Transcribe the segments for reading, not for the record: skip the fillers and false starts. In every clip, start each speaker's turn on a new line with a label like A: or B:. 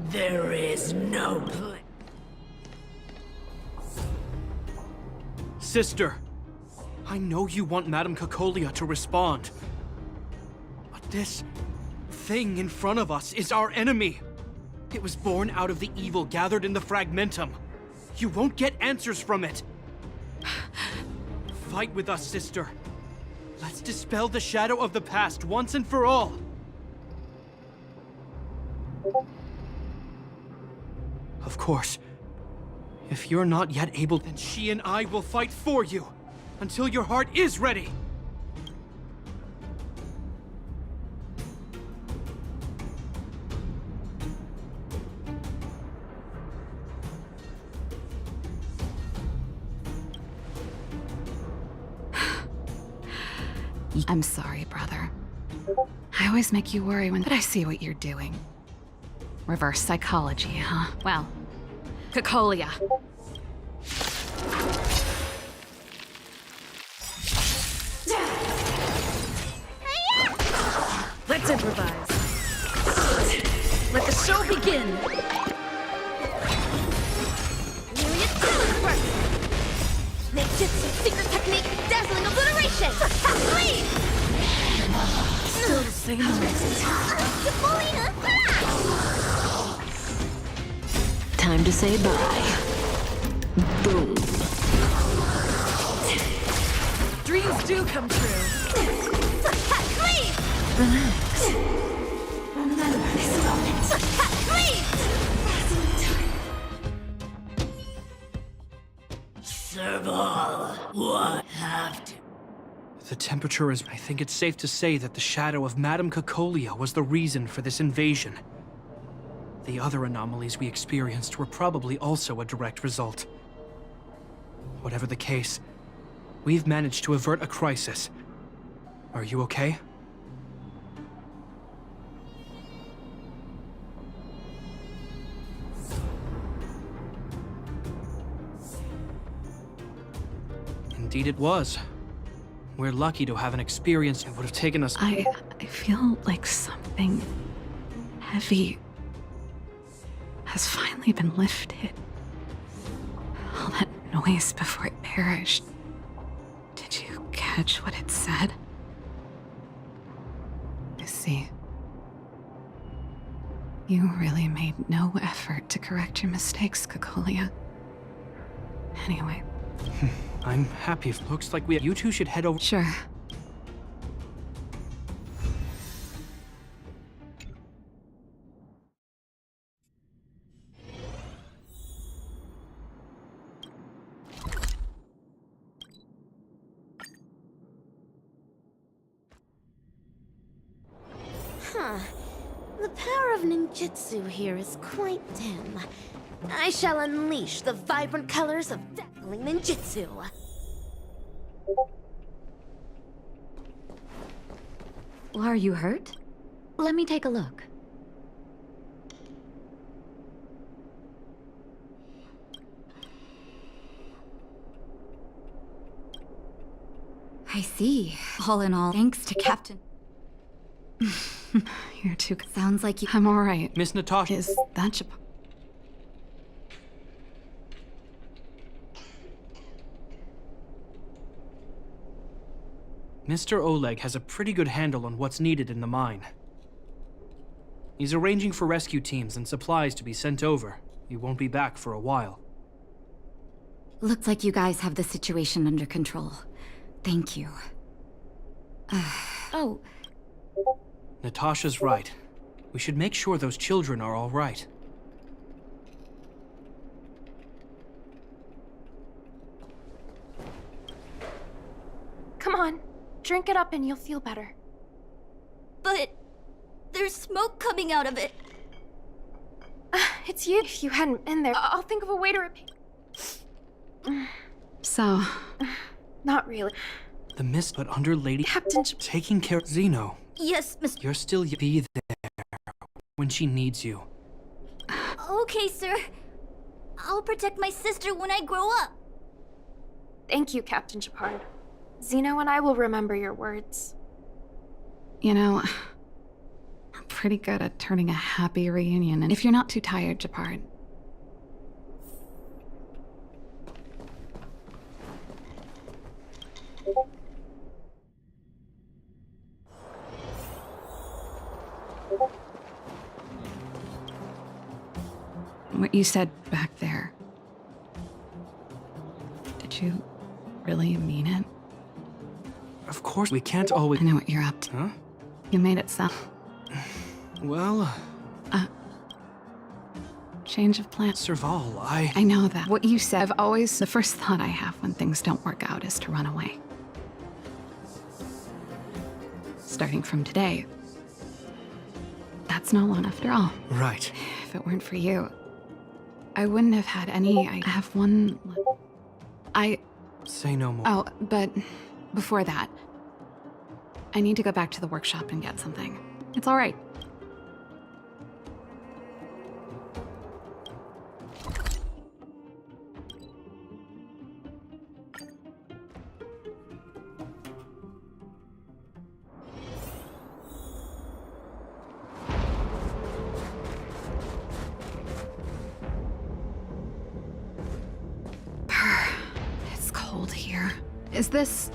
A: There is no place.
B: Sister, I know you want Madame Cocolia to respond. But this thing in front of us is our enemy. It was born out of the evil gathered in the Fragmentum. You won't get answers from it. Fight with us, sister. Let's dispel the shadow of the past once and for all. Of course. If you're not yet able, then she and I will fight for you until your heart is ready.
C: I'm sorry, brother. I always make you worry but I see what you're doing. Reverse psychology, huh? Well, Cocolia.
D: Let's improvise. Let the show begin.
E: Ninjutsu secret technique, dazzling obliteration! Please!
D: Still the same message.
E: Time to say bye. Boom.
D: Dreams do come true.
E: Please!
D: Relax.
E: Remember this moment. Please!
A: Serval, what have to?
B: The temperature is... I think it's safe to say that the shadow of Madame Cocolia was the reason for this invasion. The other anomalies we experienced were probably also a direct result. Whatever the case, we've managed to avert a crisis. Are you okay? Indeed it was. We're lucky to have an experience that would have taken us...
C: I feel like something heavy has finally been lifted. All that noise before it perished. Did you catch what it said? I see. You really made no effort to correct your mistakes, Cocolia. Anyway.
B: I'm happy. If looks like you two should head over...
C: Sure.
E: The power of ninjutsu here is quite dim. I shall unleash the vibrant colors of dazzling ninjutsu.
F: Are you hurt? Let me take a look. I see. All in all, thanks to Captain...
C: You're too...
F: Sounds like you...
C: I'm alright.
B: Miss Natasha...
C: Is that Japan?
B: Mr. Oleg has a pretty good handle on what's needed in the mine. He's arranging for rescue teams and supplies to be sent over. He won't be back for a while.
F: Looks like you guys have the situation under control. Thank you. Oh.
B: Natasha's right. We should make sure those children are all right.
G: Come on, drink it up and you'll feel better.
E: But there's smoke coming out of it.
G: It's you. If you hadn't been there, I'll think of a way to repair.
C: So,
G: Not really.
B: The mist, but under Lady
G: Captain
B: taking care of Zeno.
E: Yes, Mr.
B: You're still be there when she needs you.
H: Okay, sir. I'll protect my sister when I grow up.
G: Thank you, Captain Shepard. Zeno and I will remember your words.
C: you know, I'm pretty good at turning a happy reunion, and if you're not too tired, Japard. What you said back there, did you really mean it?
B: Of course, we can't always.
C: I know what you're up to.
B: Huh?
C: You made it sound.
B: Well,
C: Change of plans.
B: Serval,
C: I know that. What you said, I've always. The first thought I have when things don't work out is to run away. Starting from today, that's no one after all.
B: Right.
C: If it weren't for you, I wouldn't have had any. I have one.
B: Say no more.
C: Oh, but before that, I need to go back to the workshop and get something. It's all right. It's cold here. Is this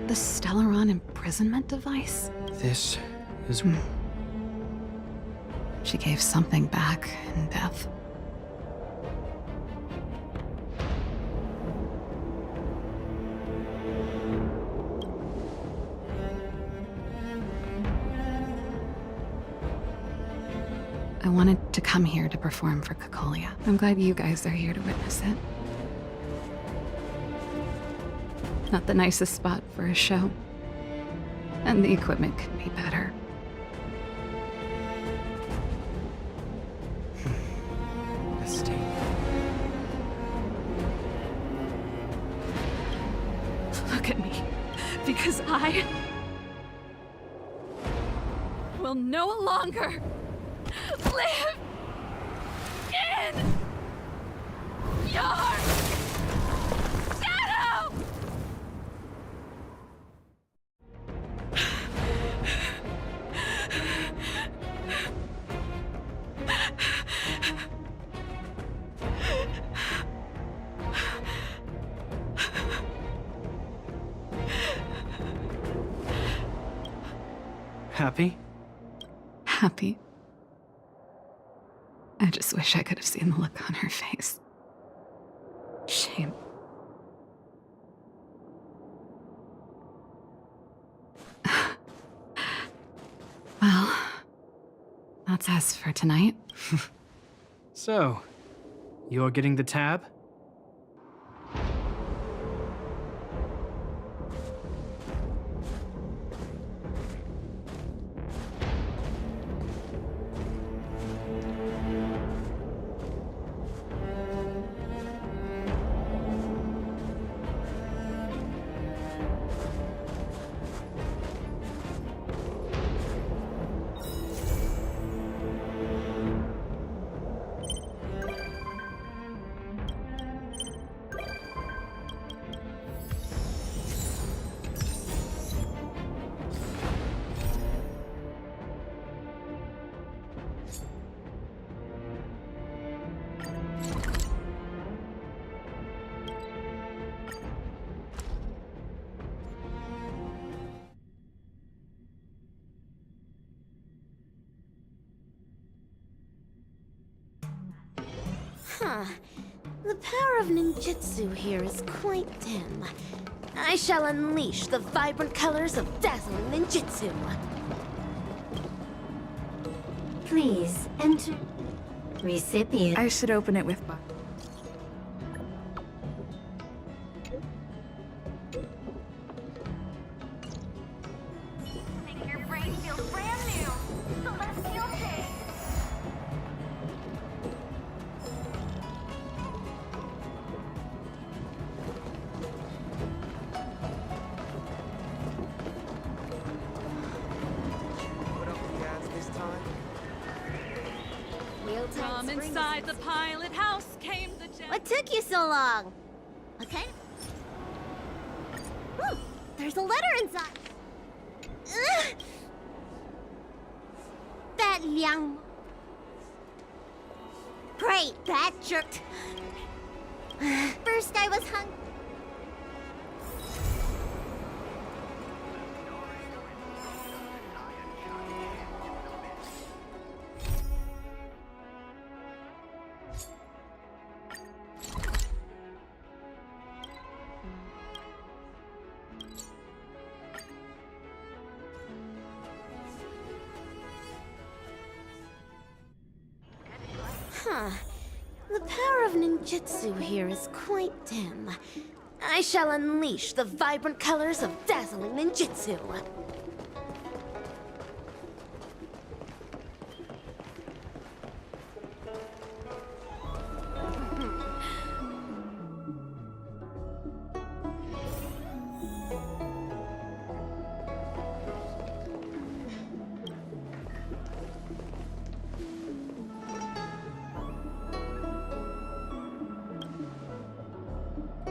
C: the Stellaron imprisonment device?
B: This is.
C: She gave something back in death. I wanted to come here to perform for Cocolia. I'm glad you guys are here to witness it. Not the nicest spot for a show. And the equipment could be better.
B: Misty.
C: Look at me. Because I will no longer live in your shadow!
B: Happy?
C: Happy. I just wish I could have seen the look on her face. Shame. Well, that's us for tonight.
B: So, you're getting the tab?
E: Huh. The power of ninjutsu here is quite dim. I shall unleash the vibrant colors of dazzling ninjutsu.
H: Please enter. Recipient.
D: I should open it with
H: Make your brain feel brand new. Celestial day.
D: From inside the pilot house came the
H: What took you so long? Okay. There's a letter inside. Ugh. That young. Great, that jerked. First I was hungry.
E: Huh. The power of ninjutsu here is quite dim. I shall unleash the vibrant colors of dazzling ninjutsu.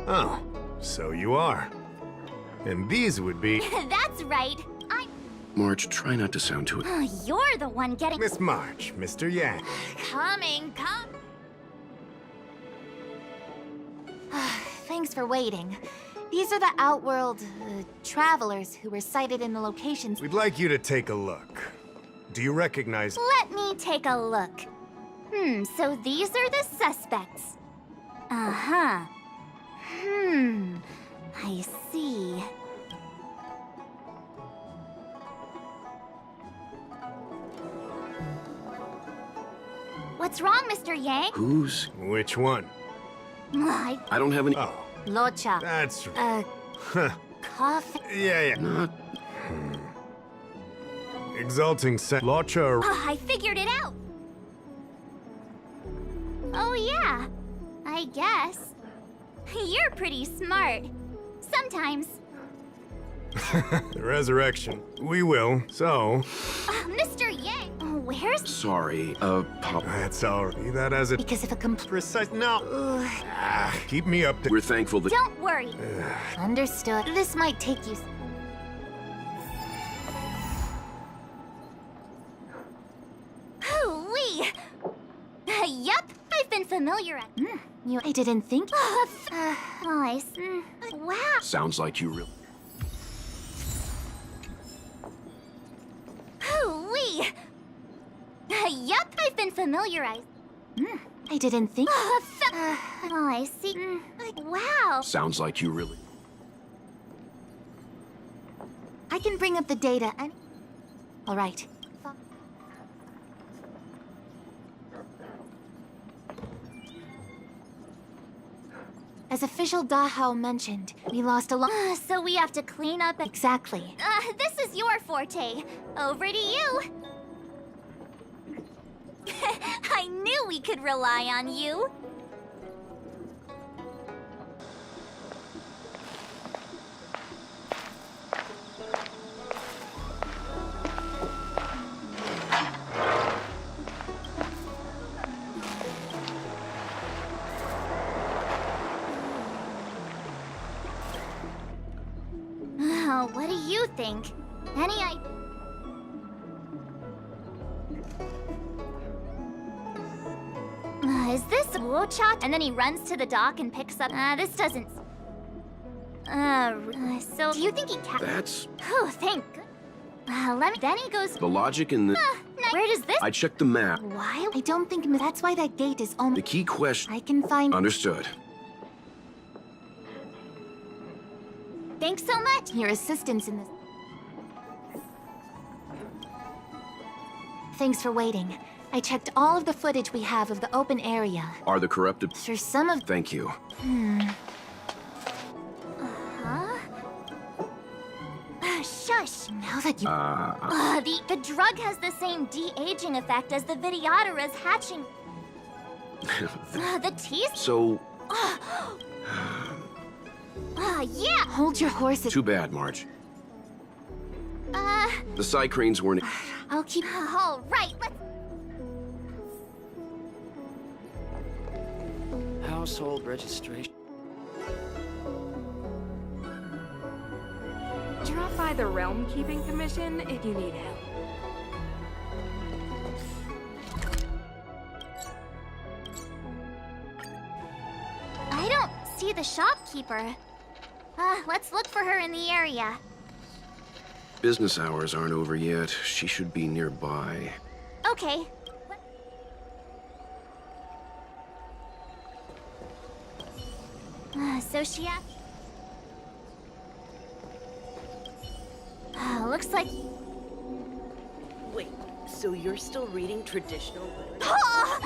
I: Oh, so you are. And these would be...
H: That's right.
J: March, try not to sound too...
H: You're the one getting.
I: Miss March, Mr. Yang.
H: Coming, come.
K: Thanks for waiting. These are the Outworld travelers who were sighted in the locations.
I: We'd like you to take a look. Do you recognize...
H: Let me take a look. So these are the suspects. Uh-huh. I see. What's wrong, Mr. Yang?
J: Who's...
I: Which one?
J: I don't have any...
I: Oh,
K: Locha.
I: that's... Huh.
K: Coffee.
I: Yeah.
J: Not...
I: Exalting Locha...
H: I figured it out. Oh, yeah. I guess. You're pretty smart. Sometimes.
I: The resurrection. We will, so...
H: Mr. Yang, where's...
J: Sorry,
I: That's all right. Be that as it...
K: Because of a complete...
I: Precise... No! Keep me up to...
J: We're thankful that...
H: Don't worry.
K: Understood. This might take you...
H: Hoo-wee! Yup, I've been familiar at...
K: I didn't think...
H: Nice. Wow.
J: Sounds like you really...
H: Hoo-wee! Yup, I've been familiarized.
K: I didn't think...
H: I see. Wow.
J: Sounds like you really...
K: I can bring up the data and... All right. As official Dahao mentioned, we lost a lot...
H: So we have to clean up...
K: Exactly.
H: This is your forte. Over to you. I knew we could rely on you. What do you think? Any idea? Is this Wochak? And then he runs to the dock and picks up... this doesn't... so... Do you think he
J: That's...
H: Oh, thank good. Let me... Then he goes...
J: The logic in the...
H: Where does this...
J: I checked the map.
H: Why?
K: I don't think... That's why that gate is on...
J: The key question...
K: I can find...
J: Understood.
H: Thanks so much.
K: Your assistance in this... Thanks for waiting. I checked all of the footage we have of the open area.
J: Are the corrupted...
K: For some of...
J: Thank you.
H: Huh? Shush.
K: Now that you...
H: The drug has the same de-aging effect as the Vidyadhara's hatching. The teeth?
J: So...
H: Yeah.
K: Hold your horses.
J: Too bad, Marge. The Psycranes weren't...
K: I'll keep...
H: All right, let's...
L: household registration.
D: Drop by the Realm Keeping Commission if you need help.
H: I don't see the shopkeeper. Let's look for her in the area.
J: Business hours aren't over yet. She should be nearby.
H: Okay. So she looks like...
A: Wait, so you're still reading traditional literature?
H: Huh?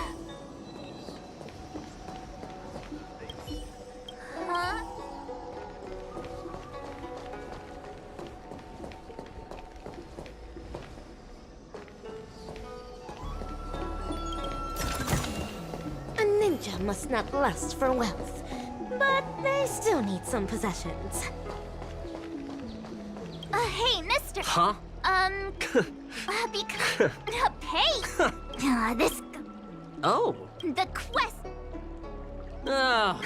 E: A ninja must not lust for wealth, but they still need some possessions.
H: Hey, mister!
L: Huh?
H: Because... pay! This...
L: Oh.
H: The quest...
L: Oh.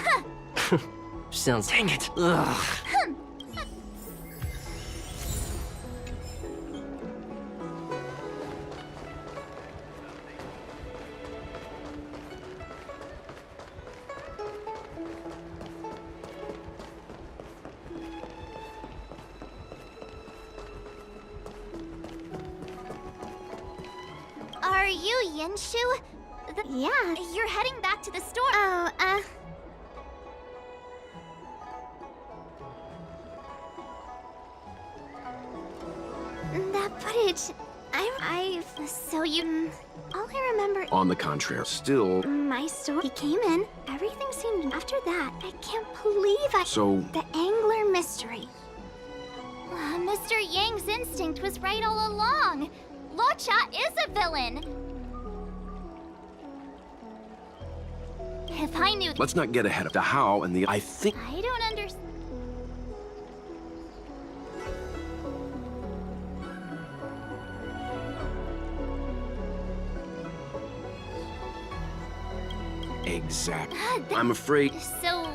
L: Sounds... Dang it. Ugh.
H: Are you Yinshu? Yeah. You're heading back to the store. Oh, that footage... So you... All I remember...
J: On the contrary, still...
H: My store... He came in, everything seemed... After that, I can't believe I...
J: So...
H: The angler mystery. Mr. Yang's instinct was right all along. Locha is a villain. If I knew...
J: Let's not get ahead of the how and the I think...
H: I don't understand.
J: Exactly. I'm afraid...
H: So...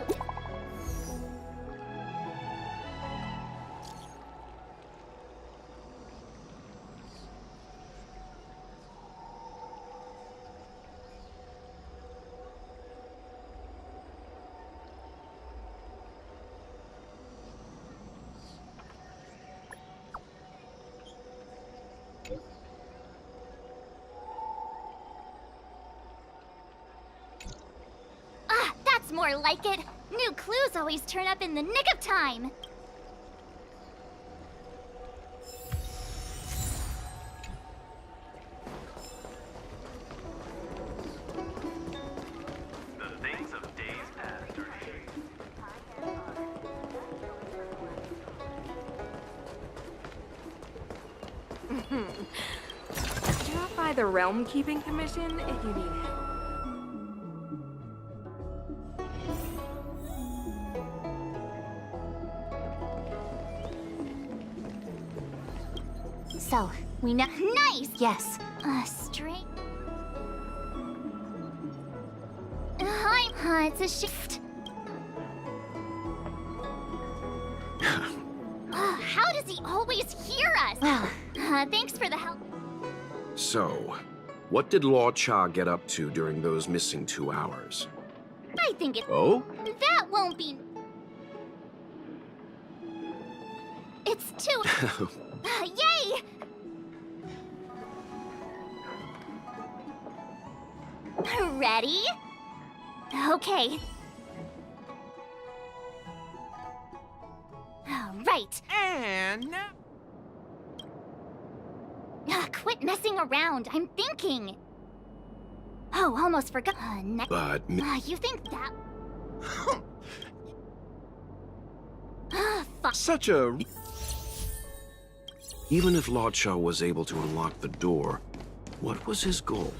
H: That's more like it. New clues always turn up in the nick of time.
M: The things of days past are
D: Drop by the Realm Keeping Commission if you need help.
H: So, we know. Nice! Yes. Straight. It's a shift. How does he always hear us? Well, thanks for the help.
J: So, what did Law Cha get up to during those missing 2 hours?
H: I think it.
J: Oh?
H: That won't be. It's too. Yay! Ready? Okay. Right.
L: And now...
H: Quit messing around. I'm thinking. Oh, almost forgot.
J: But...
H: You think that... Fuck.
J: Such a... Even if Law Cha was able to unlock the door, what was his goal?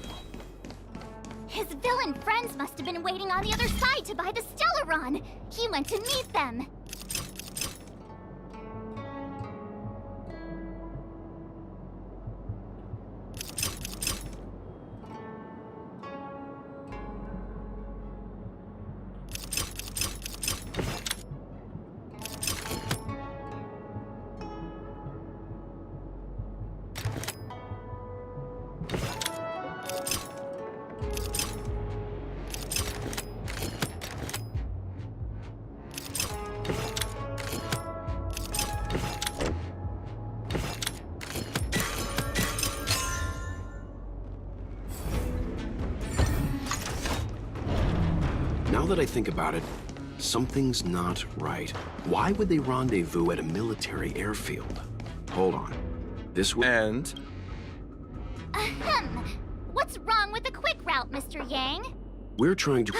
H: His villain friends must have been waiting on the other side to buy the Stellaron. He went to meet them.
J: Now that I think about it, something's not right. Why would they rendezvous at a military airfield? Hold on. This would...
N: And?
H: Ahem. What's wrong with the quick route, Mr. Yang?
J: We're trying to...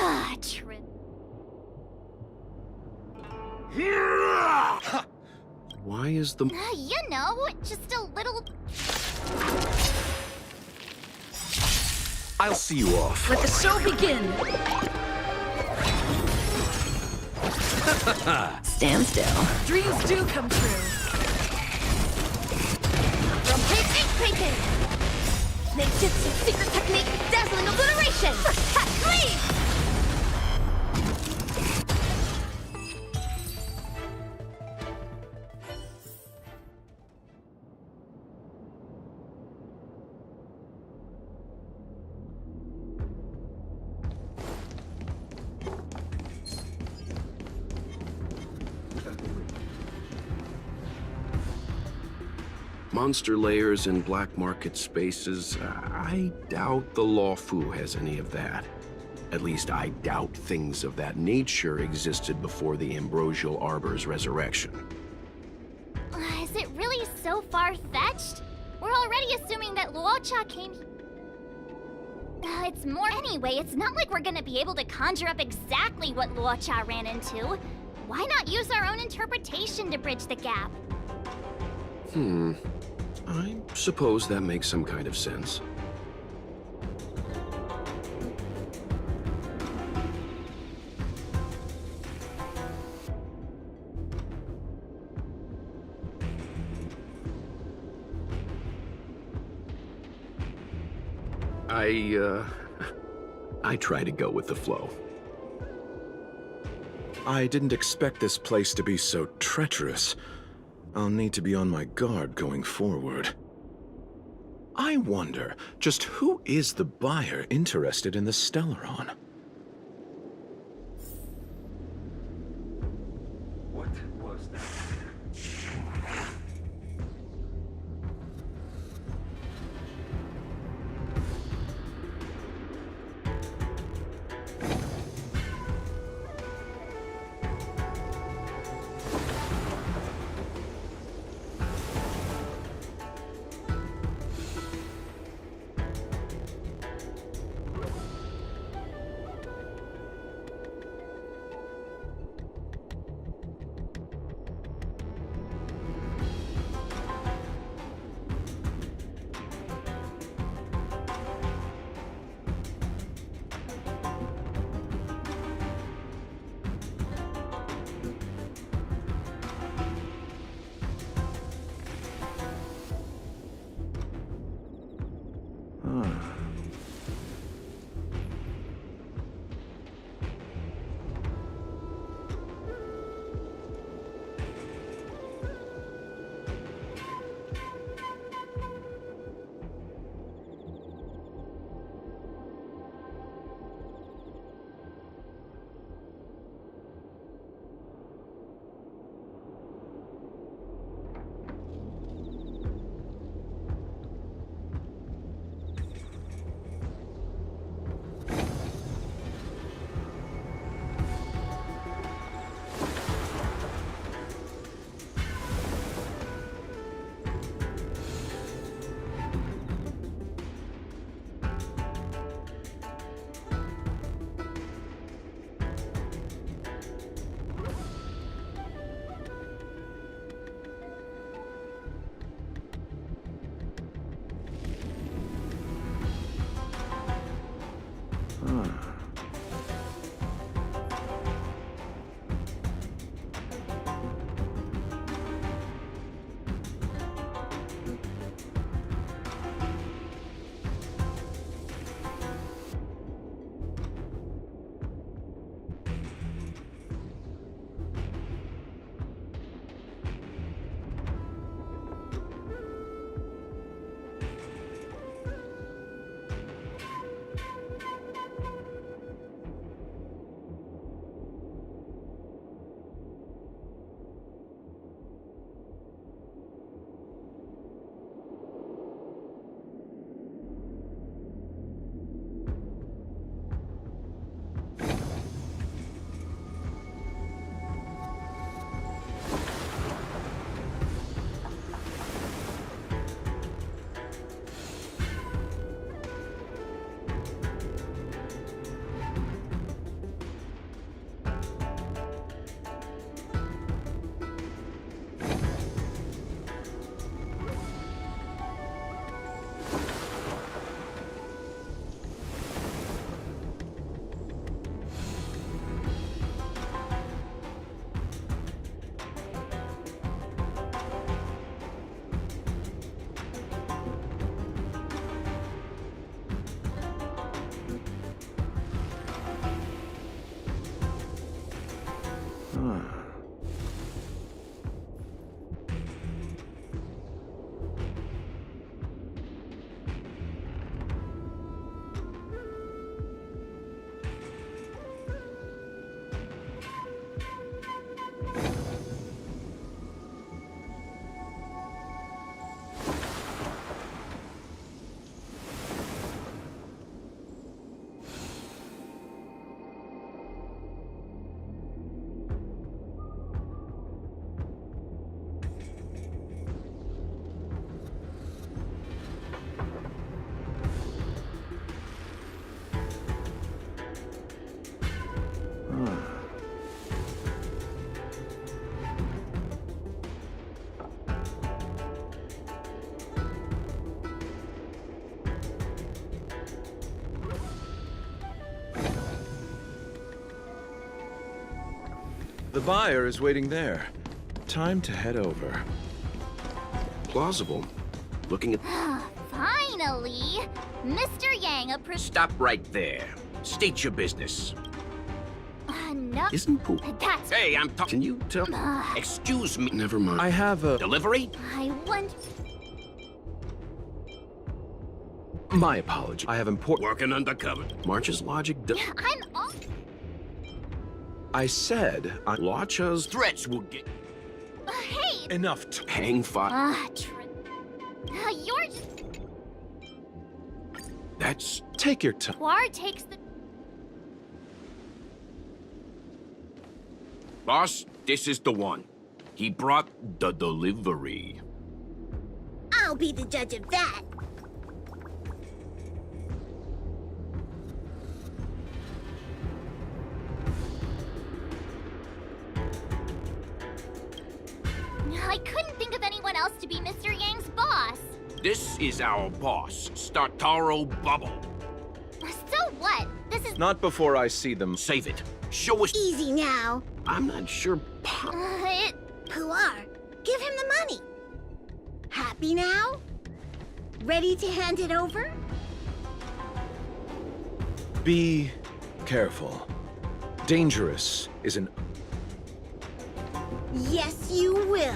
J: Why is the...
H: You know, just a little...
N: I'll see you off.
A: Let the show begin! Stand still. Dreams do come true.
E: From Pig, Ninjutsu secret technique, dazzling obliteration! Leave!
J: Monster layers and black market spaces, I doubt the Lawfu has any of that. At least I doubt things of that nature existed before the Ambrosial Arbor's resurrection.
H: Is it really so far-fetched? We're already assuming that Luocha came... it's more anyway, it's not like we're gonna be able to conjure up exactly what Luocha ran into. Why not use our own interpretation to bridge the gap?
J: I suppose that makes some kind of sense. I try to go with the flow.
N: I didn't expect this place to be so treacherous. I'll need to be on my guard going forward. I wonder, just who is the buyer interested in the Stellaron?
M: What was that?
N: The buyer is waiting there. Time to head over.
J: Plausible. Looking at...
H: Finally! Mr. Yang
J: Stop right there. State your business.
H: No.
J: Isn't poop?
H: That's...
J: Hey, I'm talking. Can you tell? Excuse me. Never mind.
N: I have a...
J: Delivery?
H: I want...
N: My apology. I have important...
J: Working undercover. March's logic...
H: I'm all...
N: I said...
J: Lacha's threats will get...
H: hey!
N: Enough
J: Hang fire.
H: You're just...
J: That's...
N: Take your time.
H: War takes the...
J: Boss, this is the one. He brought the delivery.
E: I'll be the judge of that.
H: I couldn't think of anyone else to be Mr. Yang's boss.
J: This is our boss, Startaro Bubble.
H: So what? This is...
N: Not before I see them.
J: Save it. Show us...
E: Easy now.
J: I'm not sure...
E: Puar, give him the money. Happy now? Ready to hand it over?
N: Be careful. Dangerous is an...
E: Yes, you will.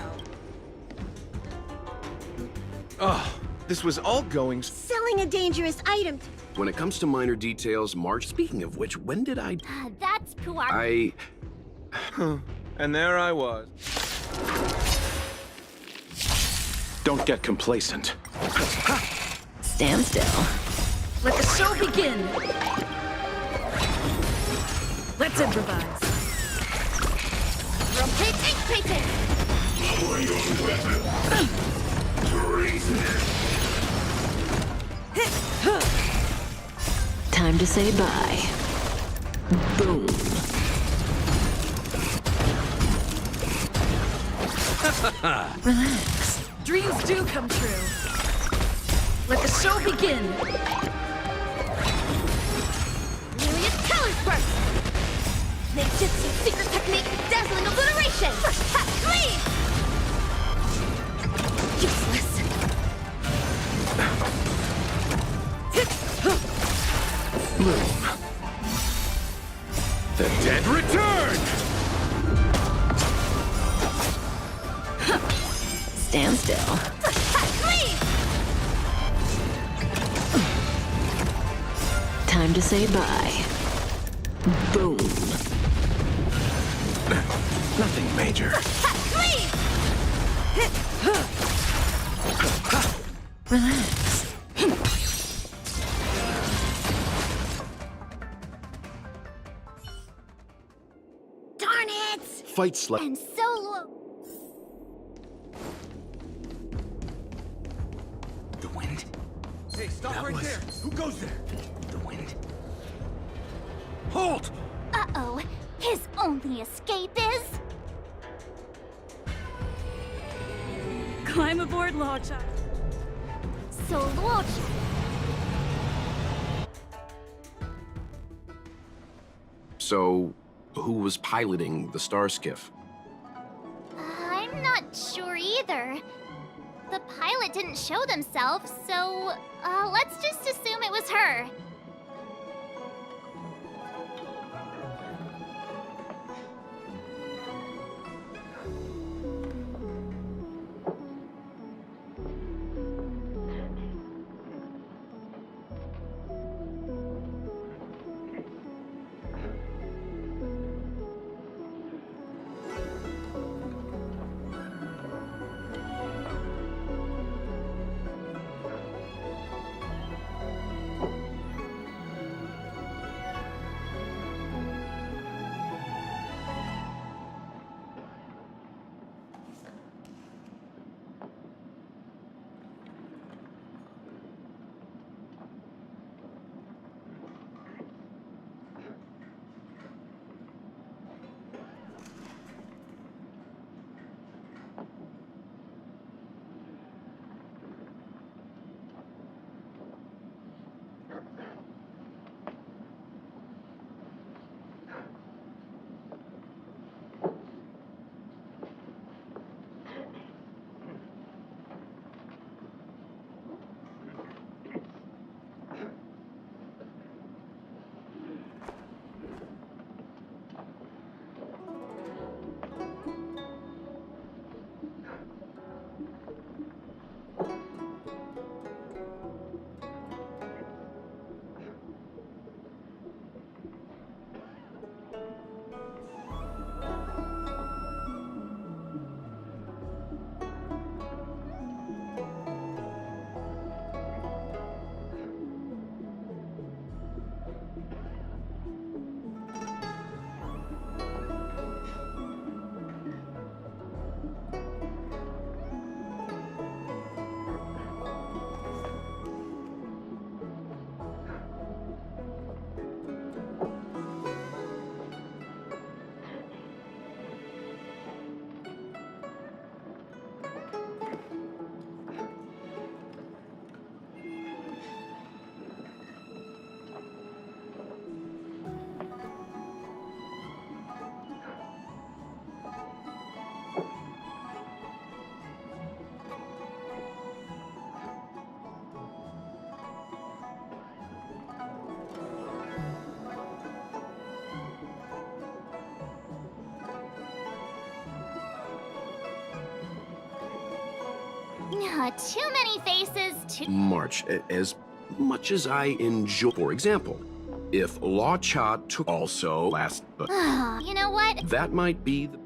N: Oh, this was all going...
E: Selling a dangerous item.
J: When it comes to minor details, March... Speaking of which, when did I...
H: That's Puar.
N: And there I was. Don't get complacent.
A: Stand still. Let the show begin. Let's improvise.
E: Rotate.
A: Time to say bye. Boom. Relax. Dreams do come true. Let the show begin.
E: Myriad colors burst. Ninjutsu secret technique, dazzling obliteration. Leave. Useless.
N: Boom. The dead return!
A: Stand still. Time to say bye. Boom.
N: Nothing major.
A: Relax.
E: Darn it!
N: Fight slap.
H: And so...
B: The wind?
M: Hey, stop right there! Who goes there?
B: The wind.
M: Halt!
H: Uh-oh. His only escape is...
A: Climb aboard, Lacha.
H: So Luocha...
J: So, who was piloting the star skiff?
H: I'm not sure either. The pilot didn't show themselves, so let's just assume it was her. Too many faces, too...
J: March, as much as I enjoy... For example, if Law Cha took also last...
H: You know what?
J: that might be the...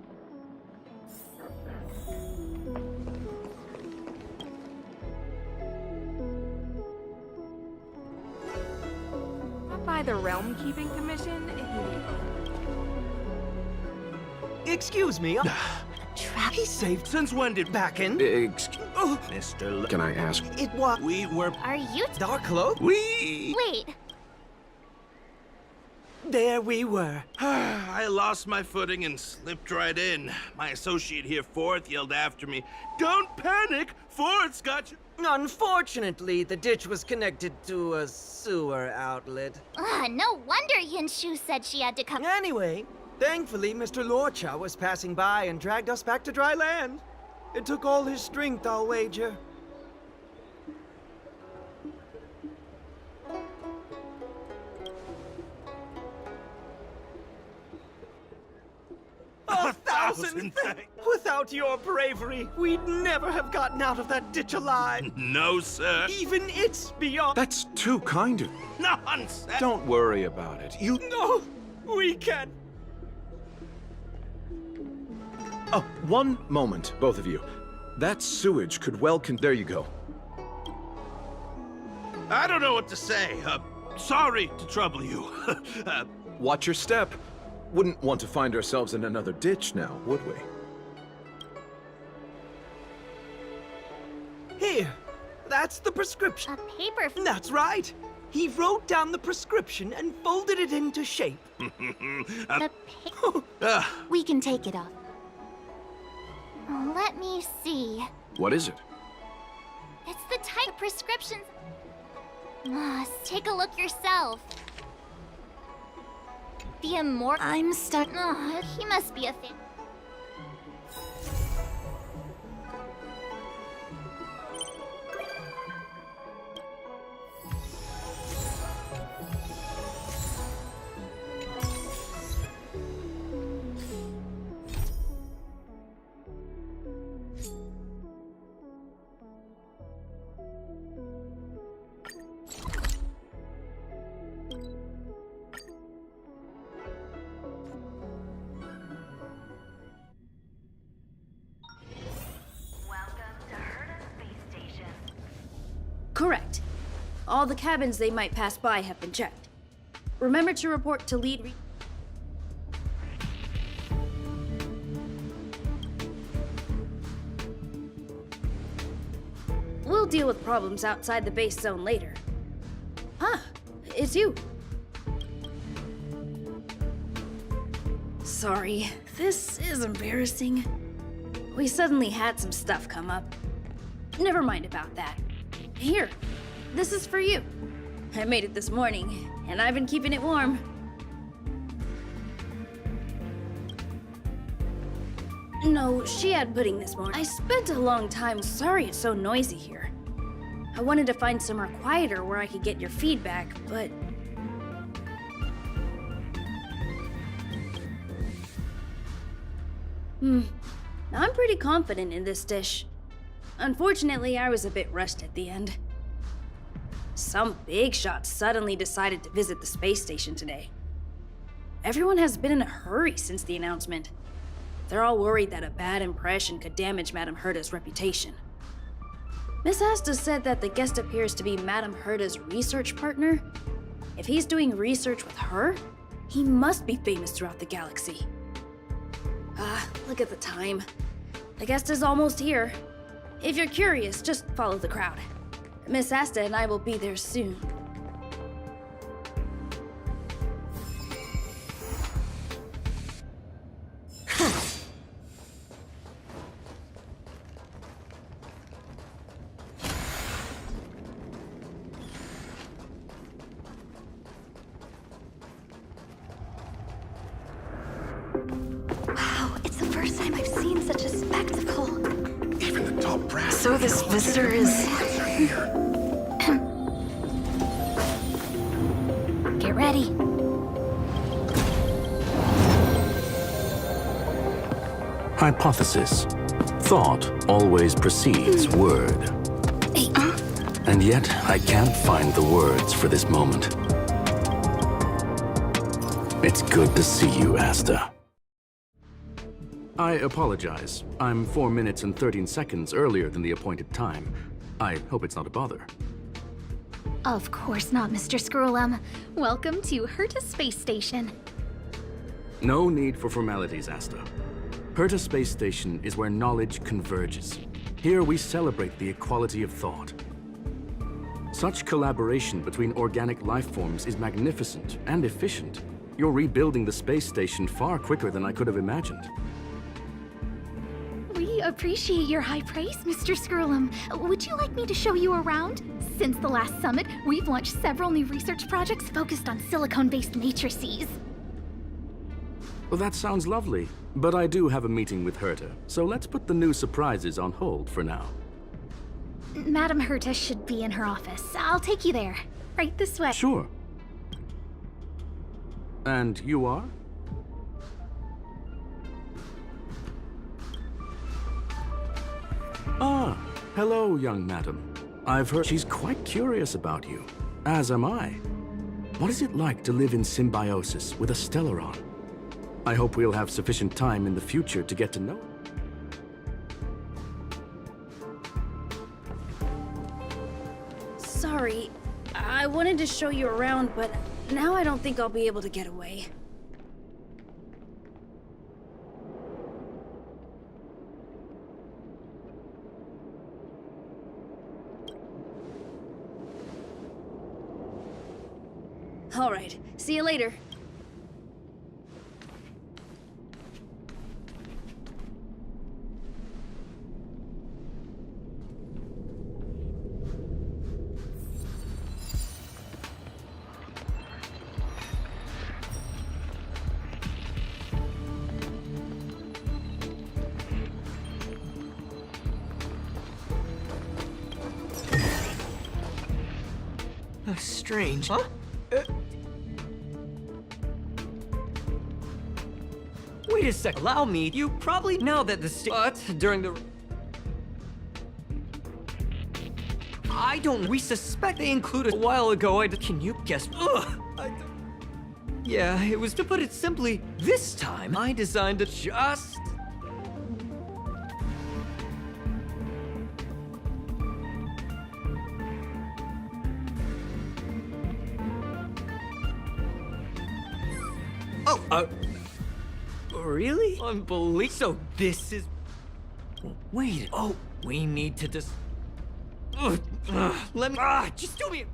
D: Stop by the Realm Keeping Commission if you need help.
O: Excuse me. He saved. Since when did back in? Mr.
J: Can I ask?
O: It was.
A: We were.
H: Are you...
O: Dark clothes?
H: Wait.
O: There we were.
M: I lost my footing and slipped right in. My associate here, Fourth, yelled after me, "Don't panic! Fourth's got you!"
O: Unfortunately, the ditch was connected to a sewer outlet.
H: No wonder Yinshu said she had to come...
O: Anyway, thankfully, Mr. Lorcha was passing by and dragged us back to dry land. It took all his strength, I'll wager. A thousand thanks! Without your bravery, we'd never have gotten out of that ditch alive.
M: No, sir.
O: Even it's beyond...
N: That's too kind of you.
M: Nonsense!
N: Don't worry about it. You...
O: No! We can't...
N: Oh, one moment, both of you. That sewage could well There you go.
M: I don't know what to say. Sorry to trouble you.
N: Watch your step. Wouldn't want to find ourselves in another ditch now, would we?
O: Here, that's the prescription.
H: A paper...
O: That's right. He wrote down the prescription and folded it into shape.
K: We can take it off.
H: Let me see.
J: What is it?
H: It's the type of prescriptions... take a look yourself. The immortal...
K: I'm stuck.
H: He must be a fan.
P: Correct. All the cabins they might pass by have been checked. Remember to report to lead We'll deal with problems outside the base zone later. Huh, it's you. Sorry, this is embarrassing. We suddenly had some stuff come up. Never mind about that. Here, this is for you. I made it this morning, and I've been keeping it warm. No, she had pudding this morning. I spent a long time. Sorry it's so noisy here. I wanted to find somewhere quieter where I could get your feedback, but... I'm pretty confident in this dish. Unfortunately, I was a bit rushed at the end. Some big shot suddenly decided to visit the space station today. Everyone has been in a hurry since the announcement. They're all worried that a bad impression could damage Madame Herda's reputation. Miss Asta said that the guest appears to be Madame Herda's research partner. If he's doing research with her, he must be famous throughout the galaxy. Look at the time. The guest is almost here. If you're curious, just follow the crowd. Miss Asta and I will be there soon.
C: Wow, it's the first time I've seen such a spectacle.
J: Even the top brass.
C: So this visitor is...
K: Get ready.
Q: Hypothesis. Thought always precedes word. And yet, I can't find the words for this moment. It's good to see you, Asta.
J: I apologize. I'm 4 minutes and 13 seconds earlier than the appointed time. I hope it's not a bother.
H: Of course not, Mr. Scrollum. Welcome to Herta Space Station.
J: No need for formalities, Asta. Herta Space Station is where knowledge converges. Here we celebrate the equality of thought. Such collaboration between organic life forms is magnificent and efficient. You're rebuilding the space station far quicker than I could have imagined.
H: We appreciate your high praise, Mr. Scrollum. Would you like me to show you around? Since the last summit, we've launched several new research projects focused on silicone-based matrices.
J: Well, that sounds lovely, but I do have a meeting with Herta, so let's put the new surprises on hold for now.
H: Madam Herta should be in her office. I'll take you there. Right this way.
J: Sure. And you are? Ah, hello, young madam. I've heard she's quite curious about you, as am I. What is it like to live in symbiosis with a Stellaron? I hope we'll have sufficient time in the future to get to know her.
P: Sorry, I wanted to show you around, but now I don't think I'll be able to get away. All right, see you later.
B: Strange. Huh?
L: Wait a sec. Allow me. You probably know that during the... I don't... We suspect they included a while ago. Can you guess? Yeah, it was, to put it simply, this time I designed it just... Really? Unbelievable. So this is... Wait. Oh, we need to let me... just do me...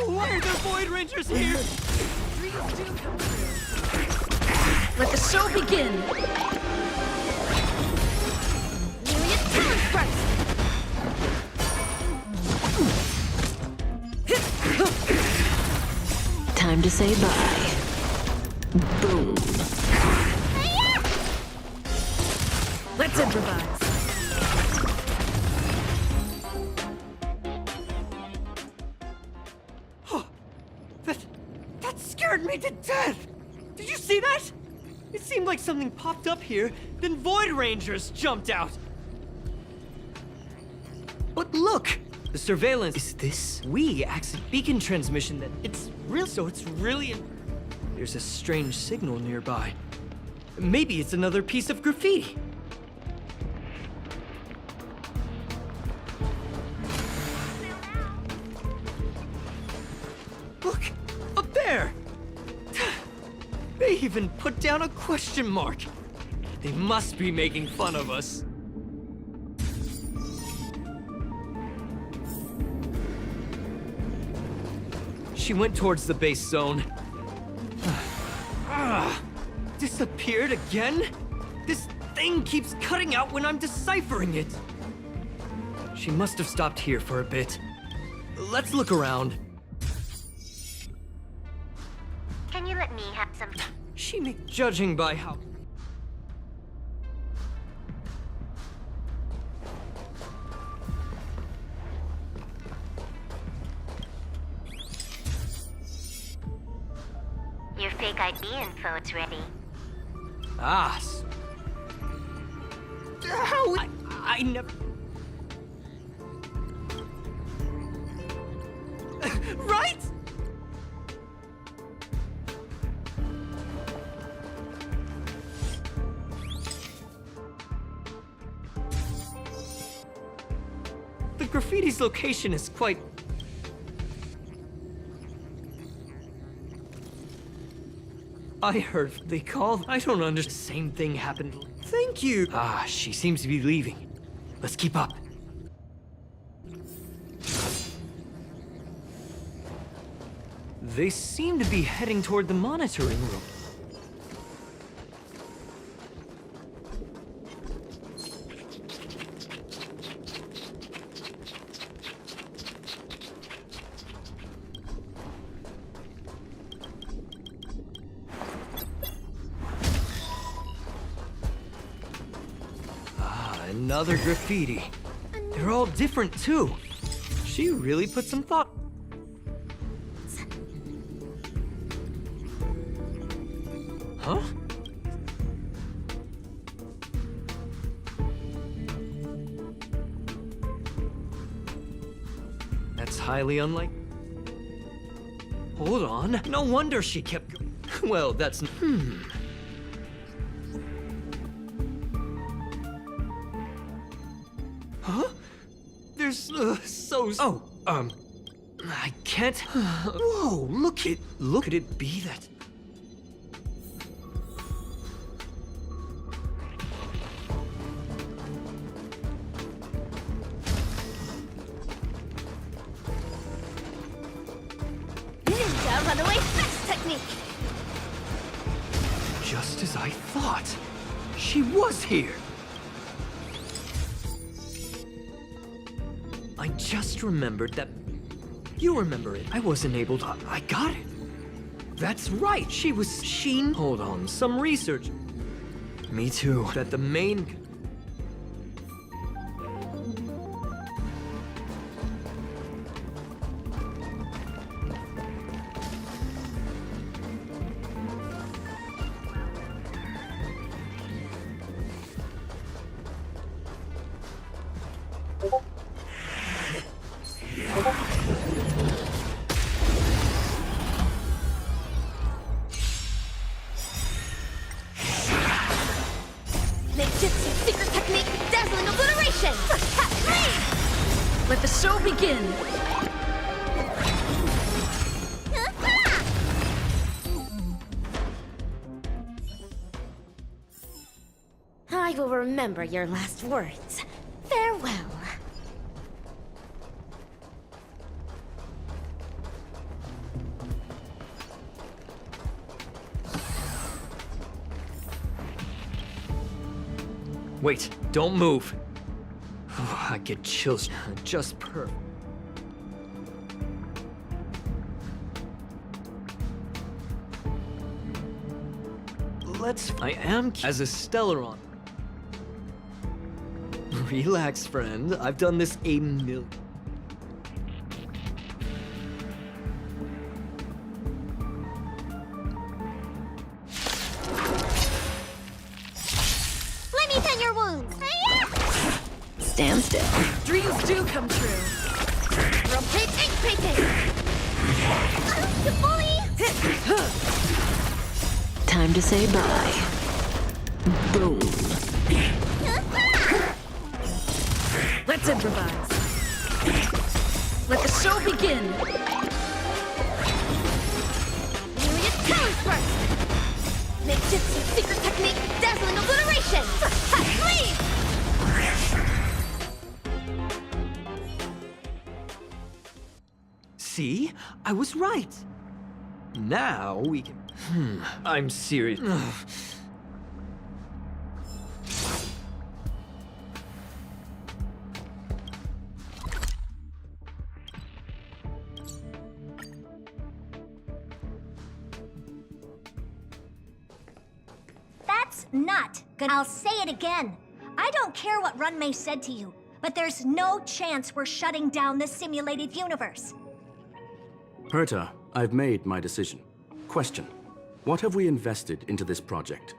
L: Why are there Void Rangers here?
A: Let the show begin! Time to say bye. Boom. Let's improvise.
L: That scared me to death! Did you see that? It seemed like something popped up here, then Void Rangers jumped out. But look! The surveillance... Is this... We access beacon transmission that... It's real, so it's really... There's a strange signal nearby. Maybe it's another piece of graffiti. Look! Up there! They even put down a question mark. They must be making fun of us. She went towards the base zone. Disappeared again? This thing keeps cutting out when I'm deciphering it. She must have stopped here for a bit. Let's look around.
K: Can you let me have some?
L: Judging by how...
K: Your fake ID info is ready.
L: Ah, how? I never... Right? The graffiti's location is quite... I heard they called. I don't understand. Same thing happened. Thank you. Ah, she seems to be leaving. Let's keep up. They seem to be heading toward the monitoring room. Another graffiti. They're all different, too. She really put some thought. Huh? That's highly unlikely. Hold on. No wonder she kept going. Well, that's... Huh? There's, Oh, I can't... Whoa, look at it be that...
E: Ninja runaway fast technique!
L: Just as I thought. She was here. I just remembered that... You remember it. I wasn't able to... I got it. That's right. She was... Hold on. Some research. Me too. That the main...
E: Ninjutsu secret technique, dazzling obliteration!
P: Let the show begin!
E: I will remember your last words. Farewell.
L: Wait, don't move. I get chills. Just perfect. I am as a Stellaron. Relax, friend. I've done this a million.
K: Let me tend your wounds.
A: Stand still.
P: Dreams do come true.
E: Rotate ink painting!
A: Time to say bye. Boom.
P: Let's improvise. Let the show begin.
E: Myriad talons burst! Ninjutsu secret technique, dazzling obliteration! Leave!
L: See? I was right. Now we can... I'm serious.
R: That's not good. I'll say it again. I don't care what Runmei said to you, but there's no chance we're shutting down this simulated universe.
Q: Herta, I've made my decision. Question: what have we invested into this project?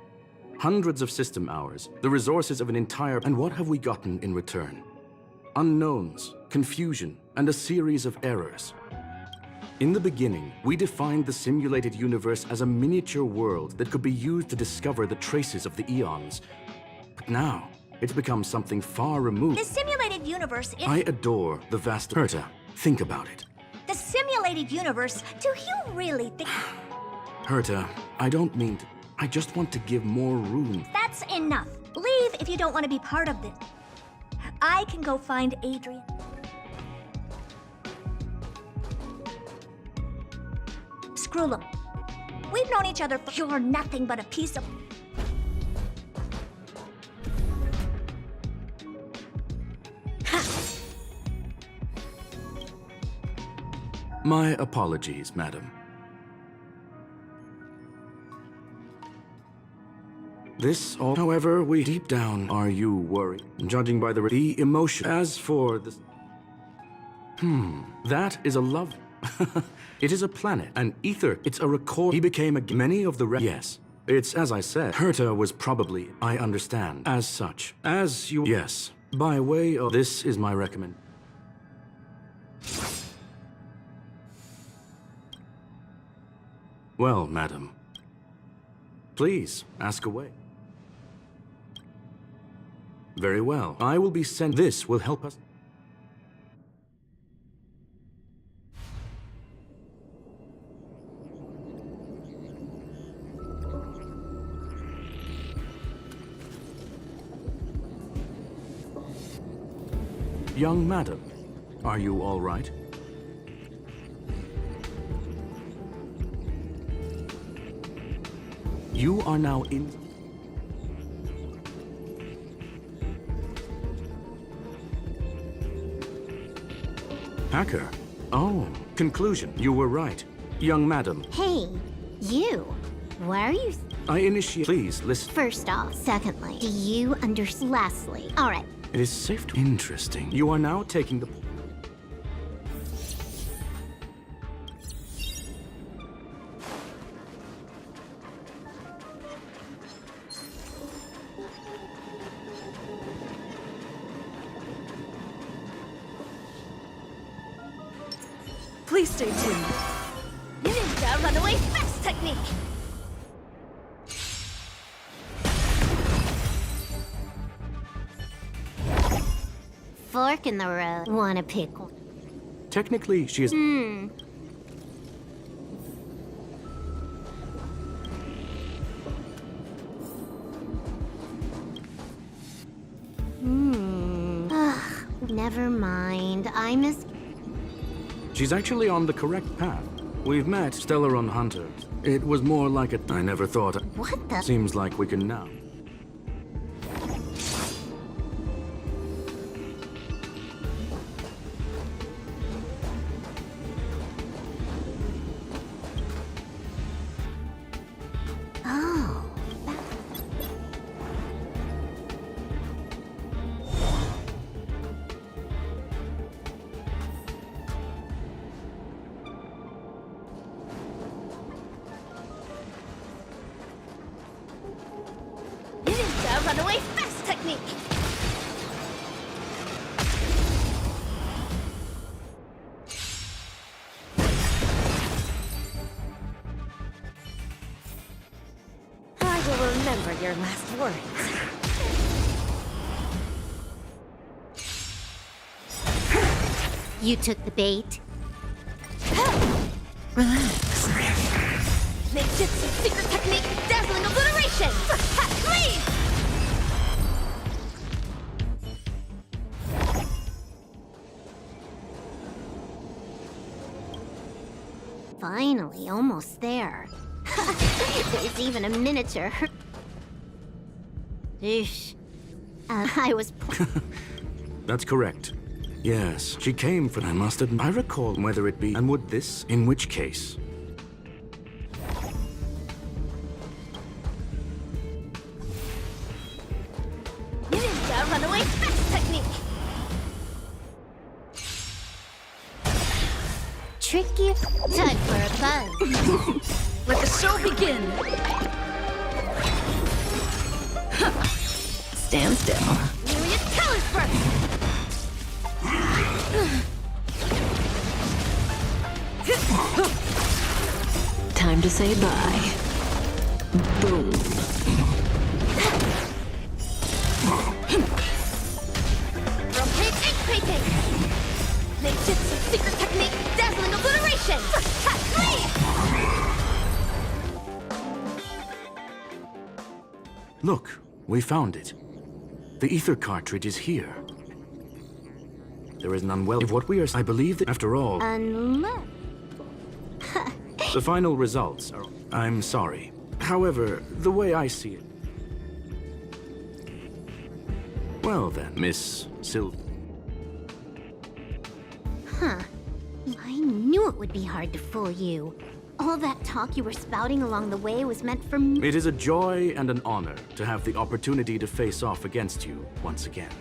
Q: Hundreds of system hours, the resources of an entire... And what have we gotten in return? Unknowns, confusion, and a series of errors. In the beginning, we defined the simulated universe as a miniature world that could be used to discover the traces of the eons. But now, it's become something far removed.
R: The simulated universe is...
Q: I adore the vast... Herta, think about it.
R: The simulated universe, do you really think...
Q: Herta, I don't mean to... I just want to give more room.
R: That's enough. Leave if you don't want to be part of this. I can go find Adrian. Screwlum. We've known each other for... You're nothing but a piece of...
Q: My apologies, madam. This all... However, we deep down, are you worried? Judging by the emotion. As for the... that is a love... It is a planet, an ether. It's a record... He became a... Many of the... Yes. It's as I said. Herta was probably... I understand. As such. As you... Yes. By way of... This is my recommend... Well, madam. Please, ask away. Very well. I will be sent... This will help us... Young madam, are you all right? You are now in... Hacker? Oh, conclusion. You were right. Young madam.
K: Hey, you. Why are you...
Q: I initiate... Please, listen.
K: First off. Secondly, do you understand? Lastly. All right.
Q: It is safe to... Interesting. You are now taking the...
A: Please stay tuned.
R: Ninja runaway fast technique!
K: Fork in the road. Wanna pick one?
Q: Technically, she is...
K: Ugh, never mind. I miss...
Q: She's actually on the correct path. We've met Stellaron Hunters. It was more like a... I never thought...
K: What the...
Q: Seems like we can now.
K: Oh.
R: Ninja runaway fast technique!
E: I will remember your last words.
K: You took the bait?
E: Relax. Ninjutsu secret technique, dazzling obliteration! Leave!
K: Finally, almost there. There's even a miniature. Eesh. I was...
Q: That's correct. Yes, she came for... I must admit... I recall whether it be... And would this... In which case...
E: tricky. Time for a buzz.
P: Let the show begin!
A: Stand still.
E: Give me your colors first!
A: Time to say bye. Boom.
E: Rotate ink painting! Ninjutsu secret technique, dazzling obliteration!
Q: Look, we found it. The ether cartridge is here. There is none well. If what we are, I believe that after all,
E: Unless...
Q: the final results are. I'm sorry. However, the way I see it. Well then, Miss Sil.
E: Huh. I knew it would be hard to fool you. All that talk you were spouting along the way was meant for me.
Q: It is a joy and an honor to have the opportunity to face off against you once again.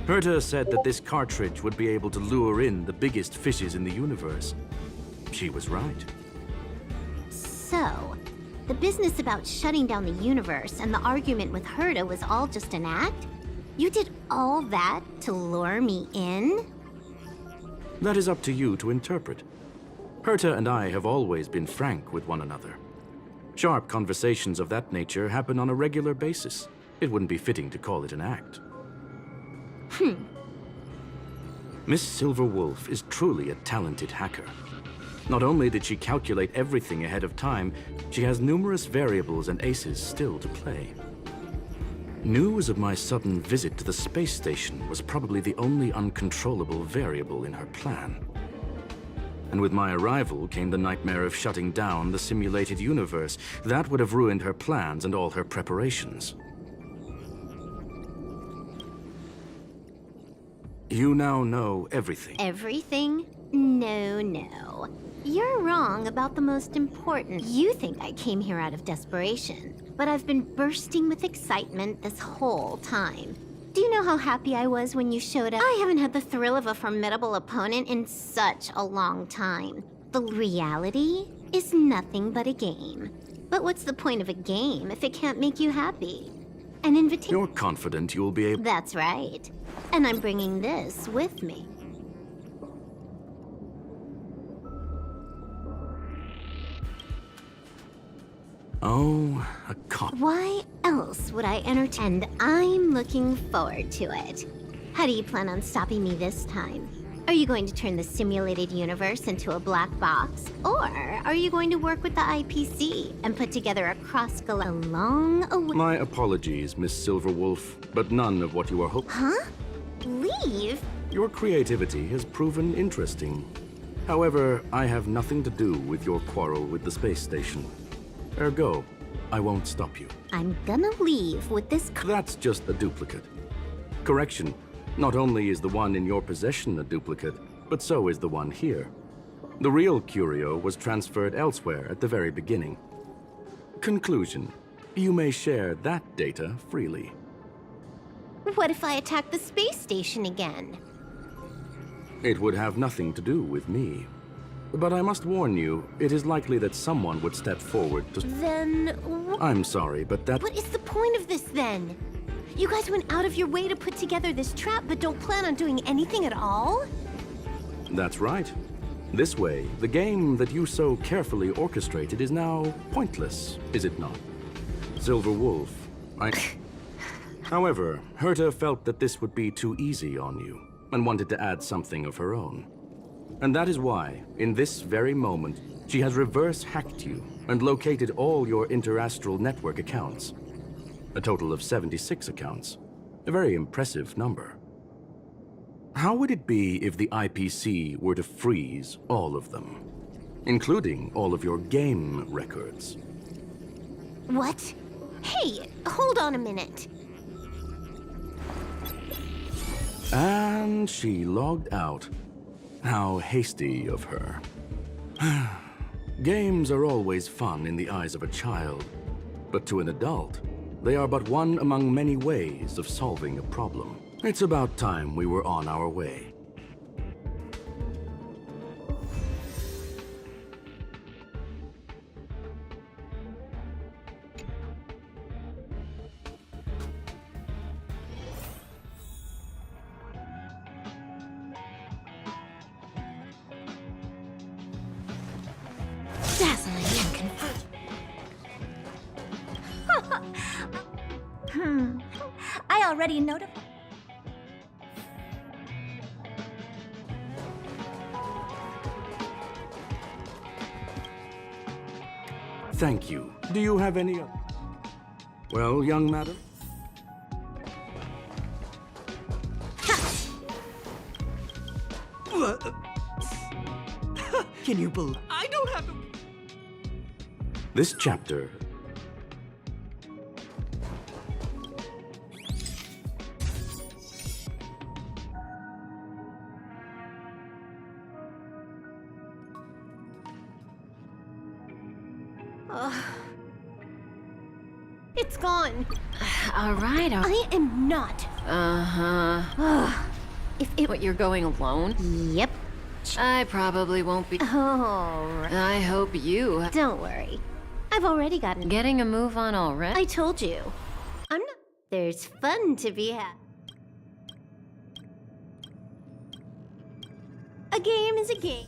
Q: Herta said that this cartridge would be able to lure in the biggest fishes in the universe. She was right.
E: So, the business about shutting down the universe and the argument with Herta was all just an act? You did all that to lure me in?
Q: That is up to you to interpret. Herta and I have always been frank with one another. Sharp conversations of that nature happen on a regular basis. It wouldn't be fitting to call it an act. Miss Silverwolf is truly a talented hacker. Not only did she calculate everything ahead of time, she has numerous variables and aces still to play. News of my sudden visit to the space station was probably the only uncontrollable variable in her plan. And with my arrival came the nightmare of shutting down the simulated universe. That would have ruined her plans and all her preparations. You now know everything.
E: Everything? No. You're wrong about the most important. You think I came here out of desperation, but I've been bursting with excitement this whole time. Do you know how happy I was when you showed up? I haven't had the thrill of a formidable opponent in such a long time. The reality is nothing but a game. But what's the point of a game if it can't make you happy? An invitation.
Q: You're confident you'll be able.
E: That's right. And I'm bringing this with me.
Q: Oh, a cop.
E: Why else would I entertain? And I'm looking forward to it. How do you plan on stopping me this time? Are you going to turn the simulated universe into a black box? Or are you going to work with the IPC and put together a cross-galactic long away?
Q: My apologies, Miss Silverwolf, but none of what you are hoping.
E: Huh? Leave?
Q: Your creativity has proven interesting. However, I have nothing to do with your quarrel with the space station. Ergo, I won't stop you.
E: I'm gonna leave with this.
Q: That's just a duplicate. Correction, not only is the one in your possession a duplicate, but so is the one here. The real curio was transferred elsewhere at the very beginning. Conclusion, you may share that data freely.
E: What if I attack the space station again?
Q: It would have nothing to do with me. But I must warn you, it is likely that someone would step forward to...
E: Then...
Q: I'm sorry, but that...
E: What is the point of this, then? You guys went out of your way to put together this trap, but don't plan on doing anything at all?
Q: That's right. This way, the game that you so carefully orchestrated is now pointless, is it not? Silverwolf, However, Herta felt that this would be too easy on you, and wanted to add something of her own. And that is why, in this very moment, she has reverse-hacked you and located all your interastral network accounts. A total of 76 accounts. A very impressive number. How would it be if the IPC were to freeze all of them, including all of your game records?
E: What? Hey, hold on a minute.
Q: And she logged out. How hasty of her. Games are always fun in the eyes of a child, but to an adult, they are but one among many ways of solving a problem. It's about time we were on our way.
R: already notified.
Q: Thank you. Do you have any... Well, young madam?
L: Can you believe... I don't have to...
Q: This chapter...
E: It's gone.
C: All right.
E: I am not.
C: What, you're going alone?
E: Yep.
C: I probably won't be.
E: Oh,
C: I hope you.
E: don't worry. I've already gotten.
C: Getting a move on already?
E: I told you. I'm not. There's fun to be had. A game is a game.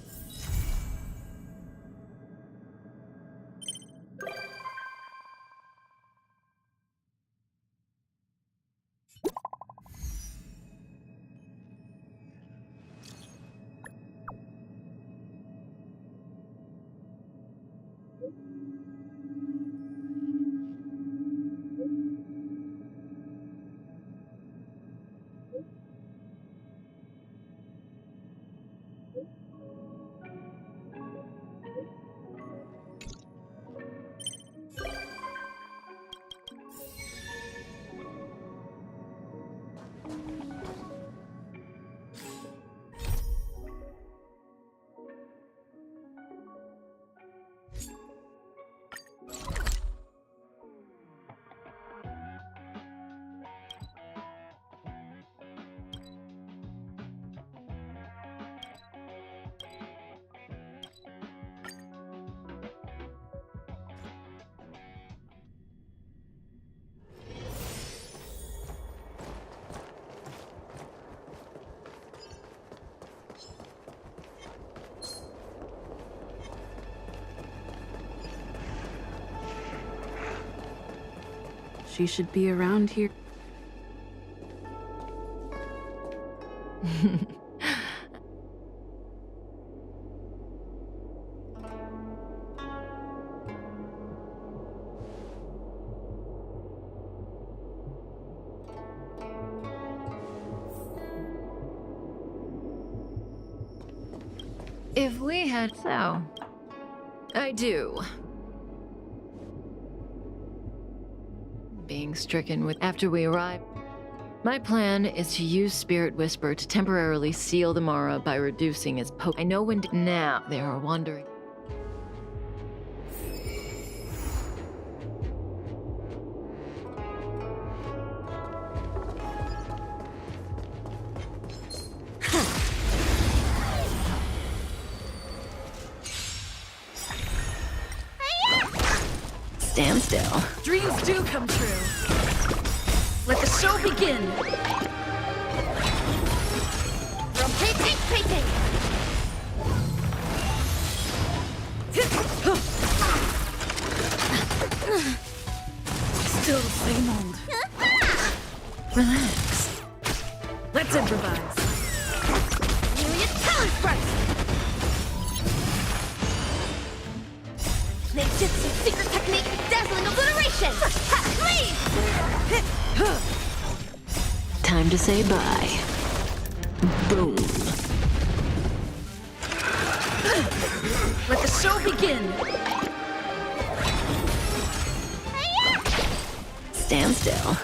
C: She should be around here. If we had so. I do. Being stricken with after we arrive. My plan is to use Spirit Whisper to temporarily seal the Mara by reducing its I know when now they are wandering. Stand still.
P: Dreams do come true. Let the show begin.
E: Rotating.
P: Still the same old.
C: Relax.
P: Let's improvise.
E: Use talent first. Ninjutsu secret technique, dazzling obliteration.
C: Time to say bye. Boom.
P: Let the show begin.
C: Stand still.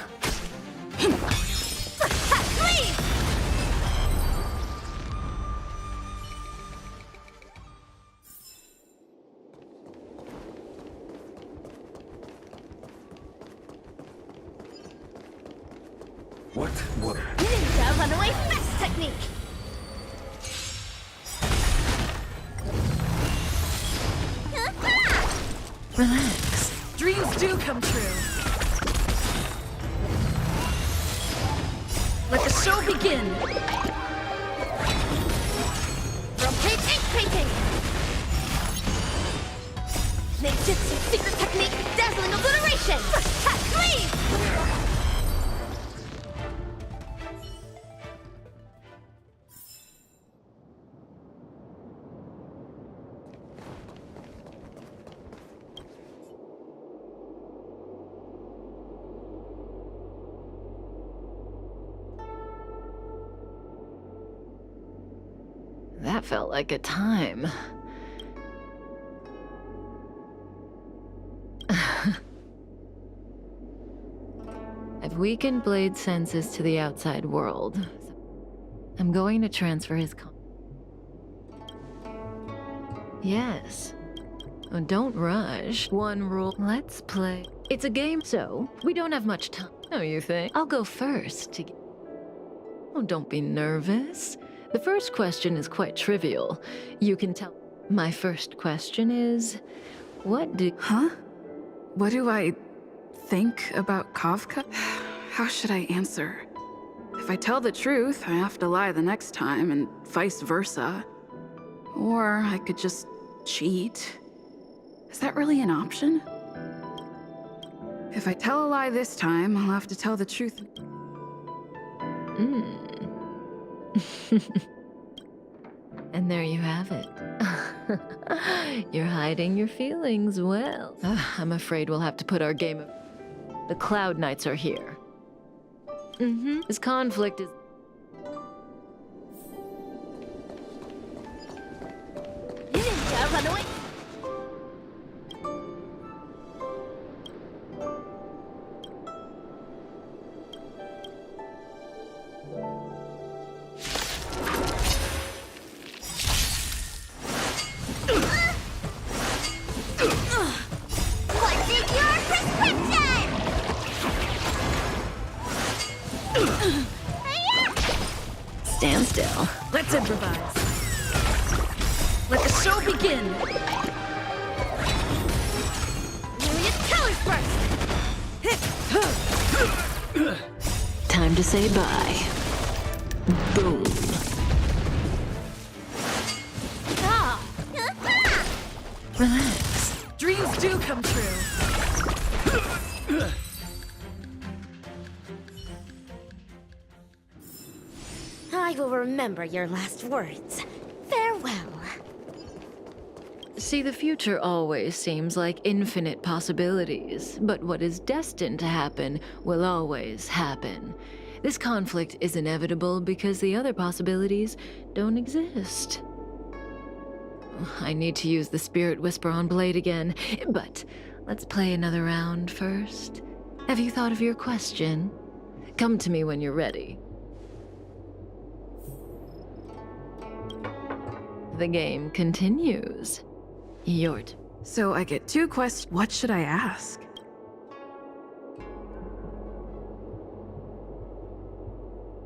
N: What?
E: Ninja runaway fast technique.
C: Relax.
P: Dreams do come true. Let the show begin.
E: Rotating. Ninjutsu secret technique, dazzling obliteration.
C: That felt like a time. I've weakened Blade's senses to the outside world. I'm going to transfer his Yes. Oh, don't rush. One rule. Let's play. It's a game, so we don't have much time. Oh, you think? I'll go first to get... Oh, don't be nervous. The first question is quite trivial. You can tell. My first question is, what do... Huh? What do I think about Kafka? How should I answer? If I tell the truth, I have to lie the next time, and vice versa. Or I could just cheat. Is that really an option? If I tell a lie this time, I'll have to tell the truth. And there you have it. You're hiding your feelings well. I'm afraid we'll have to put our game of... The Cloud Knights are here. This conflict is...
R: Ninja, run away! What's in your prescription?
C: Stand still. Let's improvise. Let the show begin!
R: Myriad colors first!
C: Time to say bye. Boom.
R: Ah!
C: Relax. Dreams do come true.
R: I will remember your last words. Farewell.
C: See, the future always seems like infinite possibilities, but what is destined to happen will always happen. This conflict is inevitable because the other possibilities don't exist. I need to use the Spirit Whisper on Blade again, but let's play another round first. Have you thought of your question? Come to me when you're ready. The game continues. So I get 2 questions. What should I ask?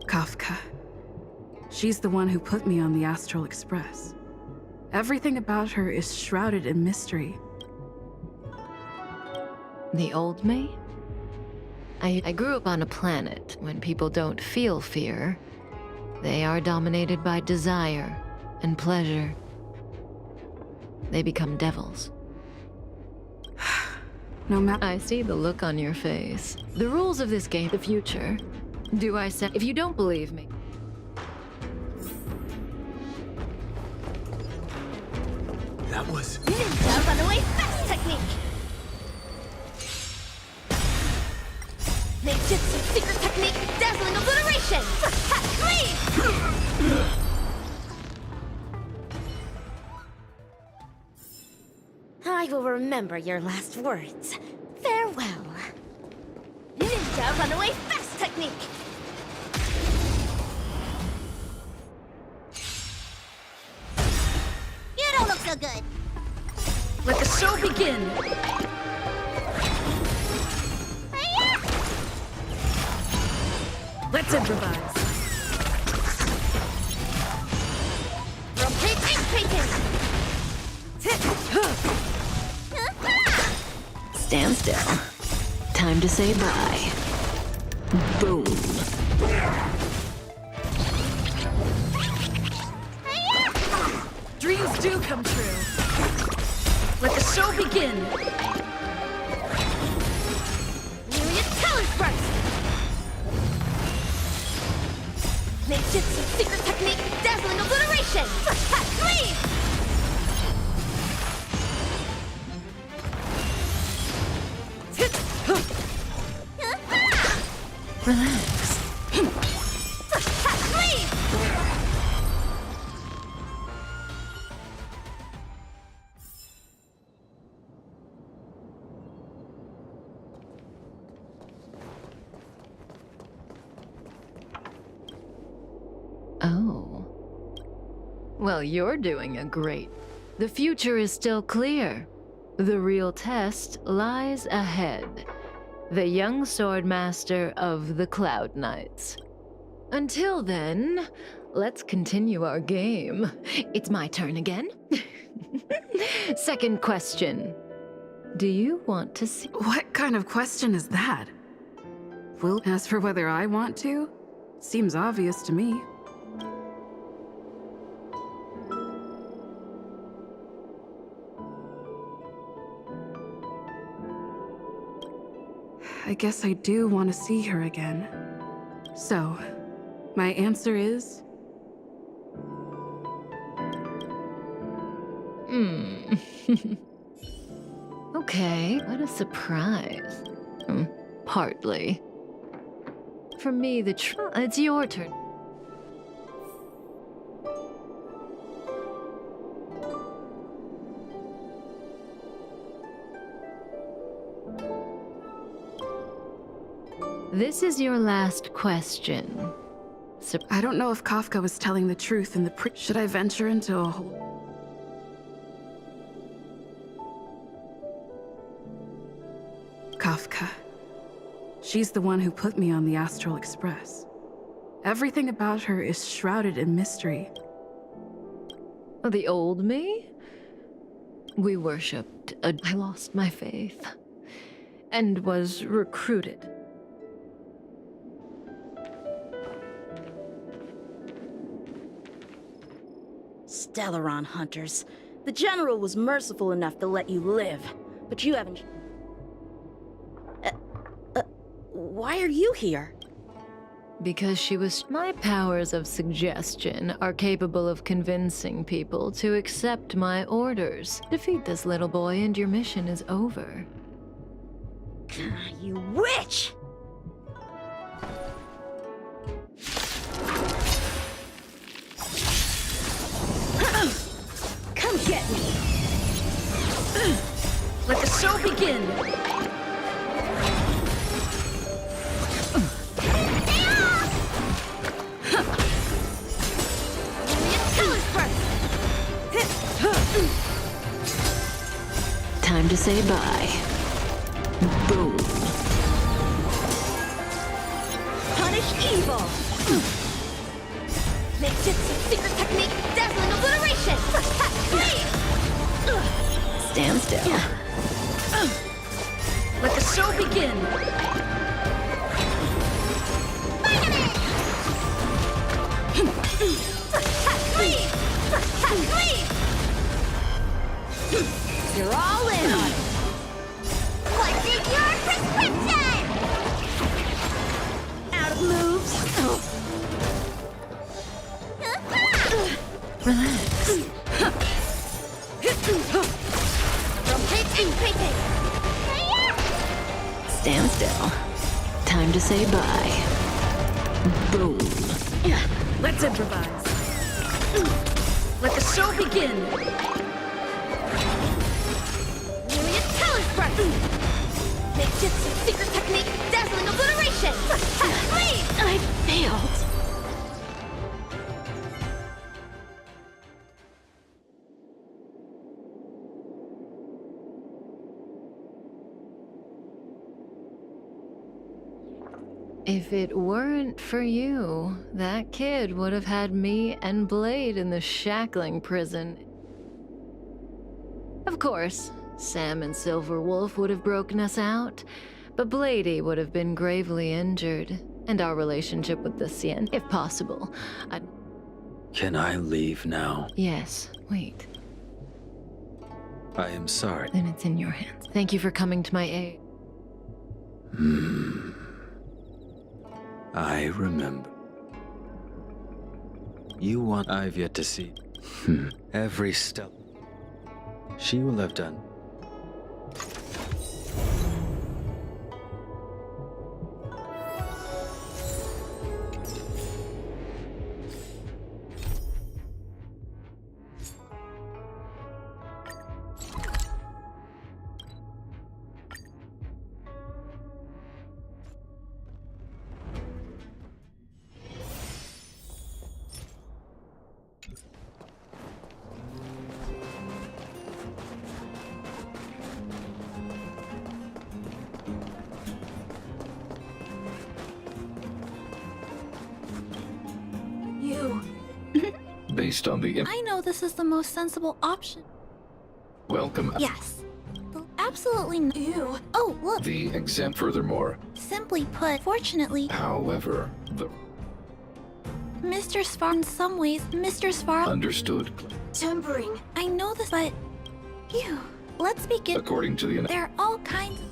C: Kafka. She's the one who put me on the Astral Express. Everything about her is shrouded in mystery. The old me? I grew up on a planet when people don't feel fear. They are dominated by desire and pleasure. They become devils. No matter. I see the look on your face. The rules of this game, the future. Do I say? If you don't believe me.
O: That was...
R: Ninja runaway fast technique! Ninjutsu secret technique, dazzling obliteration! Leave! I will remember your last words. Farewell. Ninja runaway fast technique! You don't look so good.
C: Let the show begin! Let's improvise.
R: Rotate
C: Stand still. Time to say bye. Boom. Dreams do come true. Let the show begin.
R: Myriad colors first. Ninjutsu secret technique, dazzling obliteration! Leave!
C: Relax.
R: Leave!
S: Well, you're doing a great. The future is still clear. The real test lies ahead. The young swordmaster of the Cloud Knights. Until then, let's continue our game. It's my turn again. Second question. Do you want to see—
C: What kind of question is that? Will, as for whether I want to, seems obvious to me. I guess I do want to see her again. So, my answer is...
S: Okay, what a surprise. Partly. For me, it's your turn. This is your last question.
C: I don't know if Kafka was telling the truth in the Should I venture into a whole... Kafka. She's the one who put me on the Astral Express. Everything about her is shrouded in mystery.
S: The old me? We worshipped. I lost my faith. And was recruited.
T: Stellaron hunters. The General was merciful enough to let you live, but you haven't... why are you here?
S: Because she was... My powers of suggestion are capable of convincing people to accept my orders. Defeat this little boy and your mission is over.
T: You witch! Come get me! Let the show begin!
S: Time to say bye. Boom.
R: Punish evil! Ninjutsu secret technique, dazzling obliteration!
S: Stand still.
T: Let the show begin!
R: You're all in on it! What's in your prescription?
T: Out of moves!
S: Relax. Stand still. Time to say bye. Boom.
T: Let's improvise. Let the show begin!
R: Ninjutsu secret technique, dazzling obliteration!
S: I failed. If it weren't for you, that kid would have had me and Blade in the shackling prison. Of course, Sam and Silverwolf would have broken us out, but Blady would have been gravely injured, and our relationship with the Cien, if possible,
U: Can I leave now?
S: Yes, wait.
U: I am sorry.
S: Then it's in your hands. Thank you for coming to my aid.
U: I remember. You want... I've yet to see. Every step. She will have done.
F: based on the...
H: I know this is the most sensible option.
F: Welcome.
H: Yes. Absolutely Ew. Oh, look.
F: The exam. Furthermore,
H: Simply put, fortunately,
F: however, the...
H: Mr. Svar, in some ways, Mr. Svar...
F: Understood.
H: Tempering. I know this, but... Ew. Let's begin.
F: According to the...
H: There are all kinds of...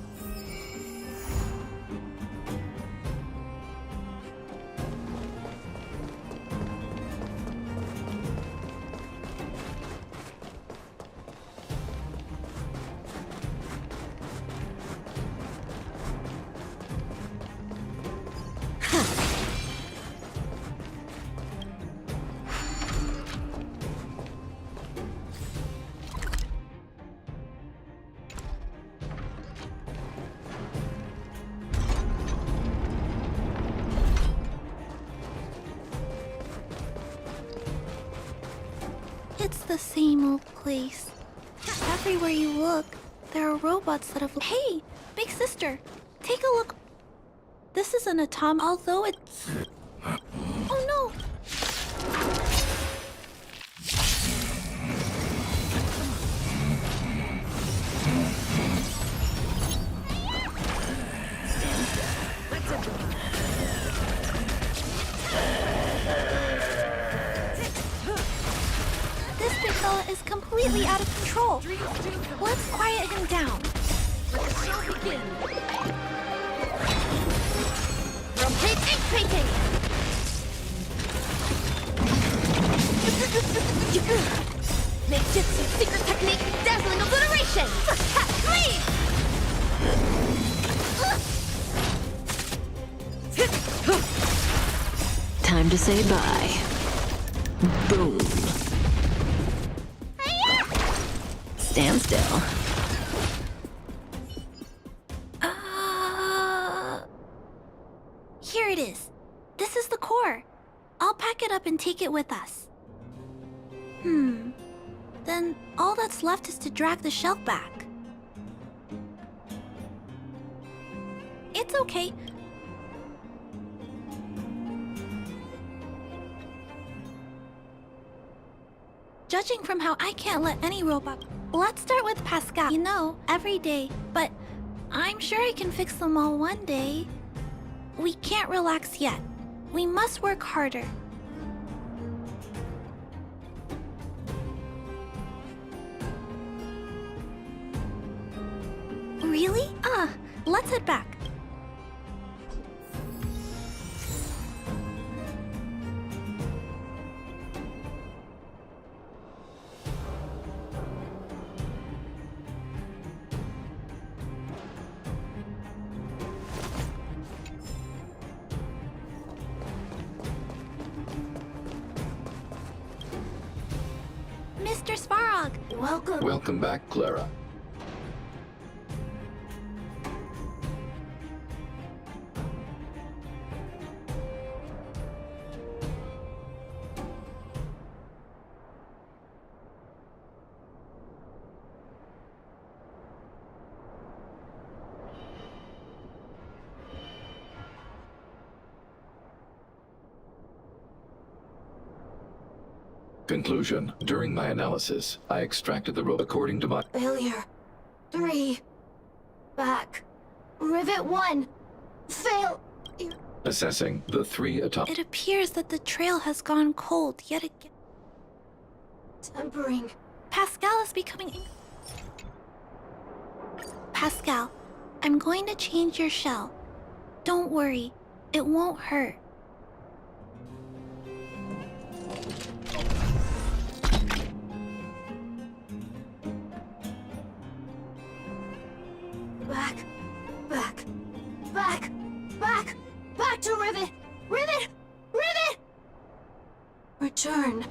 H: It's the same old place. Everywhere you look, there are robots that have... Hey, big sister, take a look. This is an atom, although it's... Oh no! This big fella is completely out of control. Let's quiet him down. Let the show begin. Rotate ink painting. Make Gypsy's secret technique dazzling obliteration. Please.
S: Time to say bye. Boom. Stand still.
H: Here it is. This is the core. I'll pack it up and take it with us. Then all that's left is to drag the shell back. It's okay. Judging from how I can't let any robot... Let's start with Pascal. You know, every day. But I'm sure I can fix them all one day. We can't relax yet. We must work harder. Really? Let's head back. Mr. Svarog, welcome.
F: Welcome back, Clara. Conclusion. During my analysis, I extracted the rope according to my...
H: Failure. 3. Back. Rivet 1. Fail.
F: Assessing the 3 atop...
H: It appears that the trail has gone cold yet again. Tempering. Pascal is becoming... Pascal, I'm going to change your shell. Don't worry. It won't hurt. Back. Back. Back. Back. Back to Rivet. Rivet. Rivet. Return.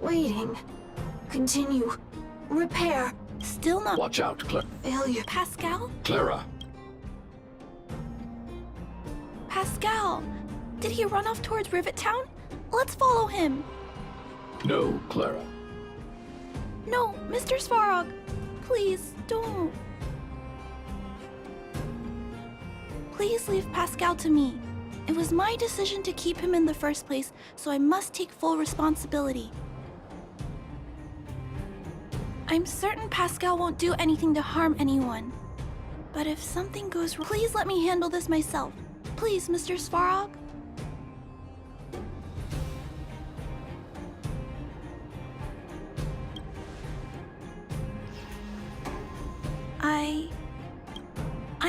H: Waiting. Continue. Repair. Still not...
F: Watch out, Clara.
H: Failure. Pascal?
F: Clara.
H: Pascal! Did he run off towards Rivet Town? Let's follow him.
F: No, Clara.
H: No, Mr. Svarog. Please, don't. Please leave Pascal to me. It was my decision to keep him in the first place, so I must take full responsibility. I'm certain Pascal won't do anything to harm anyone. But if something goes wrong, please let me handle this myself. Please, Mr. Svarog?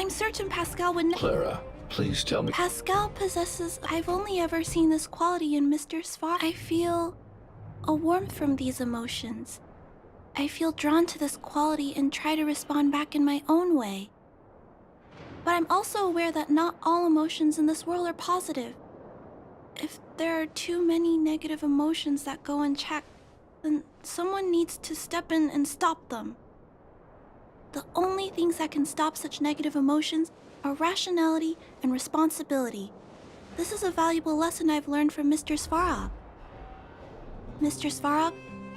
H: I'm certain Pascal would
F: Clara, please tell me.
H: Pascal possesses... I've only ever seen this quality in Mr. Svarog. I feel a warmth from these emotions. I feel drawn to this quality and try to respond back in my own way. But I'm also aware that not all emotions in this world are positive. If there are too many negative emotions that go unchecked, then someone needs to step in and stop them. The only things that can stop such negative emotions are rationality and responsibility. This is a valuable lesson I've learned from Mr. Svarog. Mr. Svarog,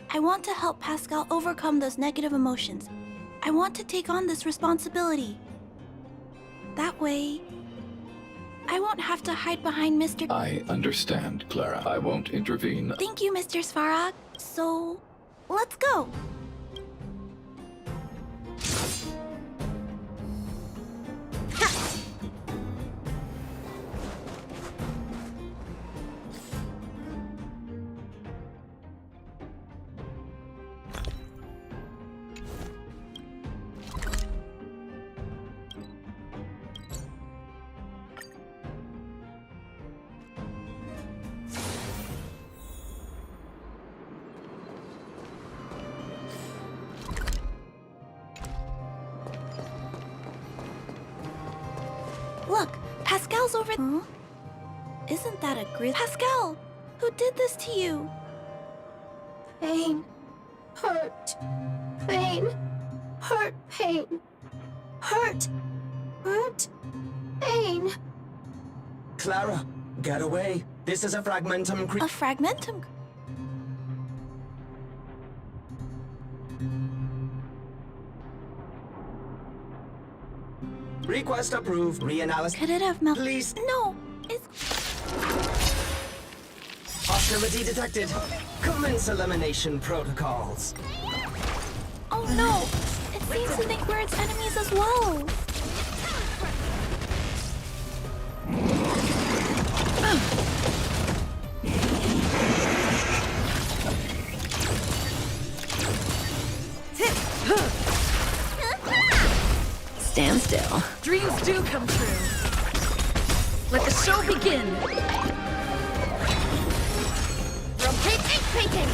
H: I want to help Pascal overcome those negative emotions. I want to take on this responsibility. That way, I won't have to hide behind Mr.
F: I understand, Clara. I won't intervene.
H: Thank you, Mr. Svarog. So, let's go. Look, Pascal's over... Huh? Isn't that a grizz... Pascal! Who did this to you?
G: Pain. Hurt. Pain. Hurt. Pain. Hurt. Hurt. Pain.
O: Clara, get away. This is a fragmentum
H: A fragmentum?
O: Request approved. Reanalysis.
H: Could it have melted?
O: Please.
H: No, it's...
O: Hostility detected. Commence elimination protocols.
H: Oh no! It seems to think we're its enemies as well.
A: Stand still.
P: Dreams do come true. Let the show begin.
G: Rotate ink painting.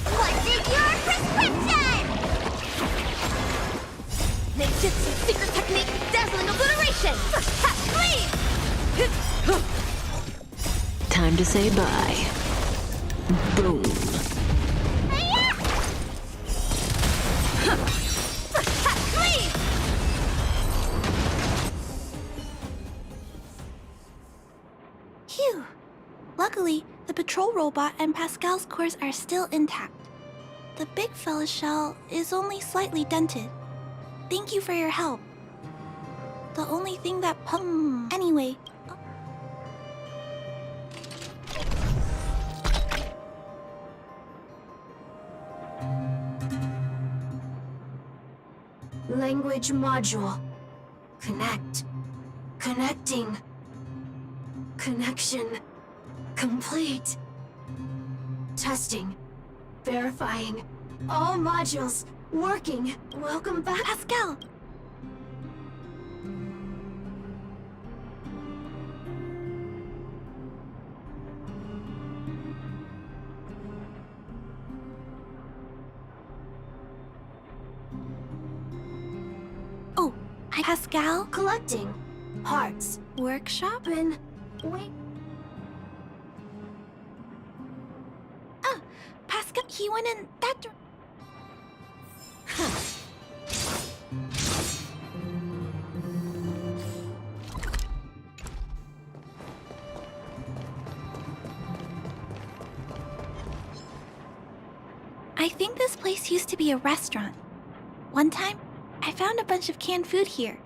R: What's in your prescription? Ninjutsu secret technique, dazzling obliteration. Please.
S: Time to say bye. Boom.
R: Please.
H: Phew. Luckily, the patrol robot and Pascal's cores are still intact. The big fella's shell is only slightly dented. Thank you for your help. The only thing that Anyway.
G: Language module. Connect. Connecting. Connection. Complete. Testing. Verifying. All modules working. Welcome back.
H: Pascal! Oh, hi, Pascal?
G: Collecting. Parts.
H: Workshop?
G: Wait.
H: Ah, Pascal, he went in that I think this place used to be a restaurant. One time, I found a bunch of canned food here.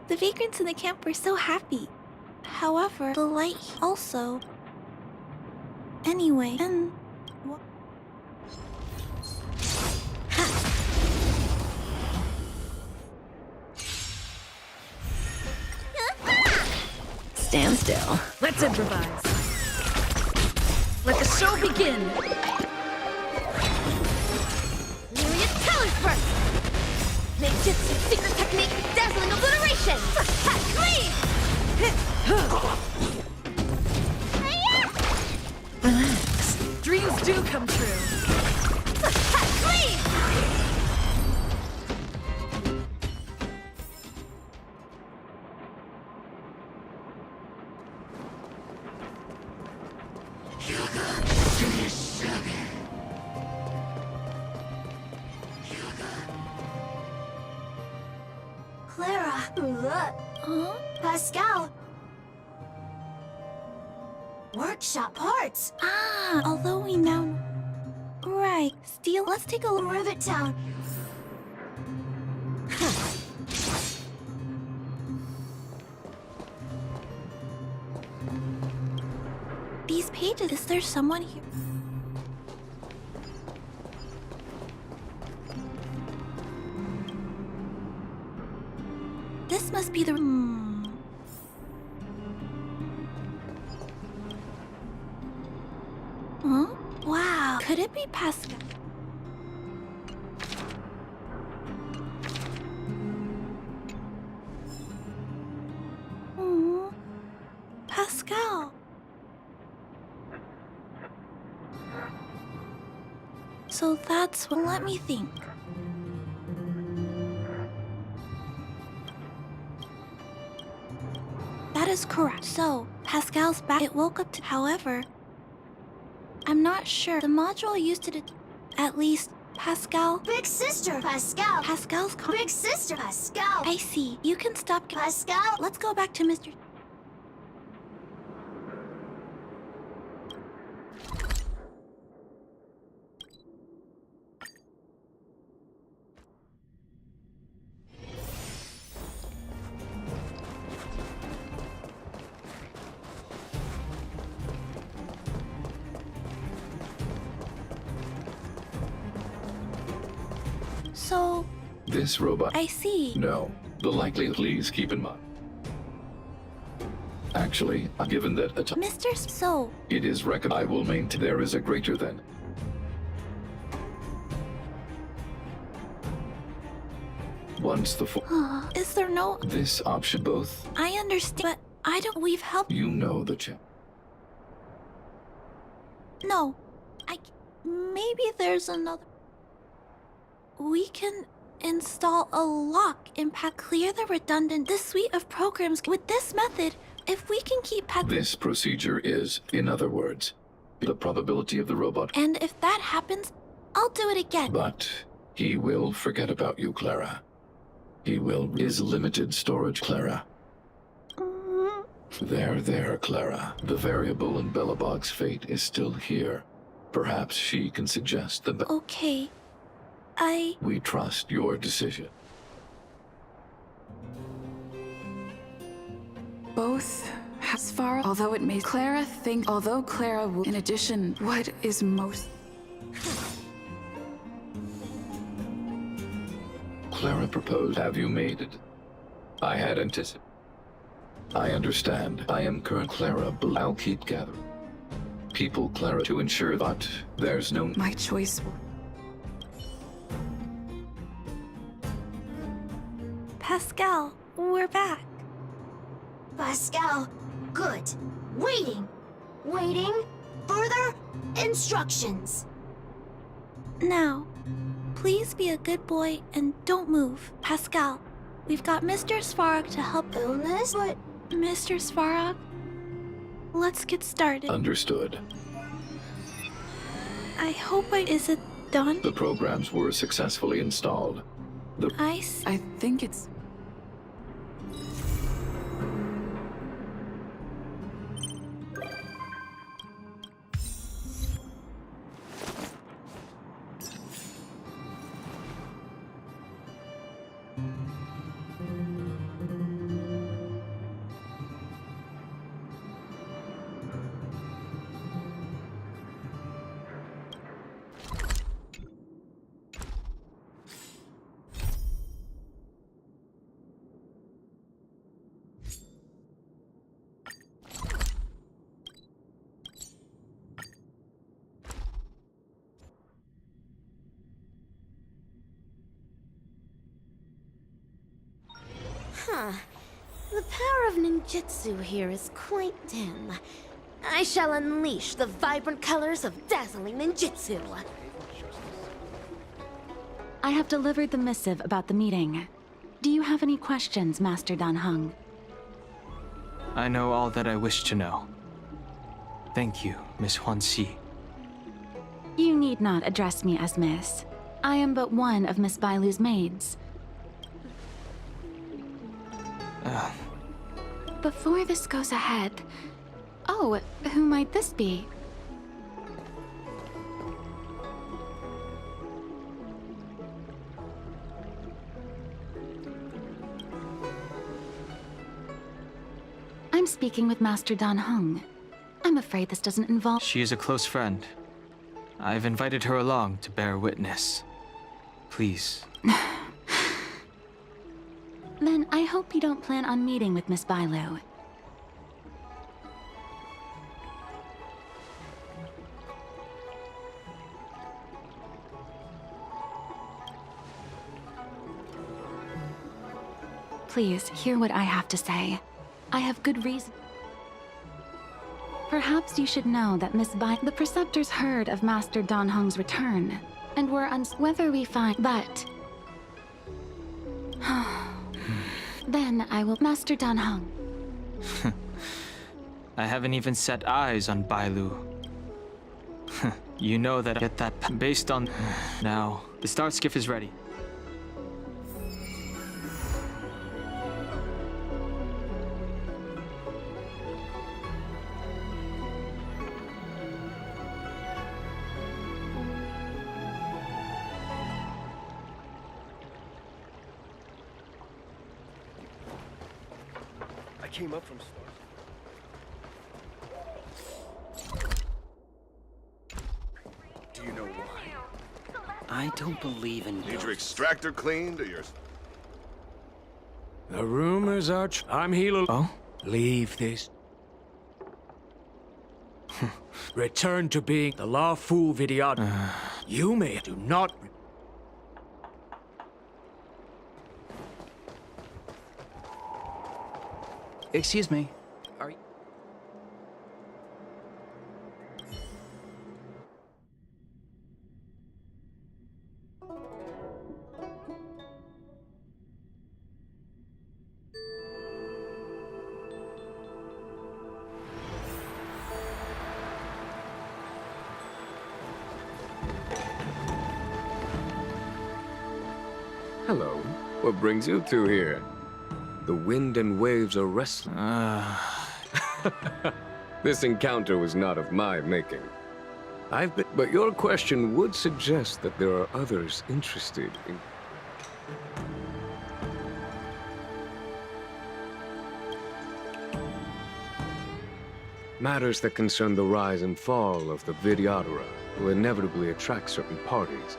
H: The vagrants in the camp were so happy. However, the light also... Anyway, and...
P: Stand still. Let's improvise. Let the show begin.
G: Myriad colors burst! Ninjutsu secret technique, dazzling obliteration!
P: Relax. Dreams do come true.
G: Clara! Huh? Pascal! Workshop parts!
H: Ah, although we now know... Right, Steel, let's take a look.
G: Rivet Town!
H: These pages, is there someone here? This must be the... Huh? Wow, could it be Pascal? Pascal. So that's what... Let me think. That is correct. So, Pascal's back. It woke up to... However, I'm not sure. The module used to... At least, Pascal...
G: Big sister! Pascal!
H: Pascal's...
G: Big sister! Pascal!
H: I see. You can stop...
G: Pascal!
H: Let's go back to Mr... So...
F: This robot.
H: I see.
F: No. The likelihood, please keep in mind. Actually, given that
H: Mr. So...
F: it is reckoned I will maintain there is a greater than. Once the
H: is there no...
F: This option both.
H: I understand, but I don't... We've helped...
F: You know the chap.
H: No. Maybe there's another... We can install a lock and clear the redundant... This suite of programs... With this method, if we can keep
F: This procedure is, in other words, the probability of the robot.
H: And if that happens, I'll do it again.
F: But he will forget about you, Clara. He will... Is limited storage, Clara. There, Clara. The variable in Bellabog's fate is still here. Perhaps she can suggest the...
H: Okay.
F: We trust your decision.
I: Both as far, although it may... Clara think... Although Clara will... In addition, what is most...
F: Clara proposed. Have you made it? I had anticipated. I understand. I am current Clara. I'll keep gathering people, Clara, to ensure that there's no...
I: My choice will...
H: Pascal, we're back.
G: Pascal, good. Waiting. Waiting. Further instructions.
H: Now, please be a good boy and don't move. Pascal, we've got Mr. Svarog to help...
G: Illness? What?
H: Mr. Svarog, let's get started.
F: Understood.
H: I hope Is it done?
F: The programs were successfully installed.
H: I
I: think it's...
E: Huh. The power of ninjutsu here is quite dim. I shall unleash the vibrant colors of dazzling ninjutsu.
C: I have delivered the missive about the meeting. Do you have any questions, Master Dan Heng?
B: I know all that I wish to know. Thank you, Miss Huanxi.
C: You need not address me as Miss. I am but one of Miss Bailu's maids. Before this goes ahead... Oh, who might this be? I'm speaking with Master Dan Heng. I'm afraid this doesn't involve...
B: She is a close friend. I've invited her along to bear witness. Please.
C: Then I hope you don't plan on meeting with Miss Bailu. Please, hear what I have to say. I have good reason. Perhaps you should know that Miss the Preceptors heard of Master Dan Heng's return, and were whether we find... But... Then I will... Master Dan Heng.
B: I haven't even set eyes on Bailu. You know that I get that based on... Now, the star skiff is ready.
D: I came up from stars. Do you know why?
U: I don't believe in
V: Need your extractor cleaned or your...
W: The rumors are I'm Hilo.
B: Oh?
W: Leave this. Return to being the lawful video. You may do not...
B: Excuse me. Are you...
X: Hello. What brings you two here? The wind and waves are restless. This encounter was not of my making. But your question would suggest that there are others interested in... Matters that concern the rise and fall of the Vidyadhara will inevitably attract certain parties.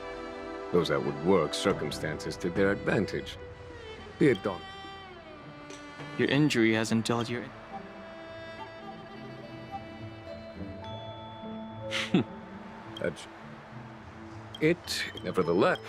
X: Those that would work circumstances to their advantage. Be it done.
B: Your injury hasn't dulled your...
X: That's... It, nevertheless...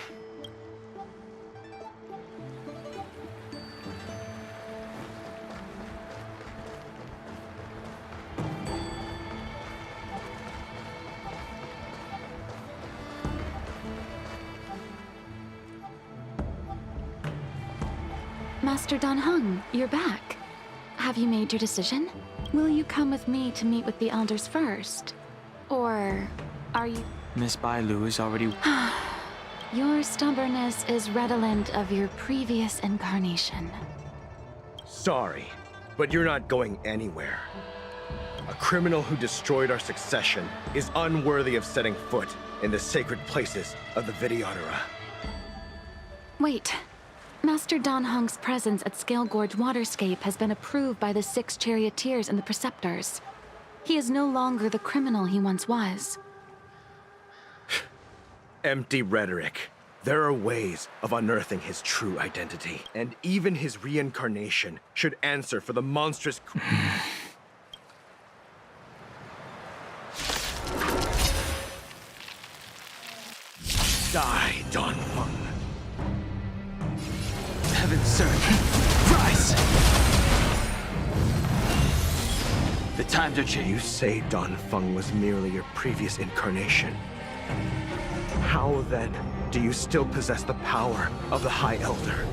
C: Master Dan Heng, you're back. Have you made your decision? Will you come with me to meet with the elders first? Or are you...
B: Miss Bailu is already...
C: Your stubbornness is redolent of your previous incarnation.
D: Sorry, but you're not going anywhere. A criminal who destroyed our succession is unworthy of setting foot in the sacred places of the Vidyadhara.
C: Wait. Master Dan Heng's presence at Scale Gorge Waterscape has been approved by the 6 charioteers and the Preceptors. He is no longer the criminal he once was.
D: Empty rhetoric. There are ways of unearthing his true identity, and even his reincarnation should answer for the monstrous... Die, Dan Heng.
B: Heaven, sir. Rise!
O: The times are changing.
D: You say Don Feng was merely your previous incarnation. How, then, do you still possess the power of the High Elder?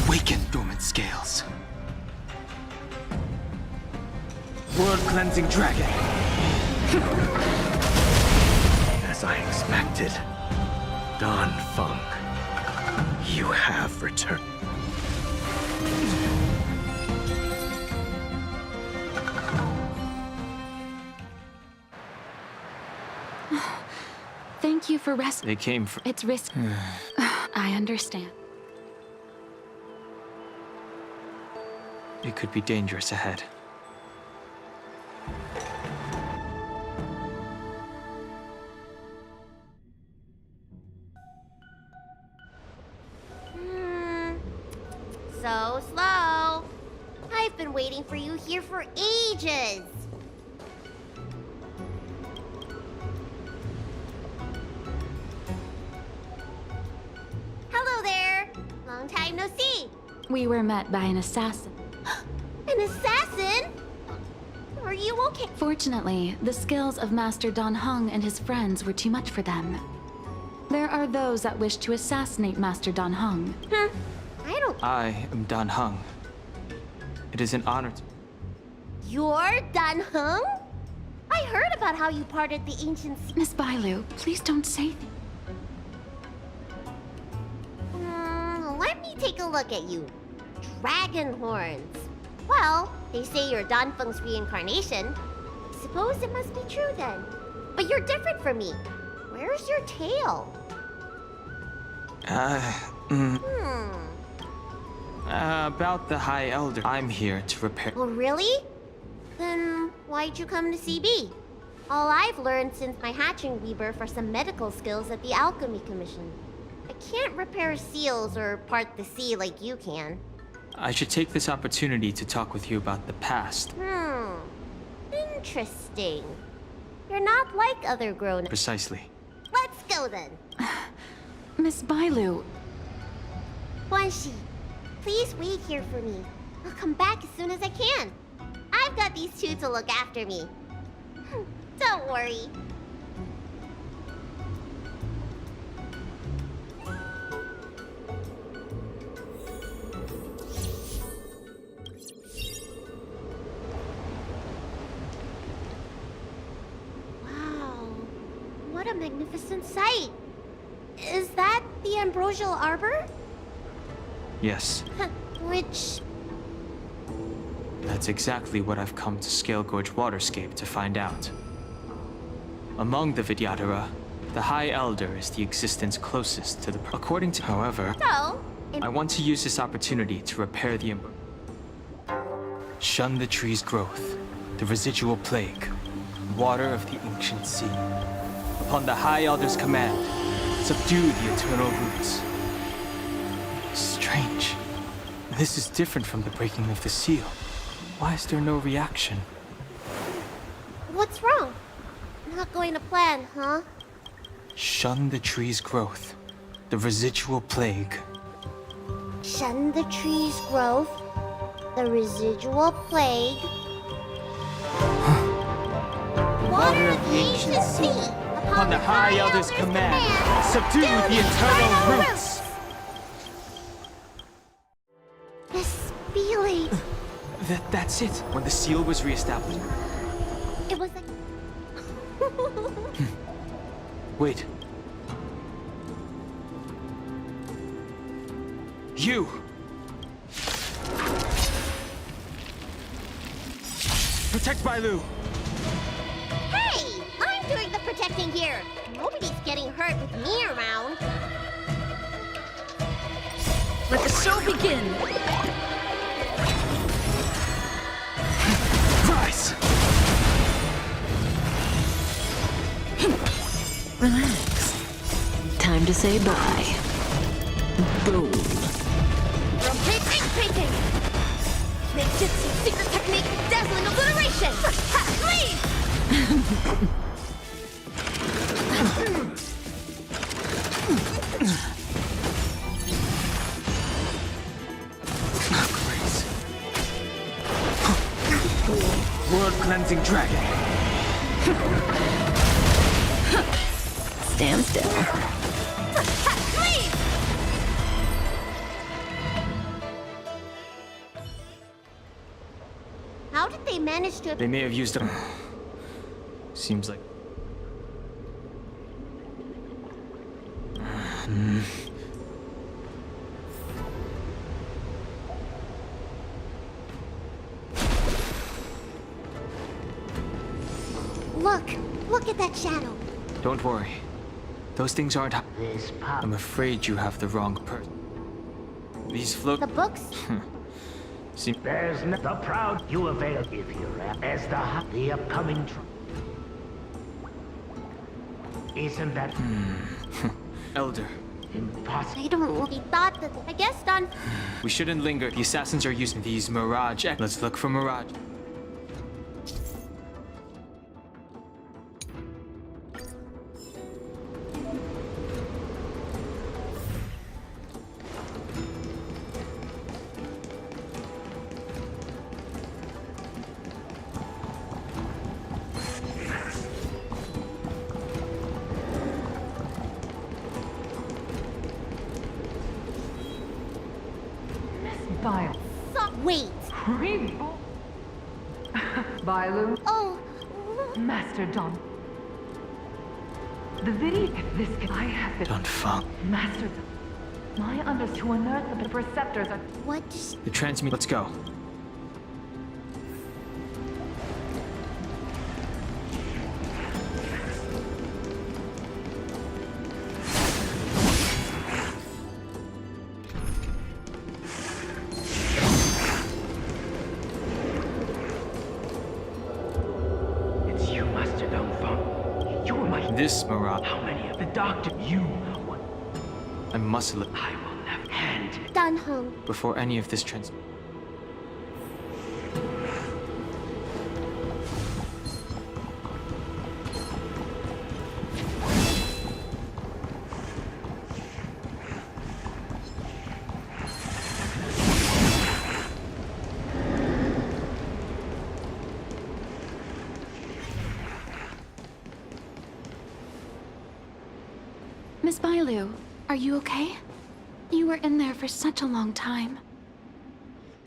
B: Awaken, dormant scales.
O: World-cleansing dragon.
D: As I expected, Don Feng, you have returned.
I: Thank you for rest.
B: They came from...
I: It's risk. I understand.
B: It could be dangerous ahead.
E: So slow. I've been waiting for you here for ages. Hello there. Long time no see.
I: We were met by an assassin.
E: An assassin? Are you okay?
I: Fortunately, the skills of Master Don Hung and his friends were too much for them. There are those that wish to assassinate Master Don Hung.
E: Huh?
B: I am Dan Hung. It is an honor to...
E: You're Dan Hung? I heard about how you parted the ancient sea.
I: Miss Bailu, please don't say that.
E: Let me take a look at you. Dragon horns. Well, they say you're Dan Feng's reincarnation. I suppose it must be true then. But you're different from me. Where's your tail?
B: About the High Elder. I'm here to repair...
E: Oh, really? Then why'd you come to CB? All I've learned since my hatching rebirth for some medical skills at the Alchemy Commission. I can't repair seals or part the sea like you can.
B: I should take this opportunity to talk with you about the past.
E: Interesting. You're not like other grown-ups.
B: Precisely.
E: Let's go then.
I: Miss Bailu.
E: Guanxi, please wait here for me. I'll come back as soon as I can. I've got these two to look after me. Don't worry. Wow, what a magnificent sight. Is that the Ambrosial Arbor?
B: Yes.
E: Which...
B: That's exactly what I've come to Scale Gorge Waterscape to find out. Among the Vidyadhara, the High Elder is the existence closest to the... According to... However...
E: So...
B: I want to use this opportunity to repair the... Shun the tree's growth, the residual plague, water of the ancient sea. Upon the High Elder's command, subdue the eternal roots. Strange. This is different from the breaking of the seal. Why is there no reaction?
E: What's wrong? Not going to plan, huh?
B: Shun the tree's growth, the residual plague.
E: Shun the tree's growth, the residual plague. Water of the ancient sea.
B: Upon the High Elder's command, subdue the eternal roots.
E: This feeling.
B: That's it. When the seal was reestablished.
E: It was like...
B: Wait. You! Protect Bailu!
E: Hey! I'm doing the protecting here. Nobody's getting hurt with me around.
T: Let the show begin!
B: Rise!
S: Relax. Time to say bye. Boom.
E: Rotate ink painting! Make Jitsu secret technique dazzling obliteration! Leave!
O: cleansing dragon.
S: Stand still.
E: How did they manage to...
O: They may have used a... Seems like...
E: Look at that shadow.
O: Don't worry. Those things aren't... I'm afraid you have the wrong person. These float...
E: The books?
O: Seem...
J: There's no... The proud you avail if you're as the upcoming... Isn't that...
O: Elder.
J: Impossible.
E: I don't really thought that... I guess done.
O: We shouldn't linger. The assassins are using these Mirage... Let's look for Mirage.
E: Wait.
K: Bailu.
E: Oh.
K: Master Don. The video. This I have been.
O: Don Fung.
K: Master. My under to unearth the receptors are.
E: What?
O: The transmute. Let's go. This Mirage.
J: How many of the doctor you want?
O: I must look.
J: I will never hand.
E: Done home.
O: Before any of this
I: Miss Bailu, are you okay? You were in there for such a long time.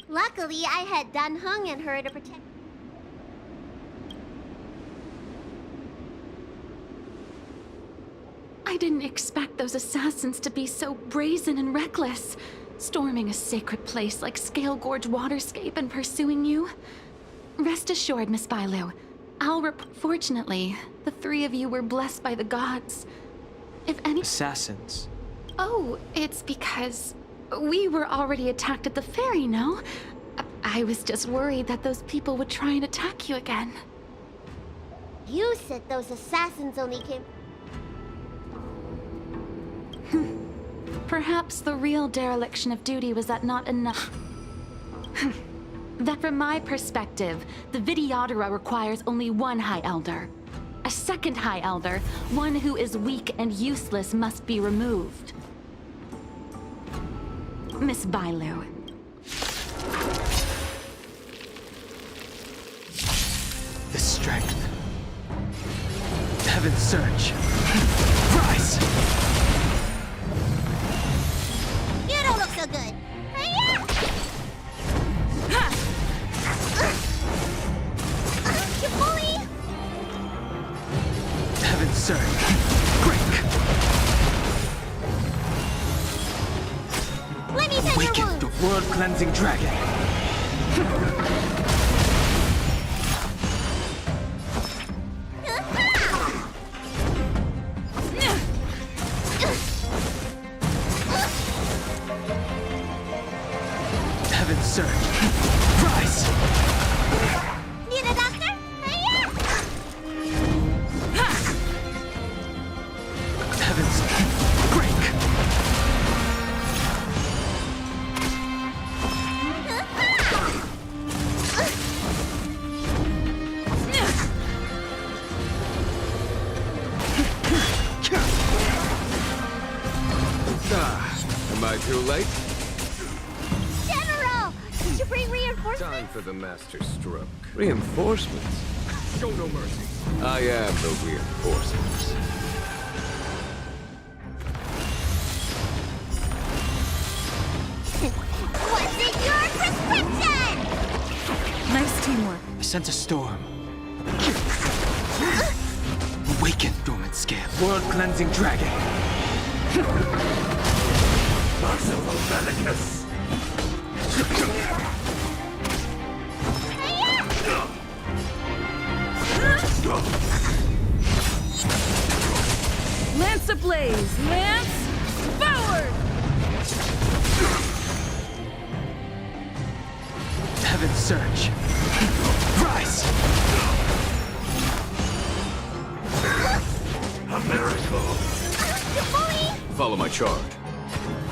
E: Luckily, I had Dun Hung and her to protect.
I: I didn't expect those assassins to be so brazen and reckless, storming a sacred place like Scale Gorge Waterscape and pursuing you. Rest assured, Miss Bailu, fortunately, the three of you were blessed by the gods. If any...
O: Assassins.
I: Oh, it's because we were already attacked at the ferry, no? I was just worried that those people would try and attack you again.
E: You said those assassins only came...
I: Perhaps the real dereliction of duty was that not enough... That from my perspective, the Videodora requires only one High Elder. A second High Elder, one who is weak and useless, must be removed. Miss Bailu.
O: The strength. Heaven's surge. Rise!
E: You don't look so good. You bully!
O: Heaven's surge. Break!
E: Let me tend your
O: Waken
E: wounds.
O: the world-cleansing dragon. Heaven's surge. Rise!
E: Need a doctor?
O: Heavens! Break!
X: Am I too late?
E: General! Did you bring reinforcements?
X: Time for the master stroke. Reinforcements? Show no mercy. I am the reinforcements.
G: What's in your prescription?
B: Nice teamwork. I sense a storm. Awaken, dormant scale. World-cleansing dragon.
J: Merciful Bellicus.
P: Lance ablaze! Lance forward!
B: Heaven surge. Rise!
J: A miracle.
X: Follow my charge.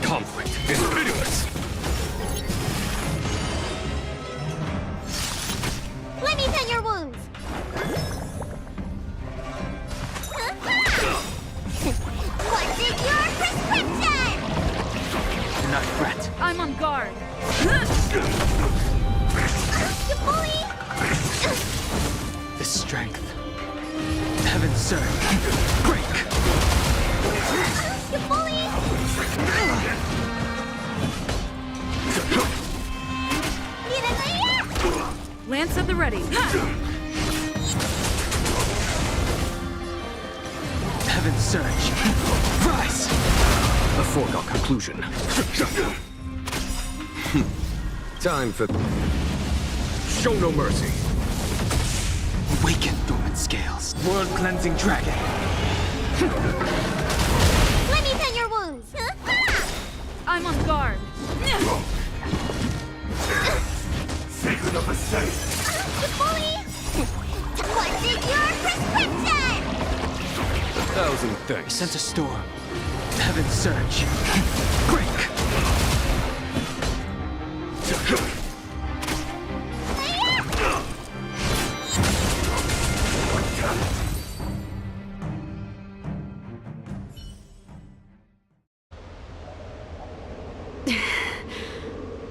X: Conflict is pitiless.
G: Let me tend your wounds. What's in your prescription?
B: Do not fret.
P: I'm on guard.
G: You bully!
B: The strength. Heaven surge. Break!
G: You bully!
P: Lance at the ready.
B: Heaven surge. Rise!
X: A foregone conclusion. Time for... Show no mercy.
B: Awaken, dormant scales. World-cleansing dragon.
G: Let me tend your wounds.
P: I'm on guard.
J: Sacred of a saint.
G: You bully! What's in your prescription?
X: 1,000 thanks.
B: Sense a storm. Heaven surge. Break!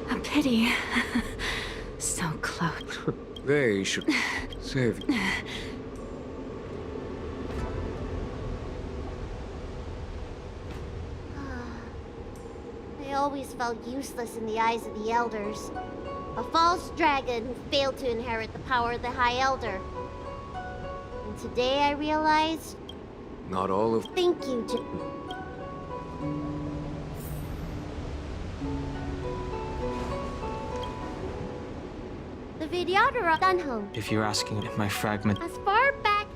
C: A pity. So close.
X: They should save you.
E: I always felt useless in the eyes of the elders. A false dragon who failed to inherit the power of the High Elder. And today I realized...
X: Not all of...
E: Thank you, The Vidyadhara Dunhome.
B: If you're asking if my fragment...
E: As far back...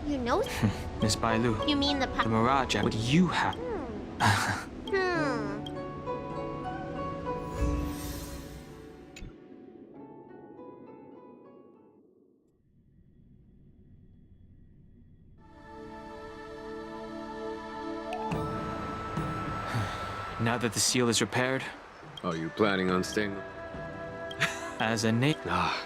E: You know...
B: Miss Bailu.
E: You mean the
B: The Mirage, what you have... Now that the seal is repaired...
X: Are you planning on staying?
B: As a Nate...
X: Ah.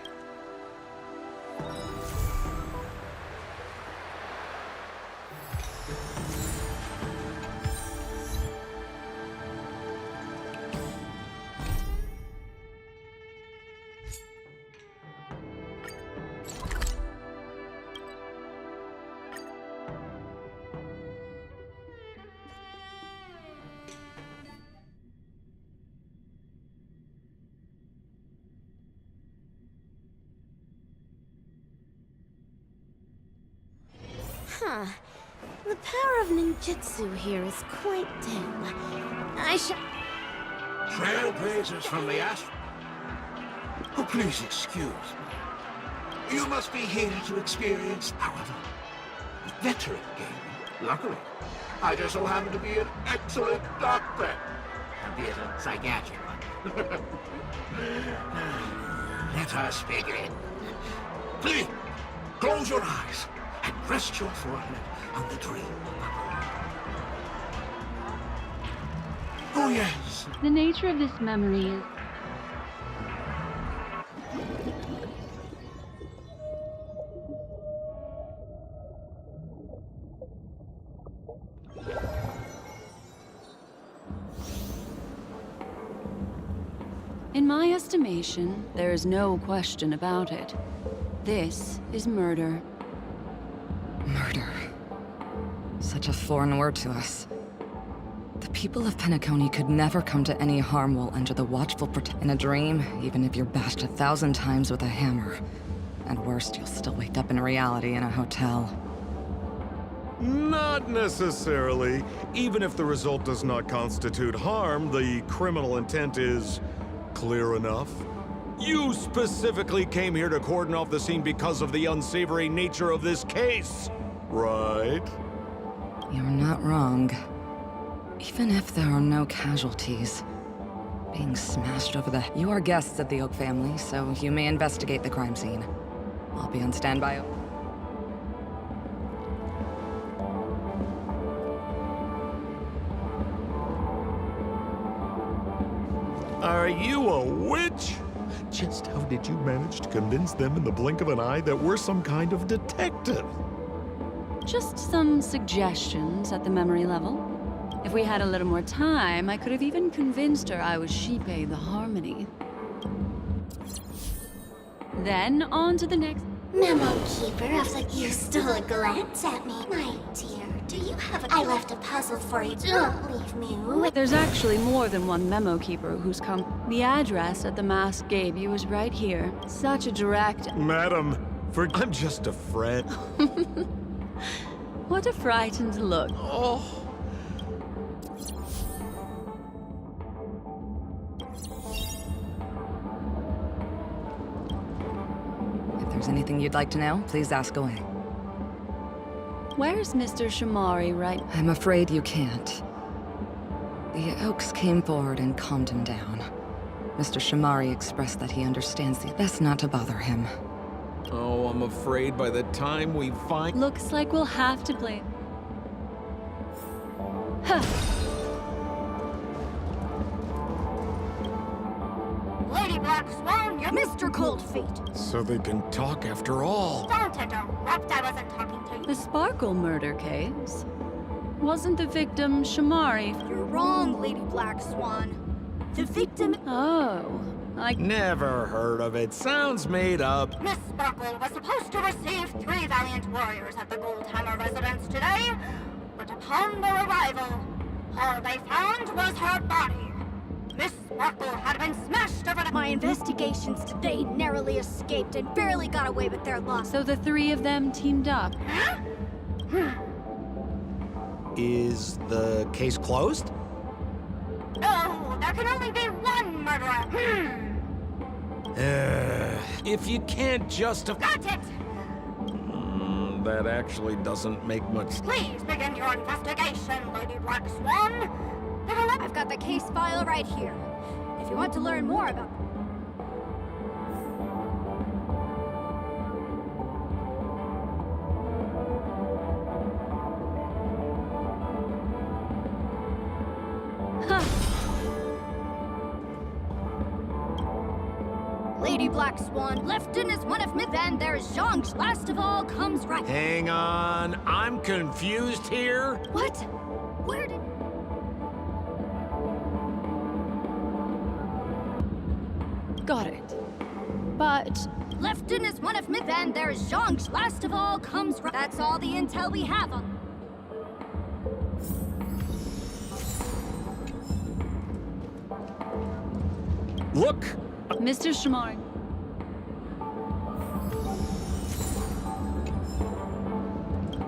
E: Huh. The power of ninjutsu here is quite dim. I shall...
J: Trailblazers from the Astral. Oh, please excuse me. You must be here to experience power of a veteran gamer. Luckily, I just so happen to be an excellent doctor. Albeit a psychiatric one. Let us begin. Please, close your eyes and rest your forehead on the dream. Oh, yes.
K: The nature of this memory is...
P: In my estimation, there is no question about it.
L: This is murder.
M: Murder. Such a foreign word to us. The people of Penacony could never come to any harm while under the watchful in a dream, even if you're bashed 1,000 times with a hammer. At worst, you'll still wake up in reality in a hotel.
N: Not necessarily. Even if the result does not constitute harm, the criminal intent is clear enough. You specifically came here to cordon off the scene because of the unsavory nature of this case, right?
M: You're not wrong. Even if there are no casualties, being smashed over the... You are guests of the Oak family, so you may investigate the crime scene. I'll be on standby.
N: Are you a witch? Just how did you manage to convince them in the blink of an eye that we're some kind of detective?
L: Just some suggestions at the memory level. If we had a little more time, I could have even convinced her I was Shipe the Harmony. Then, on to the next...
G: Memo Keeper of the... You stole a glance at me. My dear, do you have a... I left a puzzle for you. Don't leave me.
L: There's actually more than one memo keeper who's come. The address that the mask gave you is right here. Such a direct...
N: Madam, I'm just a friend.
L: What a frightened look.
N: Oh.
M: If there's anything you'd like to know, please ask away.
L: Where's Mr. Shamari right...
M: I'm afraid you can't. The Oaks came forward and calmed him down. Mr. Shamari expressed that he understands the best not to bother him.
N: Oh, I'm afraid by the time we find...
L: Looks like we'll have to play... Huh.
G: Lady Black Swan, you're Mr. Cold Feet.
N: So they can talk after all.
G: Don't interrupt, I wasn't talking to you.
L: The Sparkle murder case? Wasn't the victim Shamari?
G: You're wrong, Lady Black Swan. The victim...
L: Oh, I...
N: Never heard of it. Sounds made up.
G: Miss Sparkle was supposed to receive 3 valiant warriors at the Goldhammer residence today, but upon their arrival, all they found was her body. Miss Sparkle had been smashed over the...
R: My investigations today narrowly escaped and barely got away with their loss.
L: So the 3 of them teamed up.
N: Is the case closed?
G: No, there can only be one murderer.
N: If you can't justify...
G: Got it!
N: That actually doesn't make much...
G: Please begin your investigation, Lady Black Swan.
R: I've got the case file right here. If you want to learn more about... Lady Black Swan, Lefton is one of me. Then there's Zhang's last of all comes right.
N: Hang on, I'm confused here.
R: What? Where did...
L: Got it. But...
R: Lefton is one of me. Then there's Zhang's last of all comes right. That's all the intel we have on...
N: Look!
L: Mr. Shamari.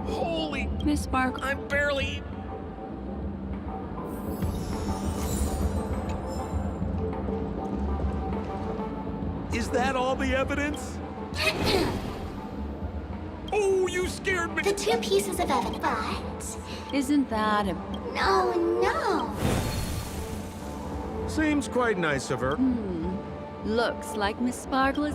N: Holy...
L: Miss Sparkle.
N: I'm barely... Is that all the evidence? Oh, you scared me!
G: The 2 pieces of evidence, but...
L: Isn't that a...
G: No.
N: Seems quite nice of her.
L: Looks like Miss Sparkle is...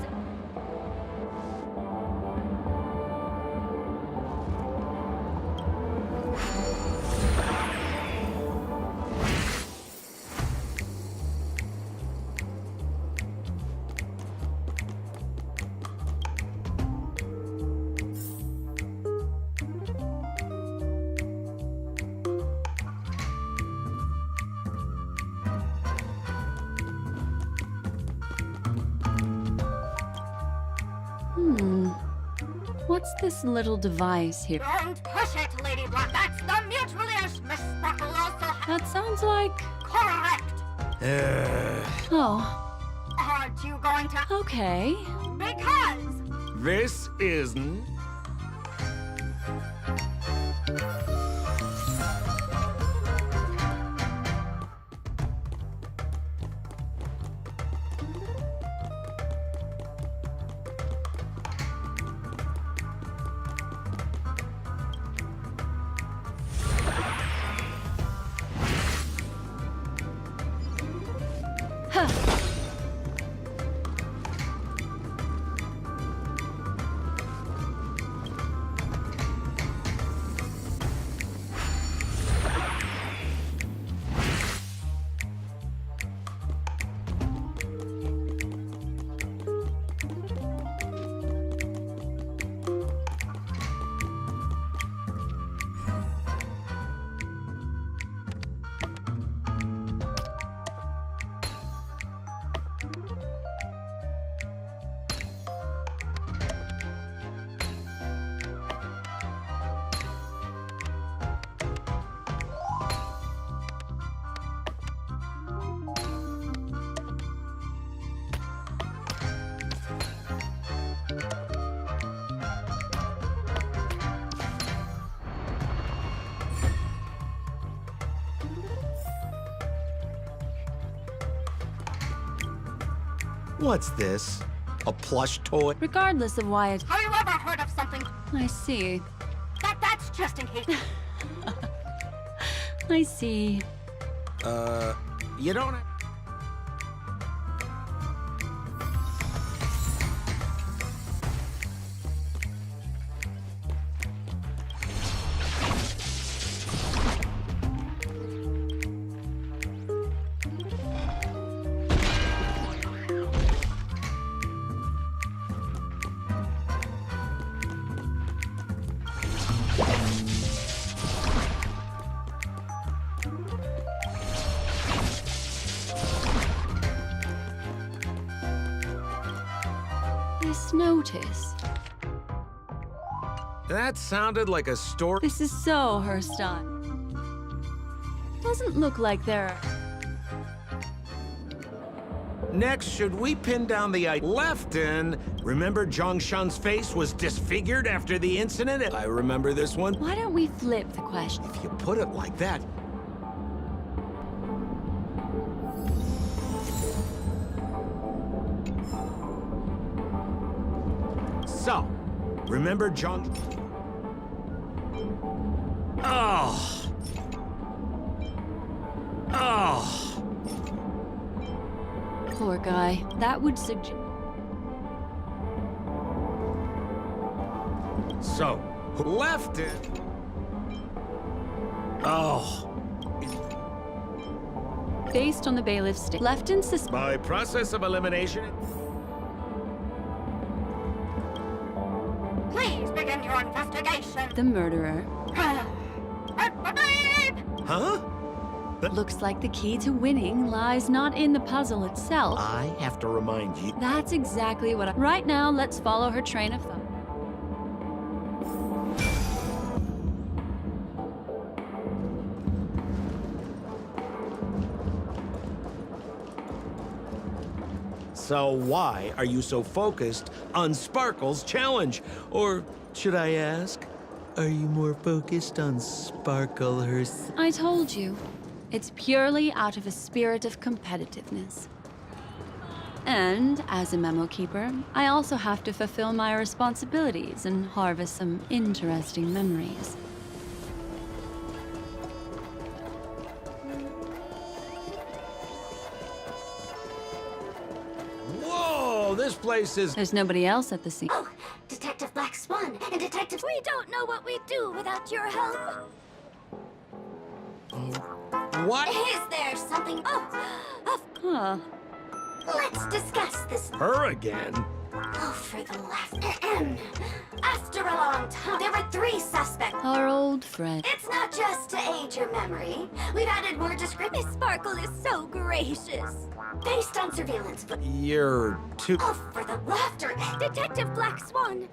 L: What's this little device here?
G: Don't push it, Lady Black. That's the mutually-ish Miss Sparkle also
L: That sounds like...
G: correct.
L: Oh,
G: Aren't you going to?
L: okay.
G: Because
N: This isn't...
A: What's this? A plush toy?
L: Regardless of why it...
G: have you ever heard of something
L: I see.
G: that's just in case?
L: I see.
A: You don't...
L: This notice.
N: That sounded like a story.
L: This is so her style. Doesn't look like there are...
N: Next, should we pin down the Lefton? Remember Zhongshan's face was disfigured after the incident? I remember this one.
L: Why don't we flip the question?
N: If you put it like that... So, remember Zhong... Oh. Oh.
L: Poor guy. That would suggest...
N: So, who left it? Oh.
L: Based on the bailiff's state, left in suspense.
N: By process of elimination...
G: Please begin your investigation.
L: The murderer.
N: Huh?
L: Looks like the key to winning lies not in the puzzle itself.
N: I have to remind you...
L: That's exactly what I... Right now, let's follow her train of thought.
N: So why are you so focused on Sparkle's challenge? Or should I ask, are you more focused on Sparkle herself?
L: I told you. It's purely out of a spirit of competitiveness. And as a memo keeper, I also have to fulfill my responsibilities and harvest some interesting memories.
N: Whoa, this place is...
L: There's nobody else at the scene.
R: Oh, Detective Black Swan and Detective... We don't know what we'd do without your help.
N: What?
R: Is there something...
L: Huh.
R: Let's discuss this.
N: Her again?
R: Oh, for the left. After a long time, there were 3 suspects.
L: Our old friend.
R: It's not just to aid your memory. We've added more description. Miss Sparkle is so gracious. Based on surveillance footage.
N: You're too...
R: Oh, for the laughter. Detective Black Swan.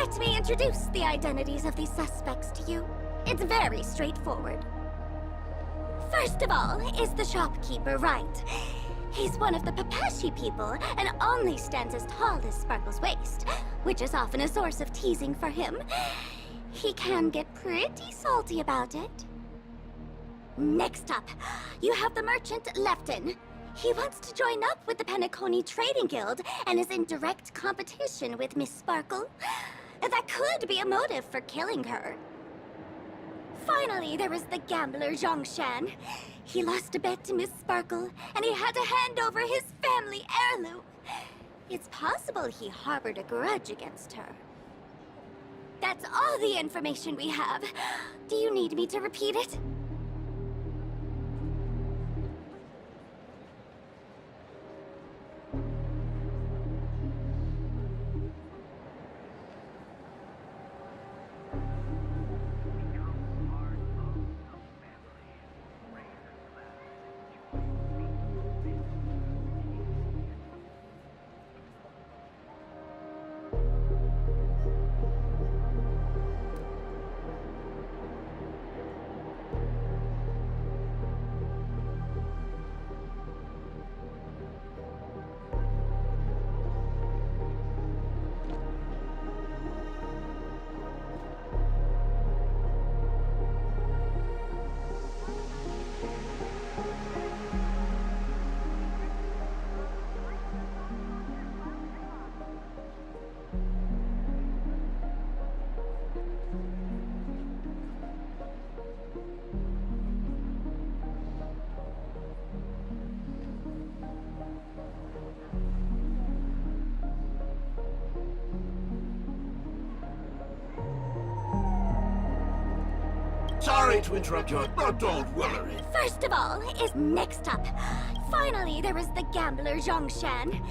G: Let me introduce the identities of these suspects to you. It's very straightforward. First of all is the shopkeeper, right? He's one of the Papashi people and only stands as tall as Sparkle's waist, which is often a source of teasing for him. He can get pretty salty about it. Next up, you have the merchant Lefton. He wants to join up with the Penacony Trading Guild and is in direct competition with Miss Sparkle. That could be a motive for killing her. Finally, there is the gambler Zhongshan. He lost a bet to Miss Sparkle, and he had to hand over his family heirloom. It's possible he harbored a grudge against her. That's all the information we have. Do you need me to repeat it?
J: Sorry to interrupt you, but don't worry.
G: First of all is next up. Finally, there is the gambler Zhongshan.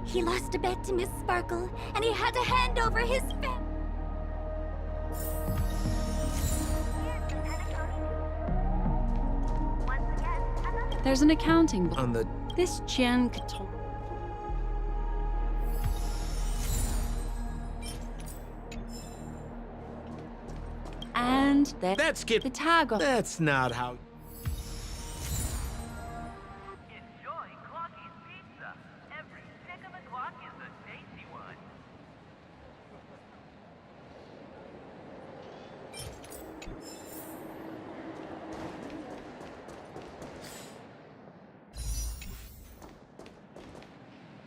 G: He lost a bet to Miss Sparkle, and he had to hand over his
L: There's an accounting book.
A: On the...
L: This Jen could talk. And
A: That's
L: the tag on.
A: That's not how...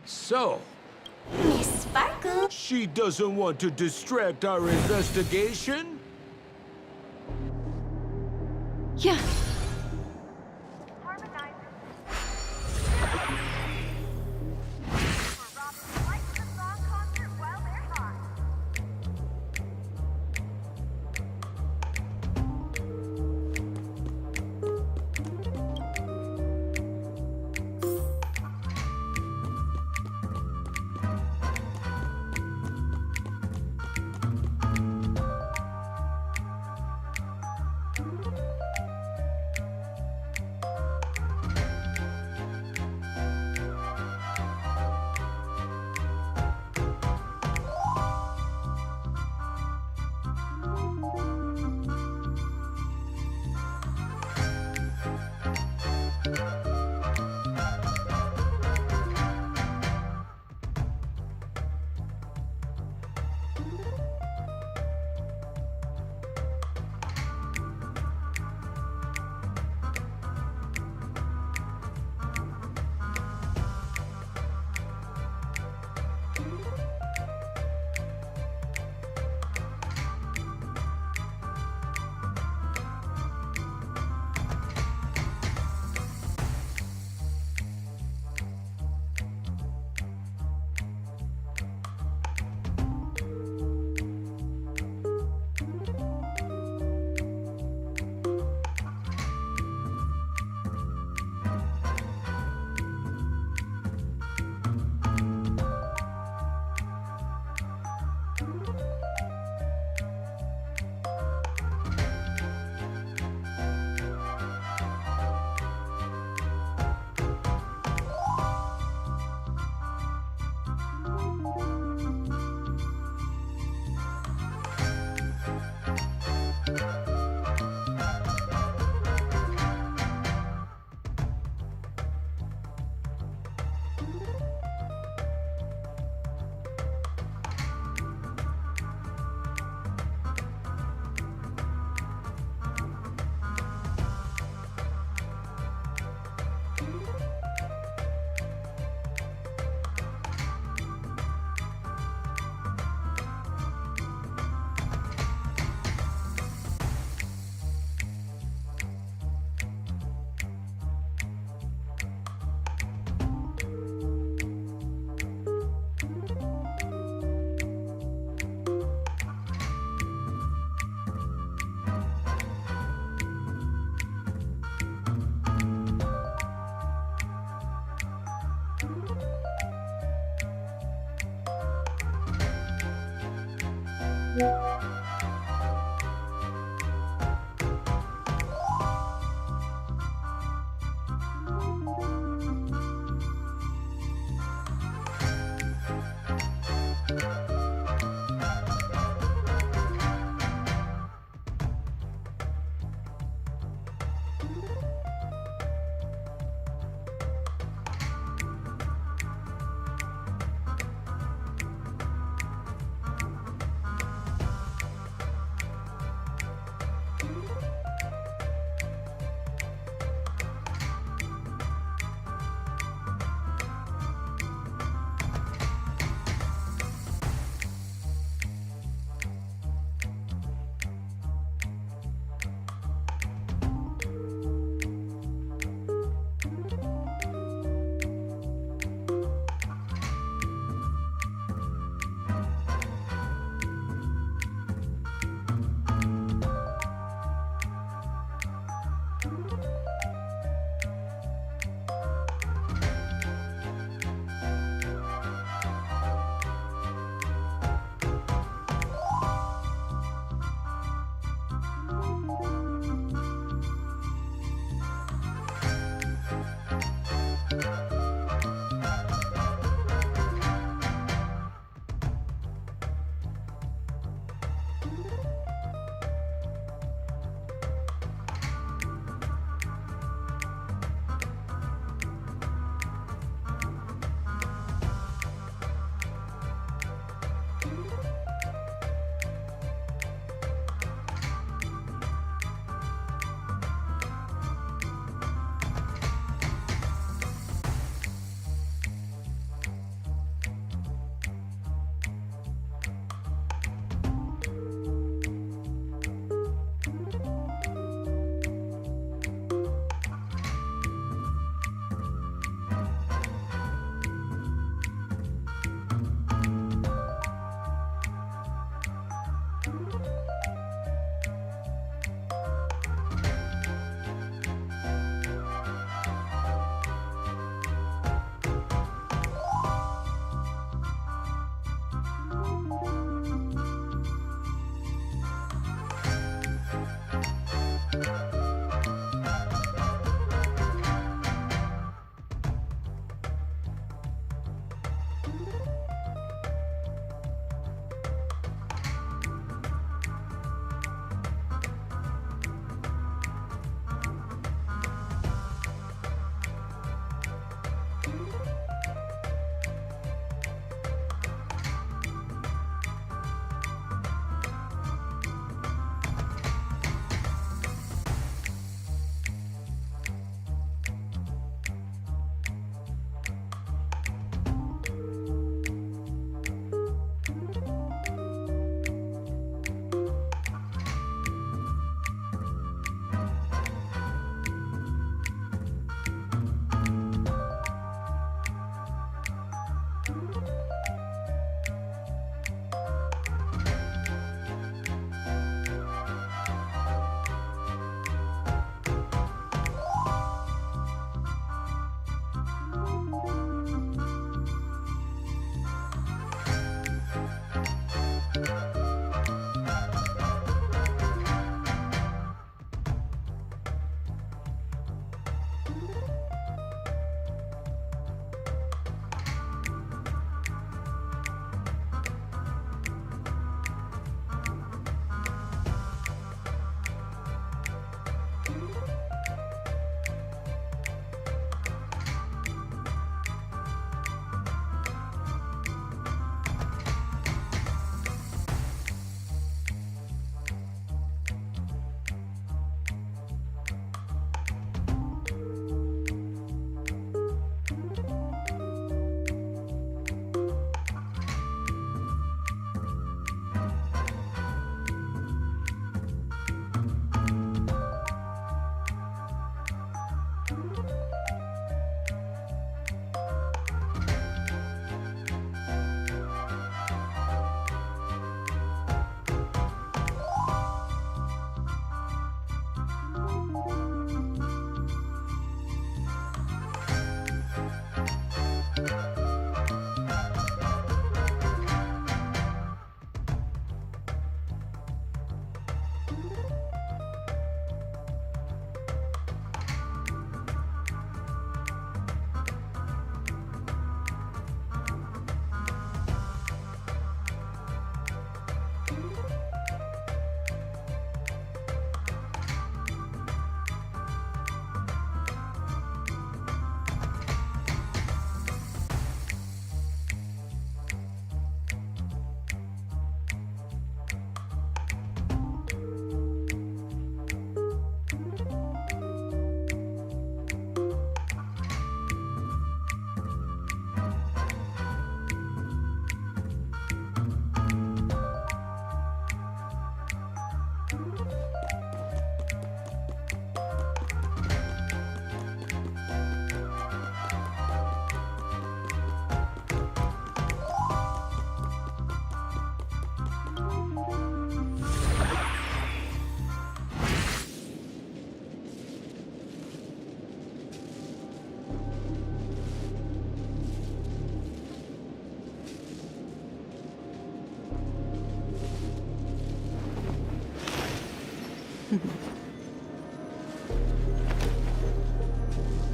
A: So...
G: Miss Sparkle?
N: She doesn't want to distract our investigation?
L: Yeah.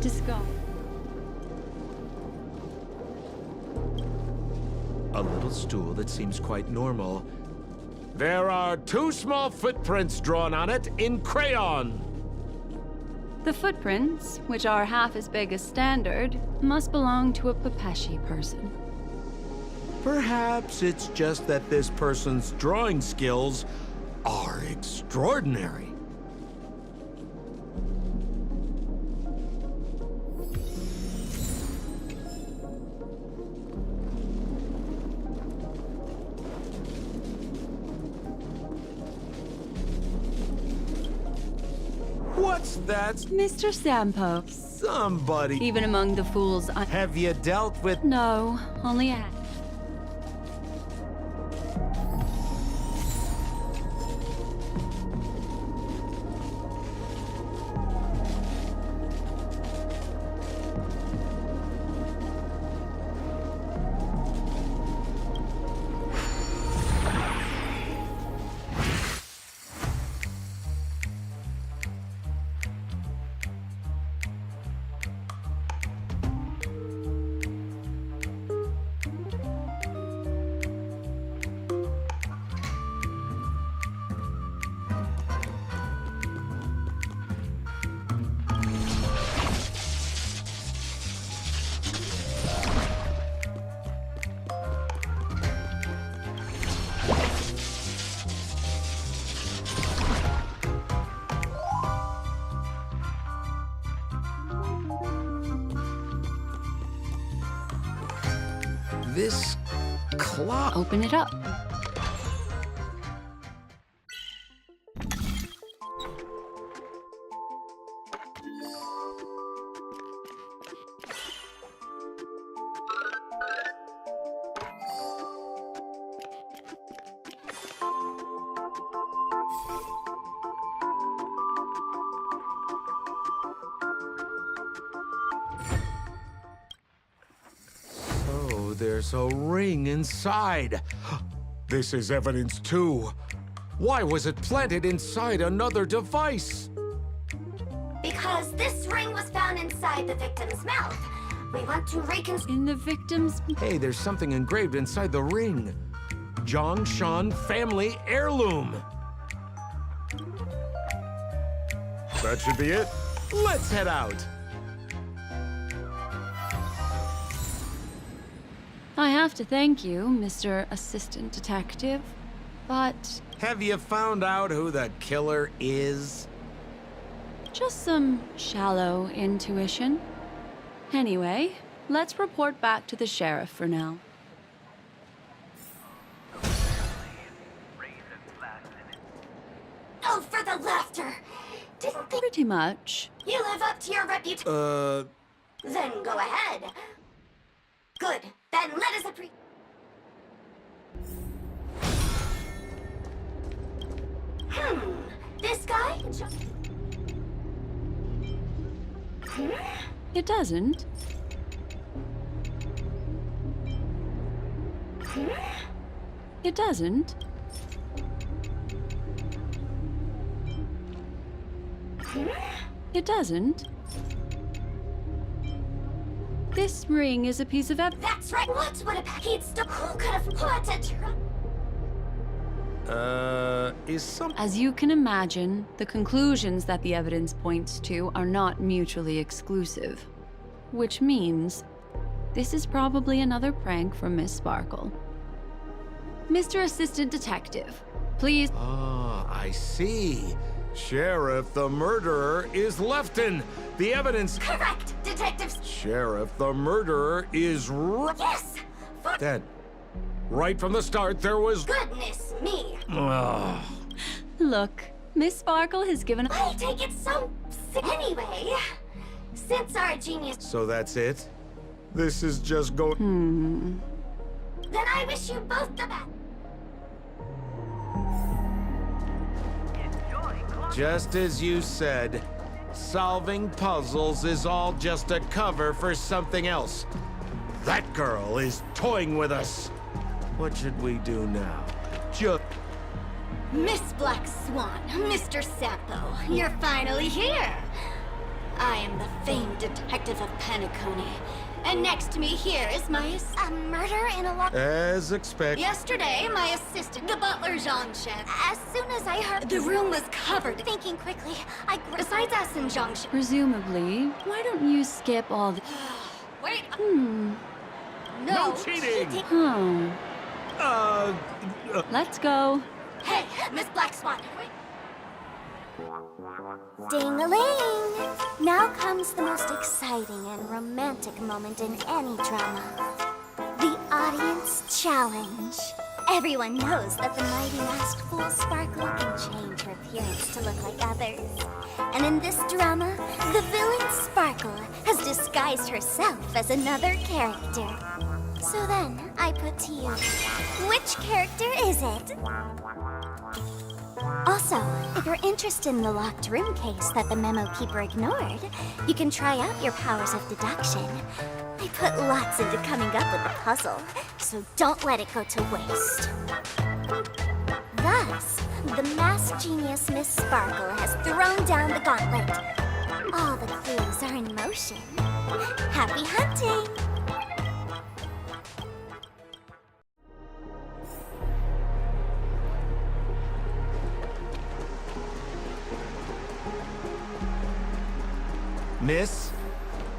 L: Discard.
A: A little stool that seems quite normal. There are 2 small footprints drawn on it in crayon.
L: The footprints, which are half as big as standard, must belong to a Pepeshi person.
A: Perhaps it's just that this person's drawing skills are extraordinary. What's that?
L: Mr. Sampo.
A: Somebody.
L: Even among the fools,
A: Have you dealt with...
L: No, only I.
A: This clock...
L: Open it up.
A: There's a ring inside. This is evidence too. Why was it planted inside another device?
G: Because this ring was found inside the victim's mouth. We want to
L: In the victim's...
A: Hey, there's something engraved inside the ring. Zhongshan family heirloom.
N: That should be it.
A: Let's head out.
L: I have to thank you, Mr. Assistant Detective, but...
A: Have you found out who the killer is?
L: Just some shallow intuition. Anyway, let's report back to the sheriff for now.
G: Oh, for the laughter! Didn't think
L: Pretty much.
G: you live up to your reputation? Then go ahead. Good. Then let us This guy?
L: It doesn't. It doesn't. It doesn't. This ring is a piece of
G: That's right. What would a package who could have put it?
L: As you can imagine, the conclusions that the evidence points to are not mutually exclusive. Which means, this is probably another prank from Miss Sparkle. Mr. Assistant Detective, please...
A: Ah, I see. Sheriff, the murderer is Lefton. The evidence...
G: Correct, detectives.
A: Sheriff, the murderer is
G: Yes!
A: dead. Right from the start, there was...
G: Goodness me.
A: Ugh.
L: Look, Miss Sparkle has given...
G: I take it so... Anyway, since our genius...
A: So that's it? This is just going...
G: Then I wish you both the best.
A: Just as you said, solving puzzles is all just a cover for something else. That girl is toying with us. What should we do now?
G: Miss Black Swan, Mr. Sampo, you're finally here. I am the famed detective of Penacony. And next to me here is my a murder in a lot.
N: As expected.
G: Yesterday, my assistant, the butler Zhongshan, as soon as I heard the room was covered, thinking quickly, besides us and Zhongshan.
L: Presumably, why don't you skip all the...
G: Wait.
N: No cheating!
L: Let's go.
G: Hey, Miss Black Swan.
E: Ding-a-ling! Now comes the most exciting and romantic moment in any drama. The audience challenge. Everyone knows that the mighty masked fool Sparkle can change her appearance to look like others. And in this drama, the villain Sparkle has disguised herself as another character. So then, I put to you, which character is it? Also, if you're interested in the locked room case that the memo keeper ignored, you can try out your powers of deduction. I put lots into coming up with the puzzle, so don't let it go to waste. Thus, the masked genius Miss Sparkle has thrown down the gauntlet. All the clues are in motion. Happy hunting!
A: Miss,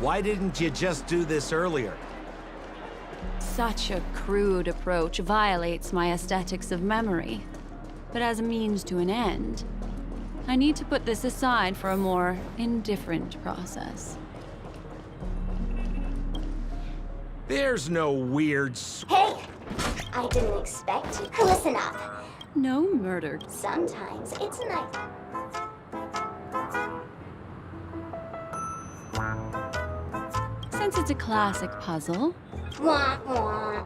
A: why didn't you just do this earlier?
L: Such a crude approach violates my aesthetics of memory. But as a means to an end, I need to put this aside for a more indifferent process.
A: There's no weird
E: Hey! I didn't expect you. Listen up.
L: No murder.
E: Sometimes it's nice.
L: Since it's a classic puzzle...
E: Wah, wah.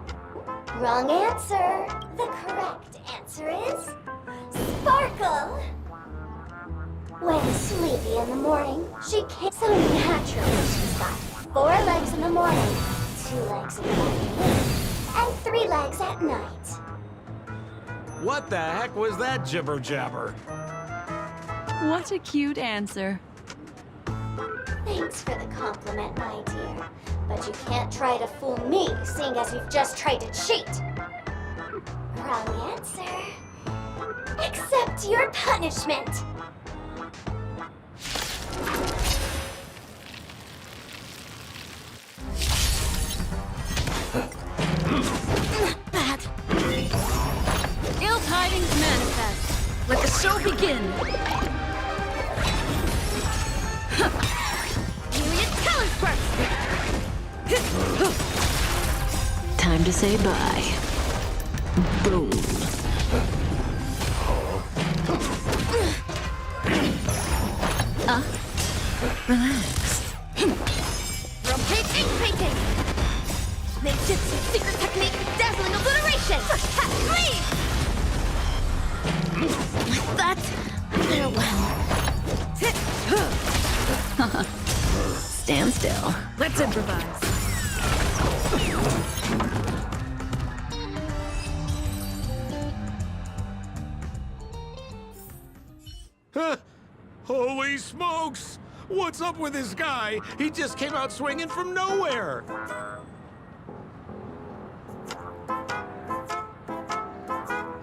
E: Wrong answer. The correct answer is... Sparkle! When sleepy in the morning, she can't... So naturally she's got 4 legs in the morning, 2 legs in the afternoon, and 3 legs at night.
A: What the heck was that jibber-jabber?
L: What a cute answer.
E: Thanks for the compliment, my dear. But you can't try to fool me, seeing as you've just tried to cheat. Wrong answer. Accept your punishment.
P: Bad. Ill tidings manifest. Let the show begin.
S: Time to say bye. Boom. Relax.
G: Rotate and cranking. Ninjutsu secret technique, dazzling obliteration.
P: Like that, farewell.
S: Stand still.
P: Let's improvise.
A: Holy smokes! What's up with this guy? He just came out swinging from nowhere!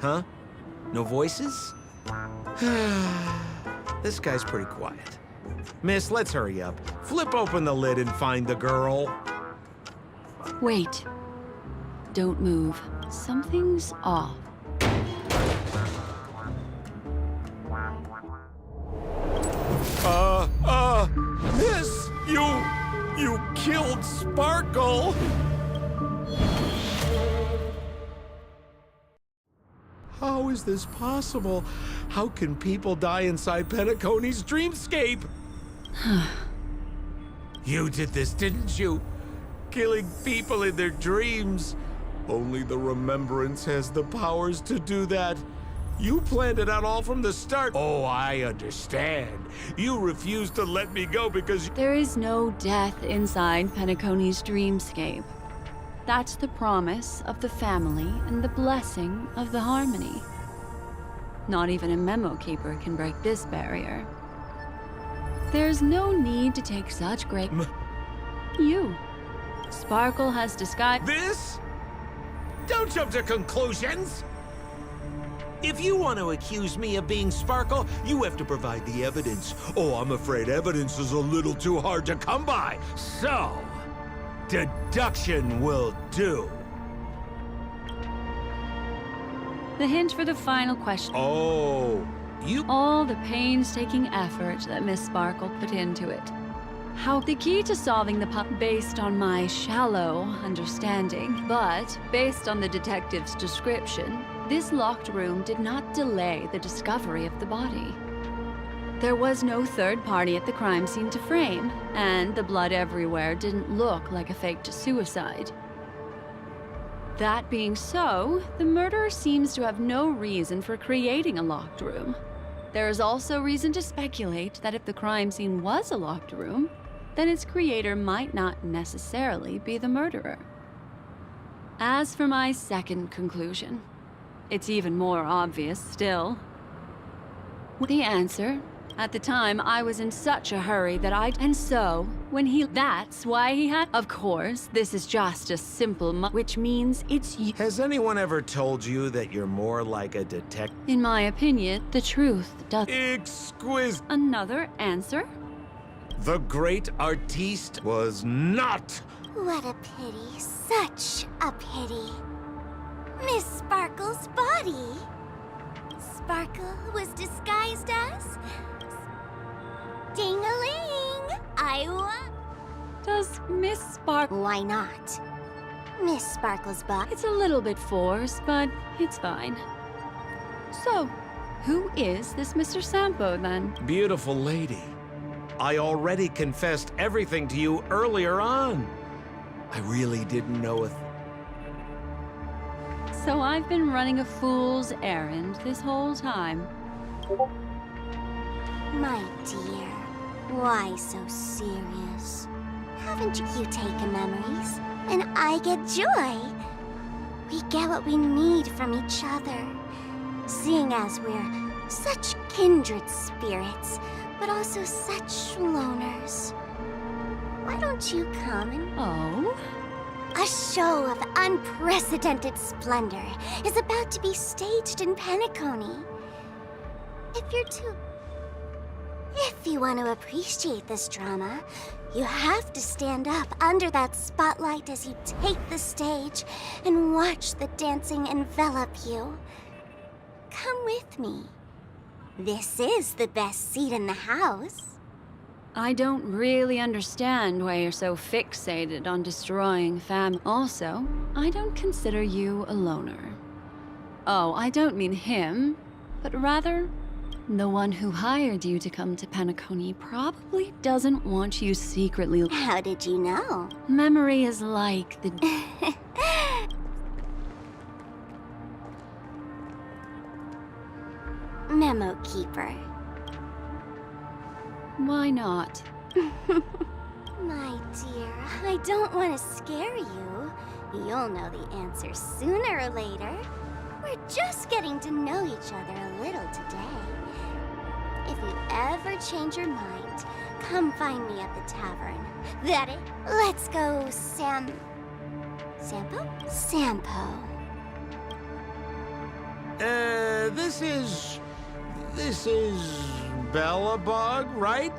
A: Huh? No voices? This guy's pretty quiet. Miss, let's hurry up. Flip open the lid and find the girl.
L: Wait. Don't move. Something's off.
A: Miss, you killed Sparkle! How is this possible? How can people die inside Penacony's dreamscape? You did this, didn't you? Killing people in their dreams. Only the Remembrance has the powers to do that. You planned it out all from the start. Oh, I understand. You refused to let me go because...
L: There is no death inside Penacony's dreamscape. That's the promise of the family and the blessing of the harmony. Not even a memo keeper can break this barrier. There's no need to take such great... You. Sparkle has disguised...
A: This? Don't jump to conclusions! If you want to accuse me of being Sparkle, you have to provide the evidence. Oh, I'm afraid evidence is a little too hard to come by. So, deduction will do.
L: The hint for the final question.
A: Oh, you...
L: All the painstaking effort that Miss Sparkle put into it. How the key to solving the based on my shallow understanding, but based on the detective's description, this locked room did not delay the discovery of the body. There was no third party at the crime scene to frame, and the blood everywhere didn't look like a faked suicide. That being so, the murderer seems to have no reason for creating a locked room. There is also reason to speculate that if the crime scene was a locked room, then its creator might not necessarily be the murderer. As for my second conclusion, it's even more obvious still. The answer, at the time I was in such a hurry that and so, when that's why he had, of course, this is just a simple which means it's you.
A: Has anyone ever told you that you're more like a detective?
L: In my opinion, the truth does.
A: Exquisite.
L: Another answer?
A: The great artiste was not.
E: What a pity. Such a pity. Miss Sparkle's body. Sparkle was disguised as... Ding-a-ling! I won.
L: Does Miss Sparkle...
E: Why not? Miss Sparkle's body...
L: It's a little bit forced, but it's fine. So, who is this Mr. Sampo, then?
A: Beautiful lady. I already confessed everything to you earlier on. I really didn't know
L: So I've been running a fool's errand this whole time.
E: My dear, why so serious? Haven't you taken memories? And I get joy. We get what we need from each other. Seeing as we're such kindred spirits, but also such loners. Why don't you come and...
L: Oh?
E: A show of unprecedented splendor is about to be staged in Penacony. If you want to appreciate this drama, you have to stand up under that spotlight as you take the stage and watch the dancing envelop you. Come with me. This is the best seat in the house.
L: I don't really understand why you're so fixated on destroying fam. Also, I don't consider you a loner. Oh, I don't mean him, but rather the one who hired you to come to Penacony probably doesn't want you secretly.
E: How did you know?
L: Memory is like the...
E: Memo keeper.
L: Why not?
E: My dear, I don't want to scare you. You'll know the answer sooner or later. We're just getting to know each other a little today. If you ever change your mind, come find me at the tavern. That it? Let's go, Sampo? Sampo.
A: This is Bellabug, right?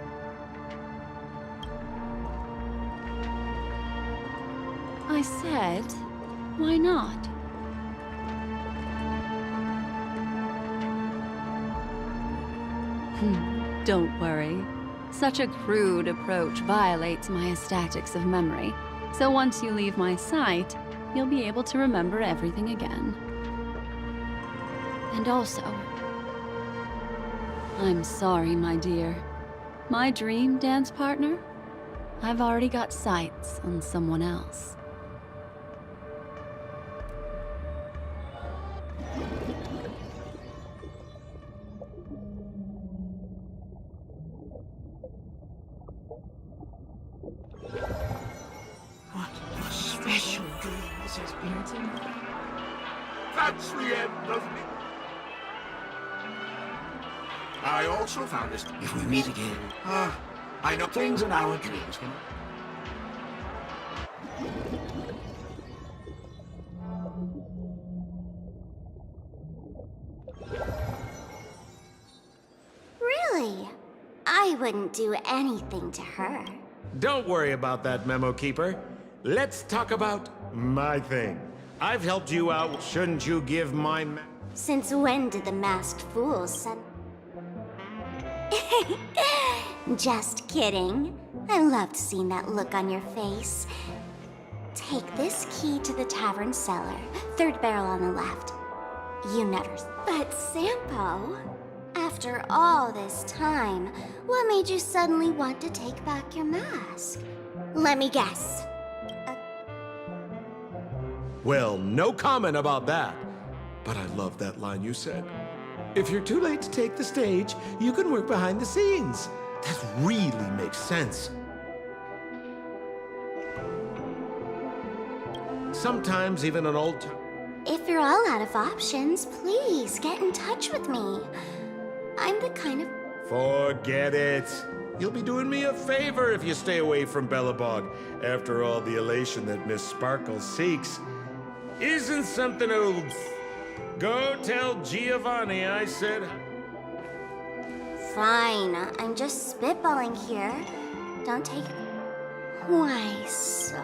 L: I said, why not? Don't worry. Such a crude approach violates my statics of memory. So once you leave my sight, you'll be able to remember everything again. And also, I'm sorry, my dear. My dream dance partner? I've already got sights on someone else.
J: What a special dream this has been. That's the end of it. I also found this. If we meet again, I know things in our dreams can...
E: Really? I wouldn't do anything to her.
A: Don't worry about that, Memo Keeper. Let's talk about my thing. I've helped you out. Shouldn't you give my...
E: Since when did the masked fools send... Just kidding. I loved seeing that look on your face. Take this key to the tavern cellar. Third barrel on the left. You never... But Sampo, after all this time, what made you suddenly want to take back your mask? Let me guess.
A: Well, no comment about that. But I love that line you said. If you're too late to take the stage, you can work behind the scenes. That really makes sense. Sometimes even an old...
E: If you're all out of options, please get in touch with me. I'm the kind of...
A: Forget it. You'll be doing me a favor if you stay away from Bellabog. After all the elation that Miss Sparkle seeks isn't something old. Go tell Giovanni I said...
E: Fine, I'm just spitballing here. Don't take... Why so...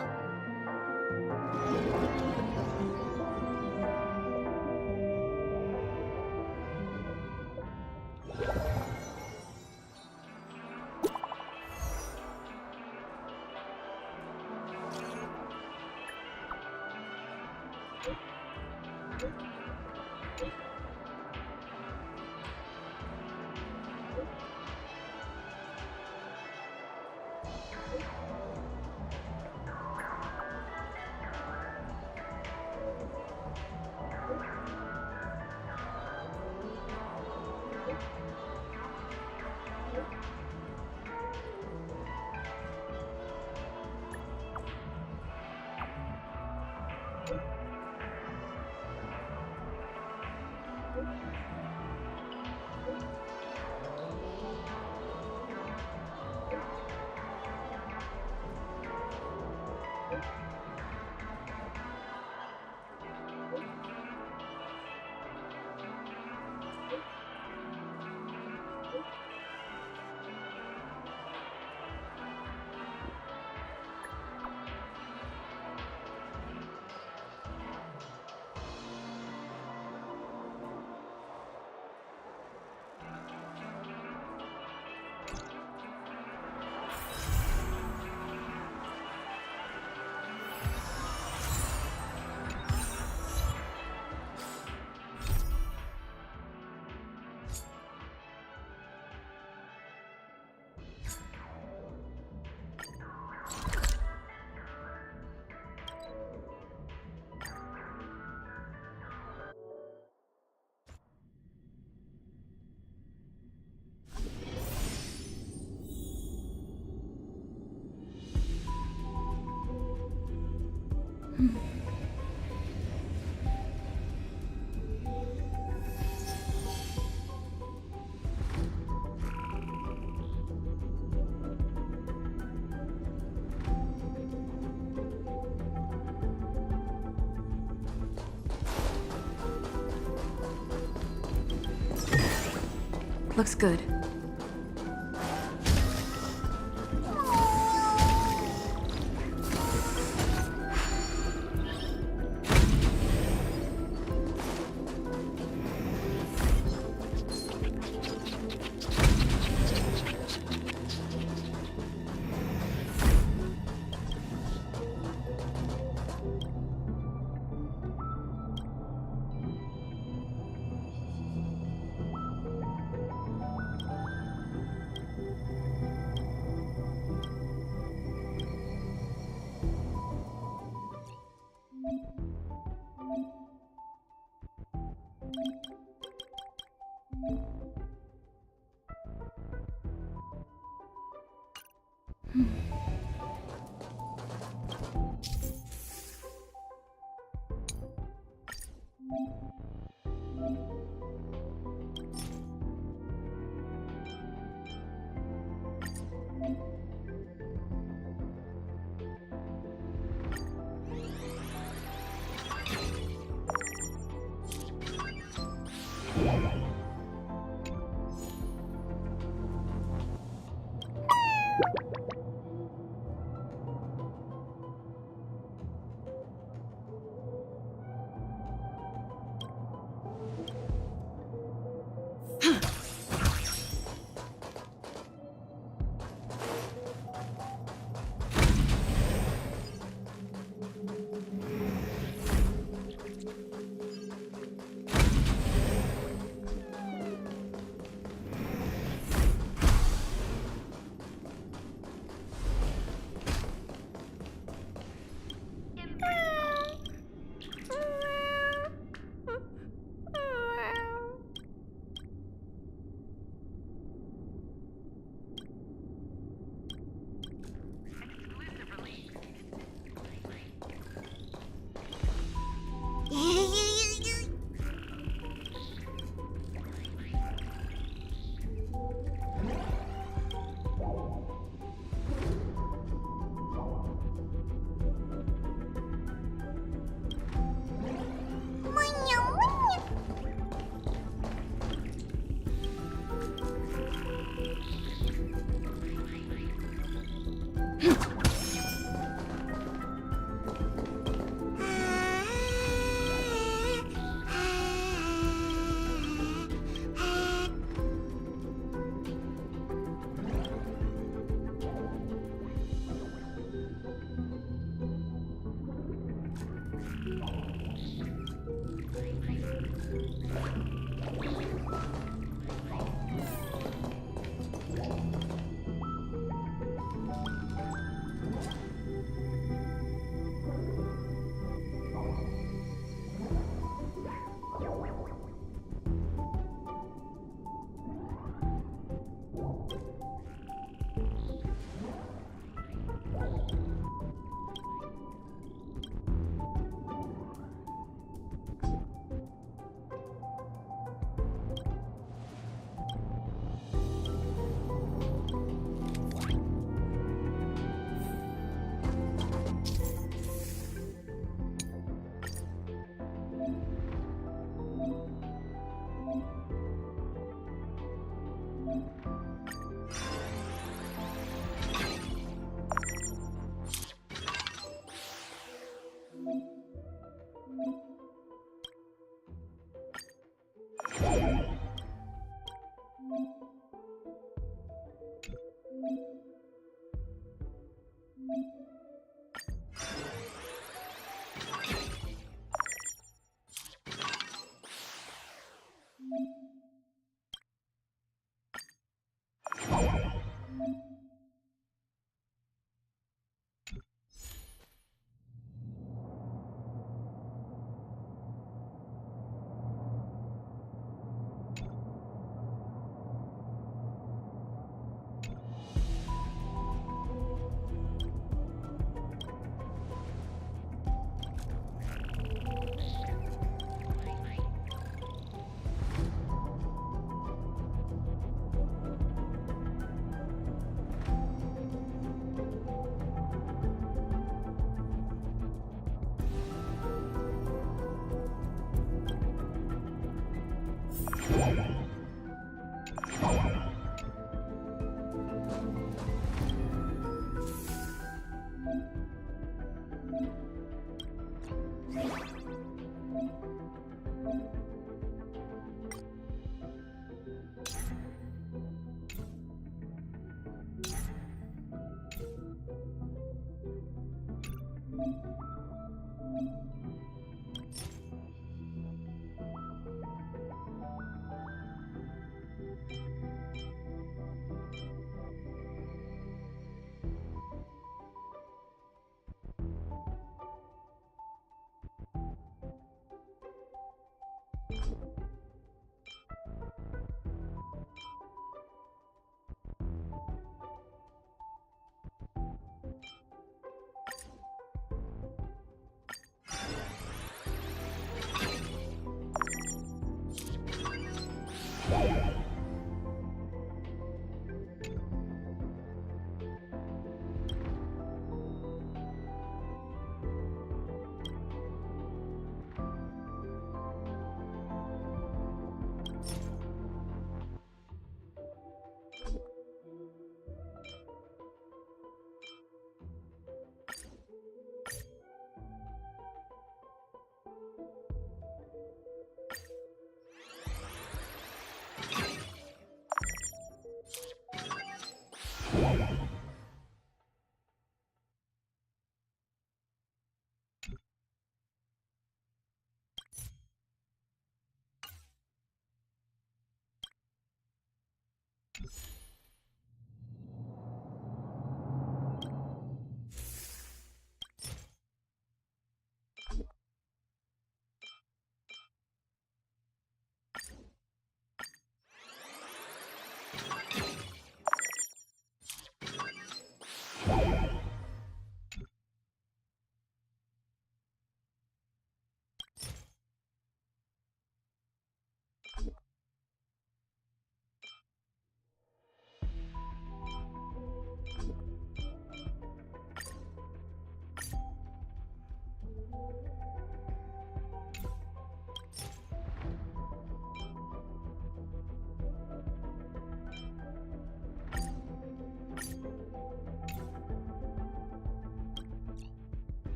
C: Looks good.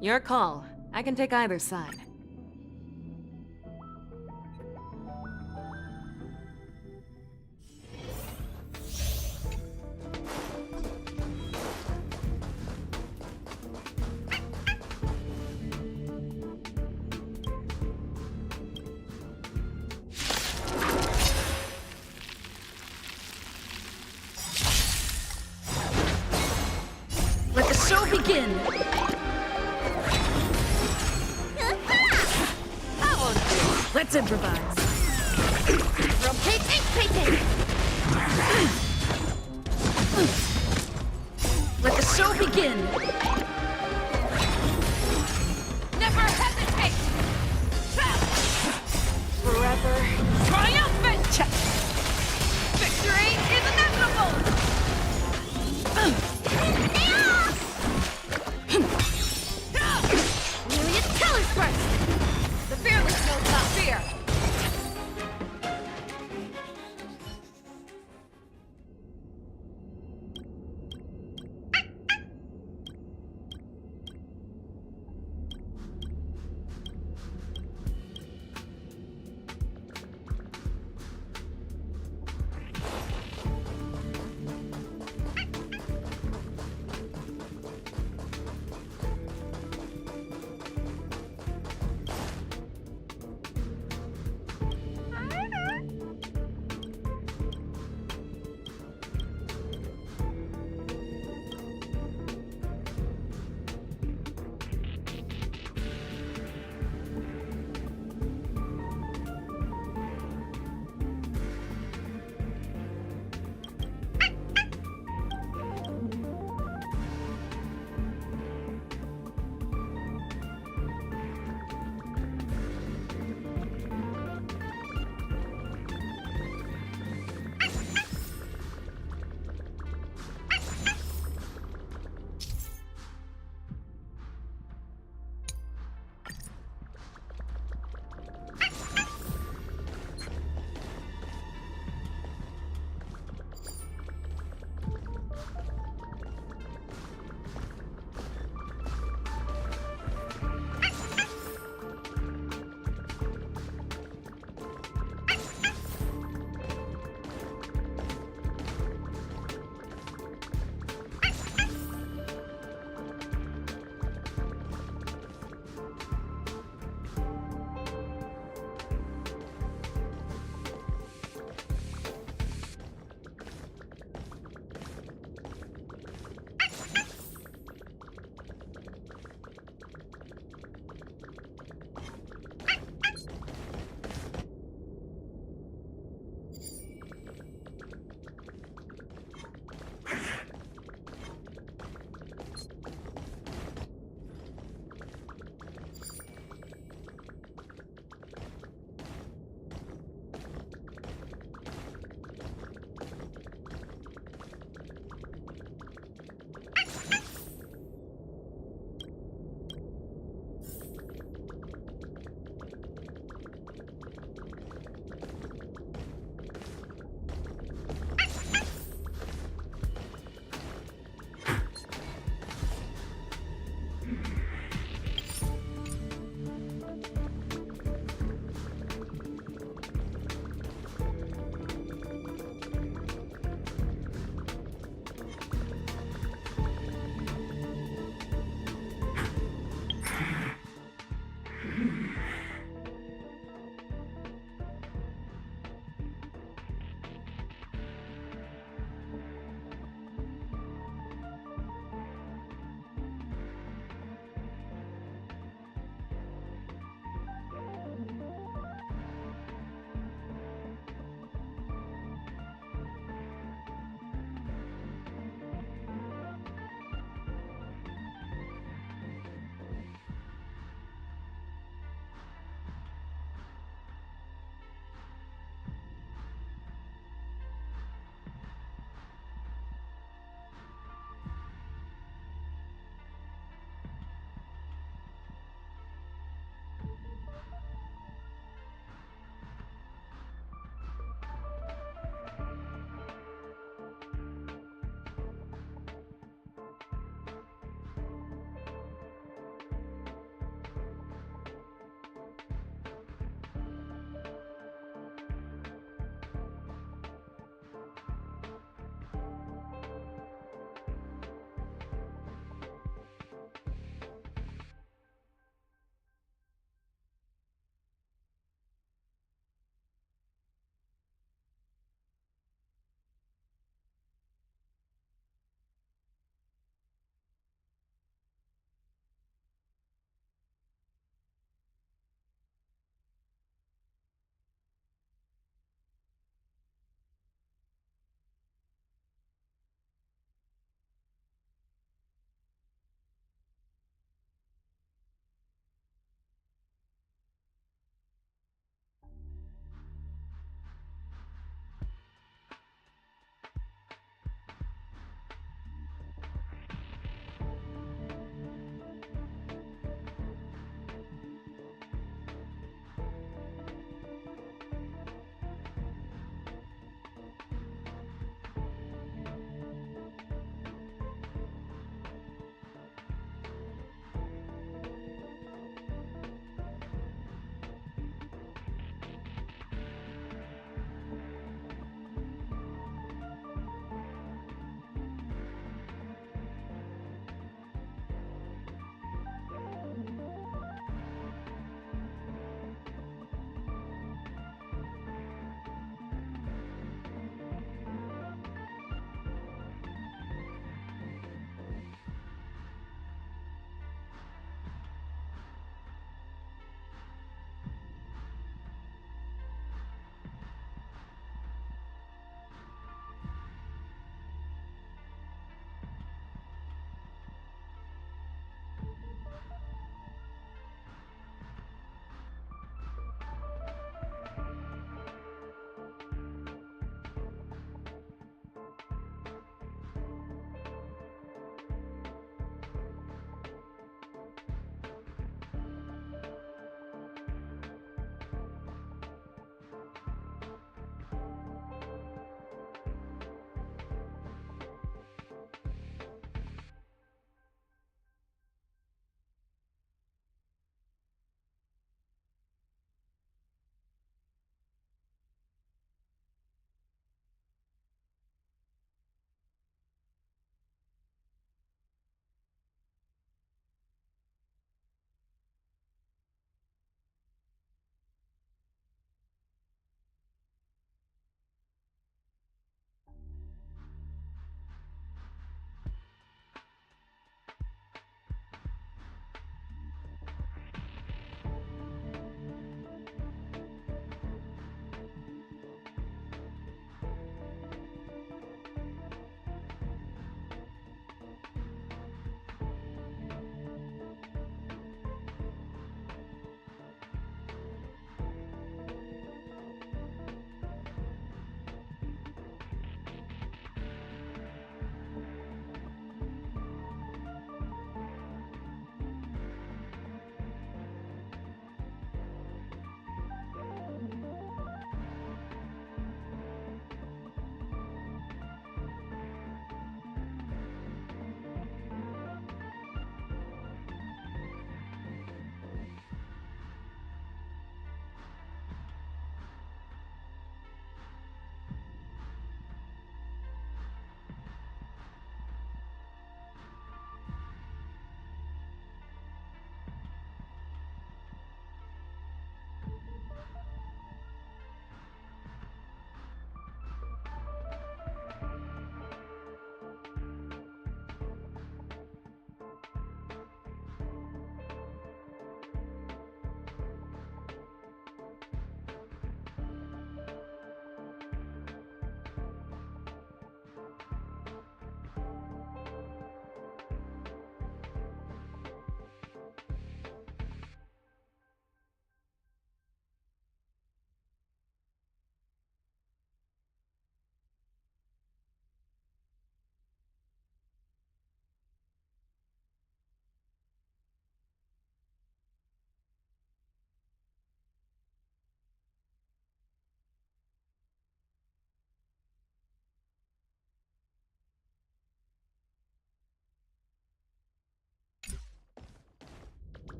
F: Your call. I can take either side.
P: Let the show begin! Let's improvise. Let the show begin!
G: Never hesitate! Forever triumphant! Victory is inevitable! Million killers first! The fearless knows not fear!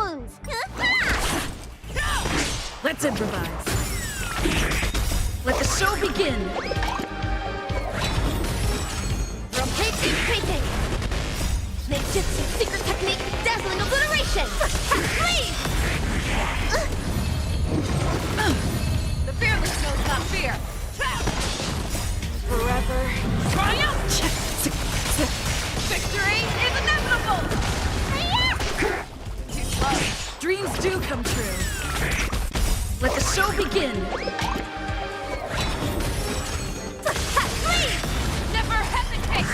E: wounds!
T: Let's improvise. Let the show begin.
E: From painting, painting! Ninjutsu, secret technique, dazzling obliteration! Please!
F: The fearless knows not fear. Forever triumph! Victory is inevitable! Too slow.
T: Dreams do come true. Let the show begin.
F: Please! Never hesitate!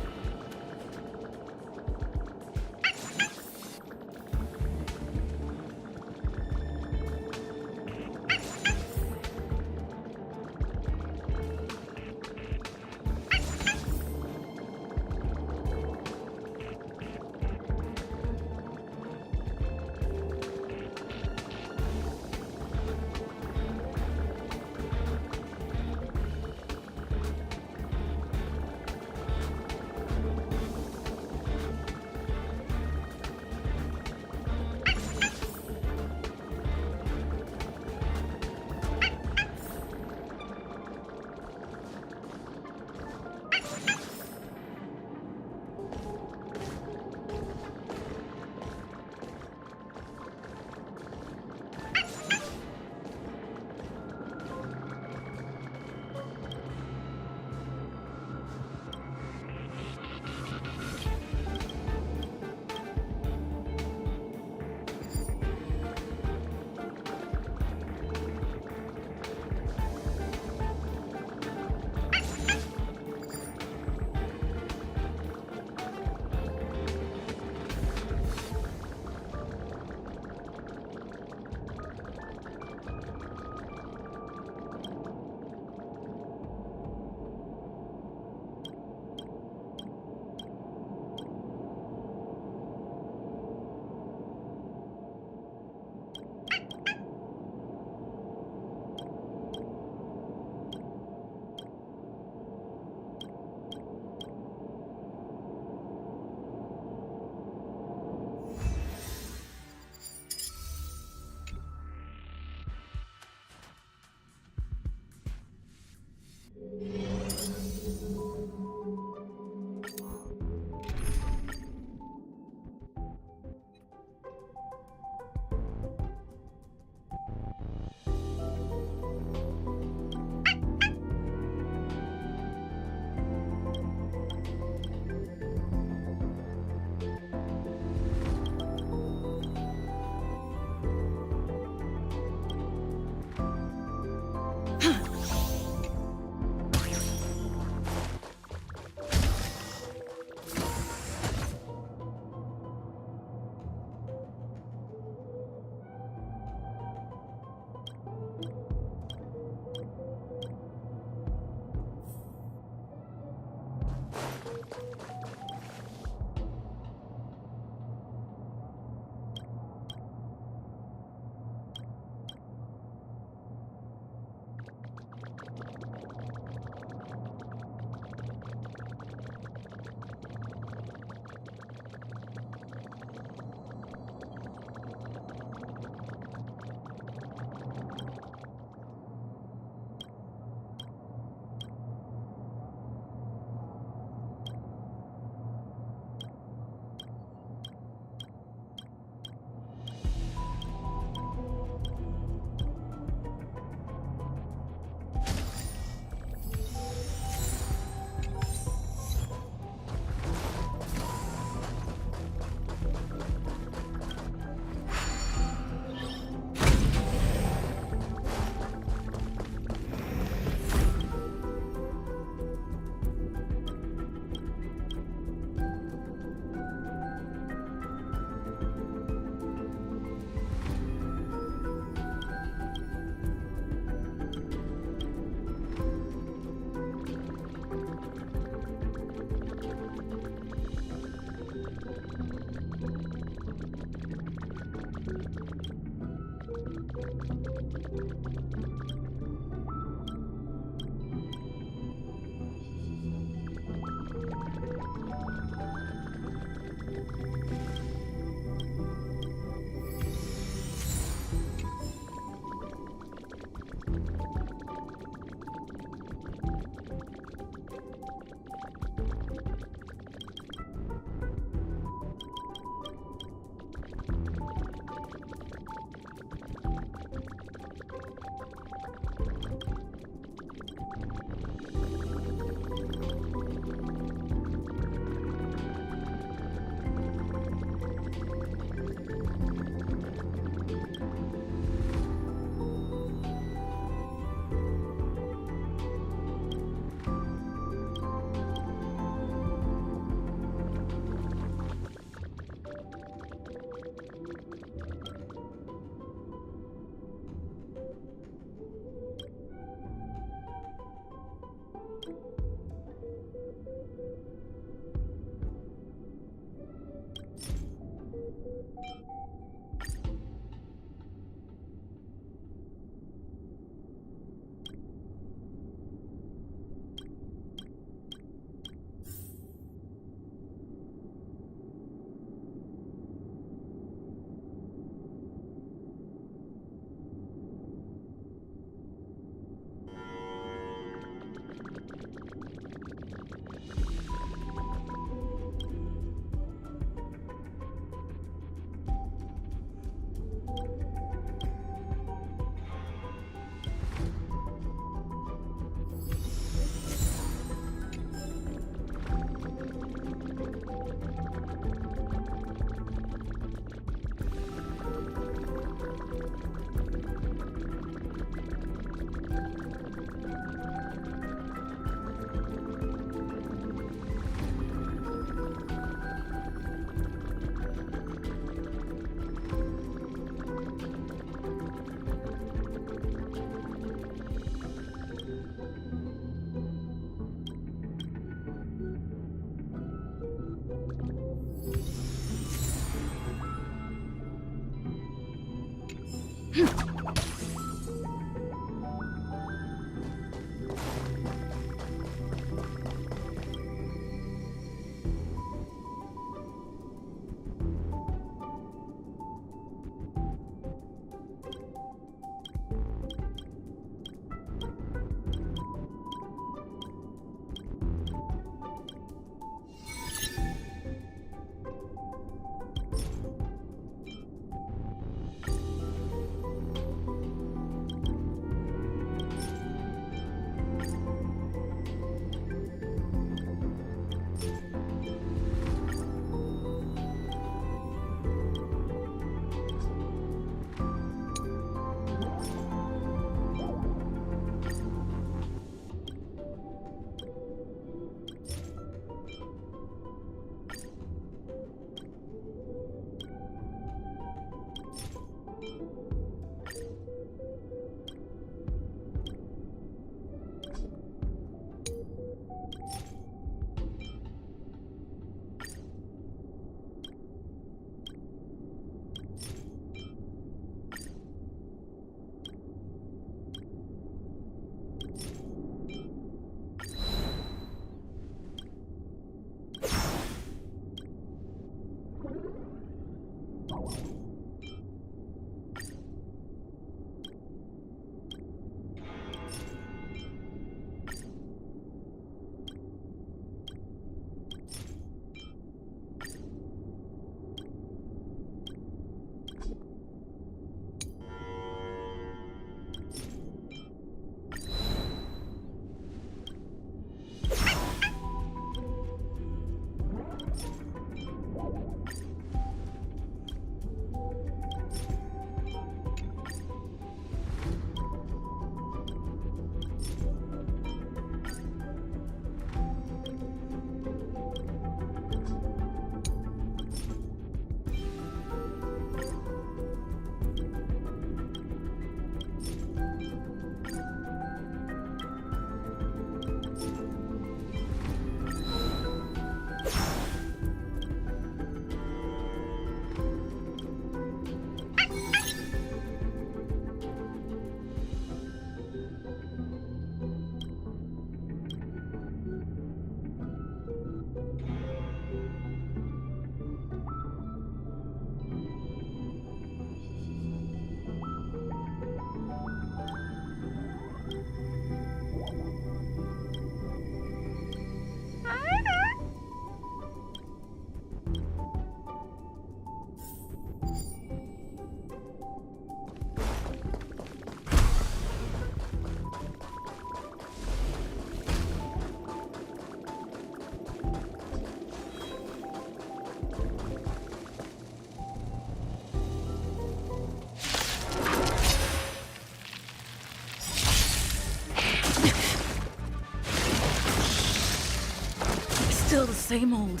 T: Same old.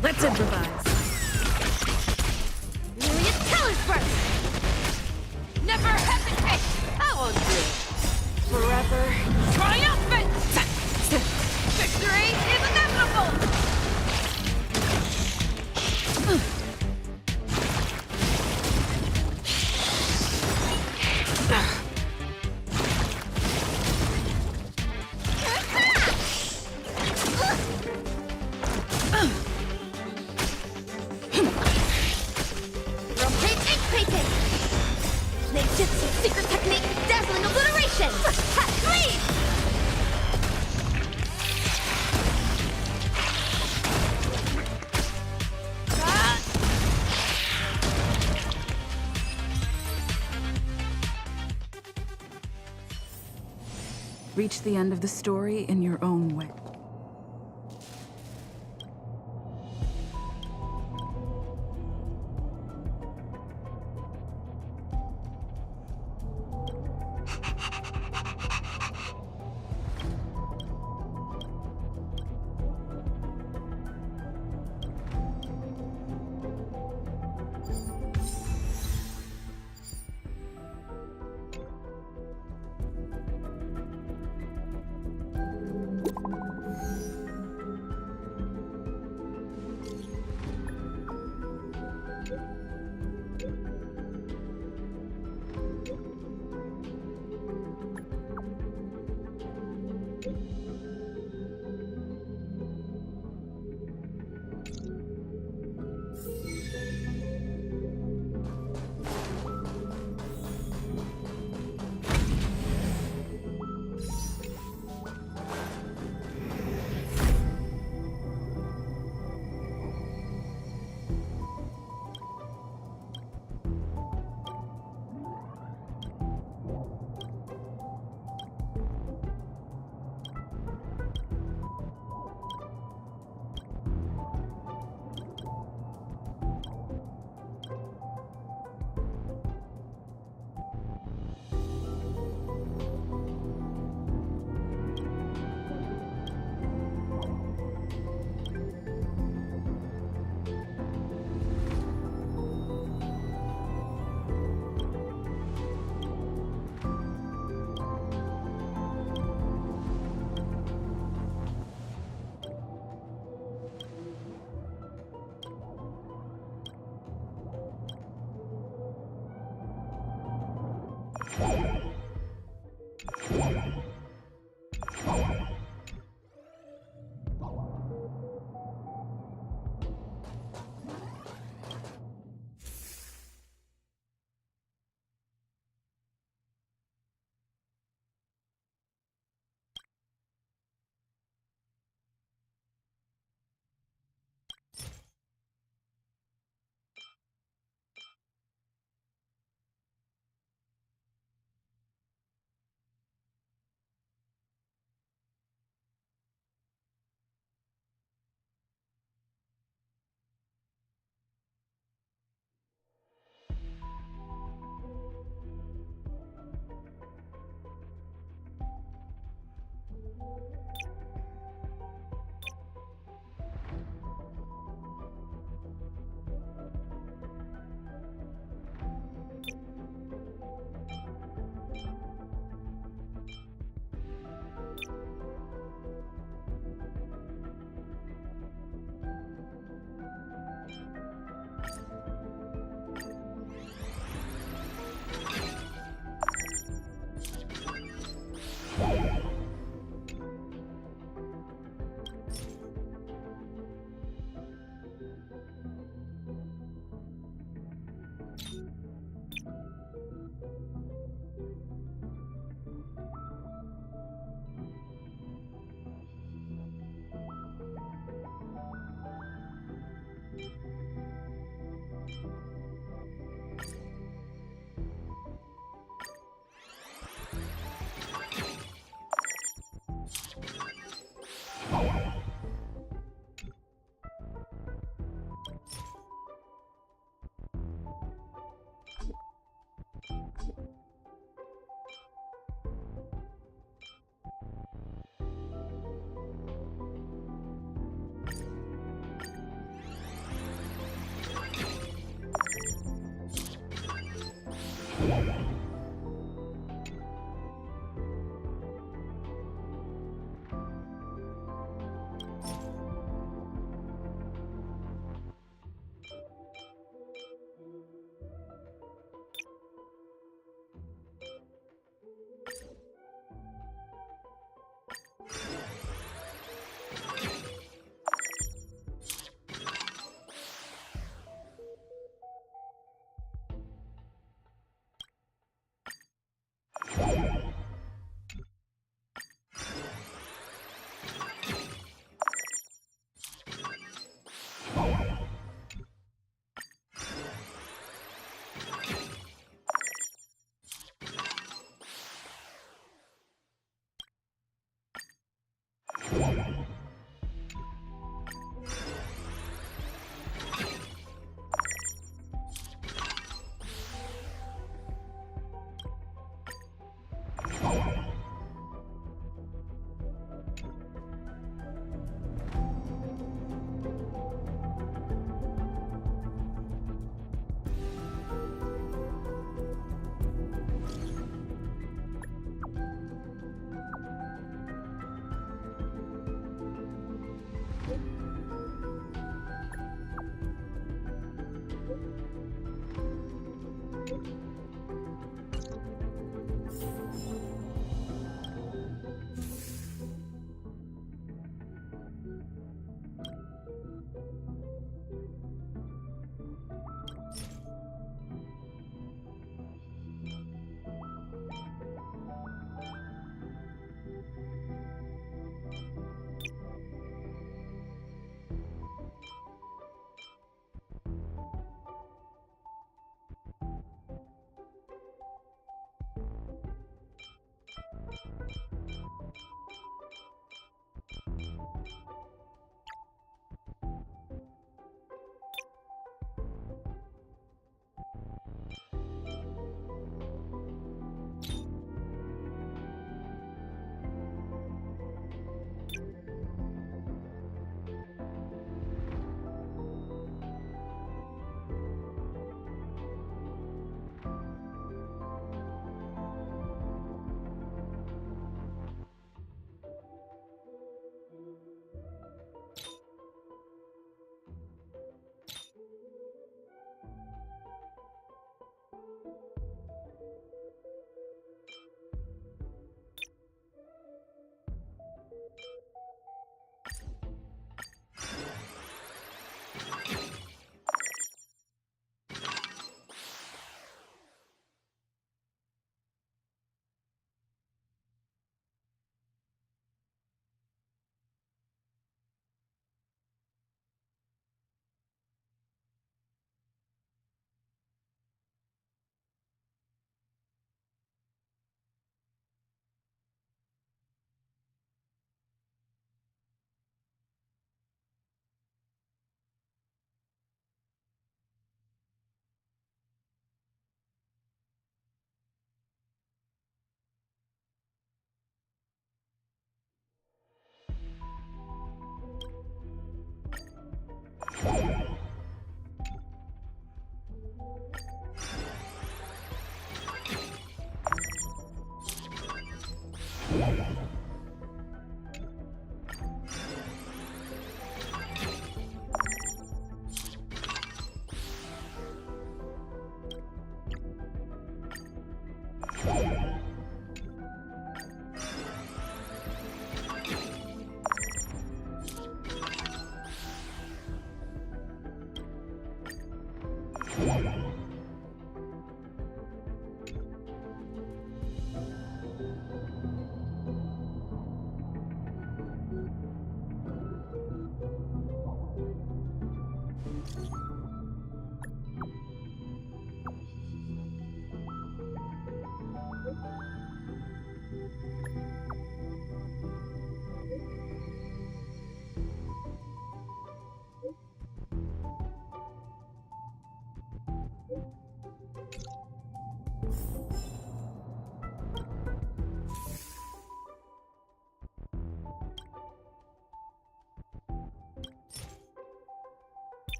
T: Let's improvise.
F: Myriad Killer's Burst! Never hesitate! That one's good. Forever triumphant! Victory is inevitable! Rotate ink painting! Ninjutsu secret technique, dazzling obliteration! Lead!
T: Reach the end of the story in your own way.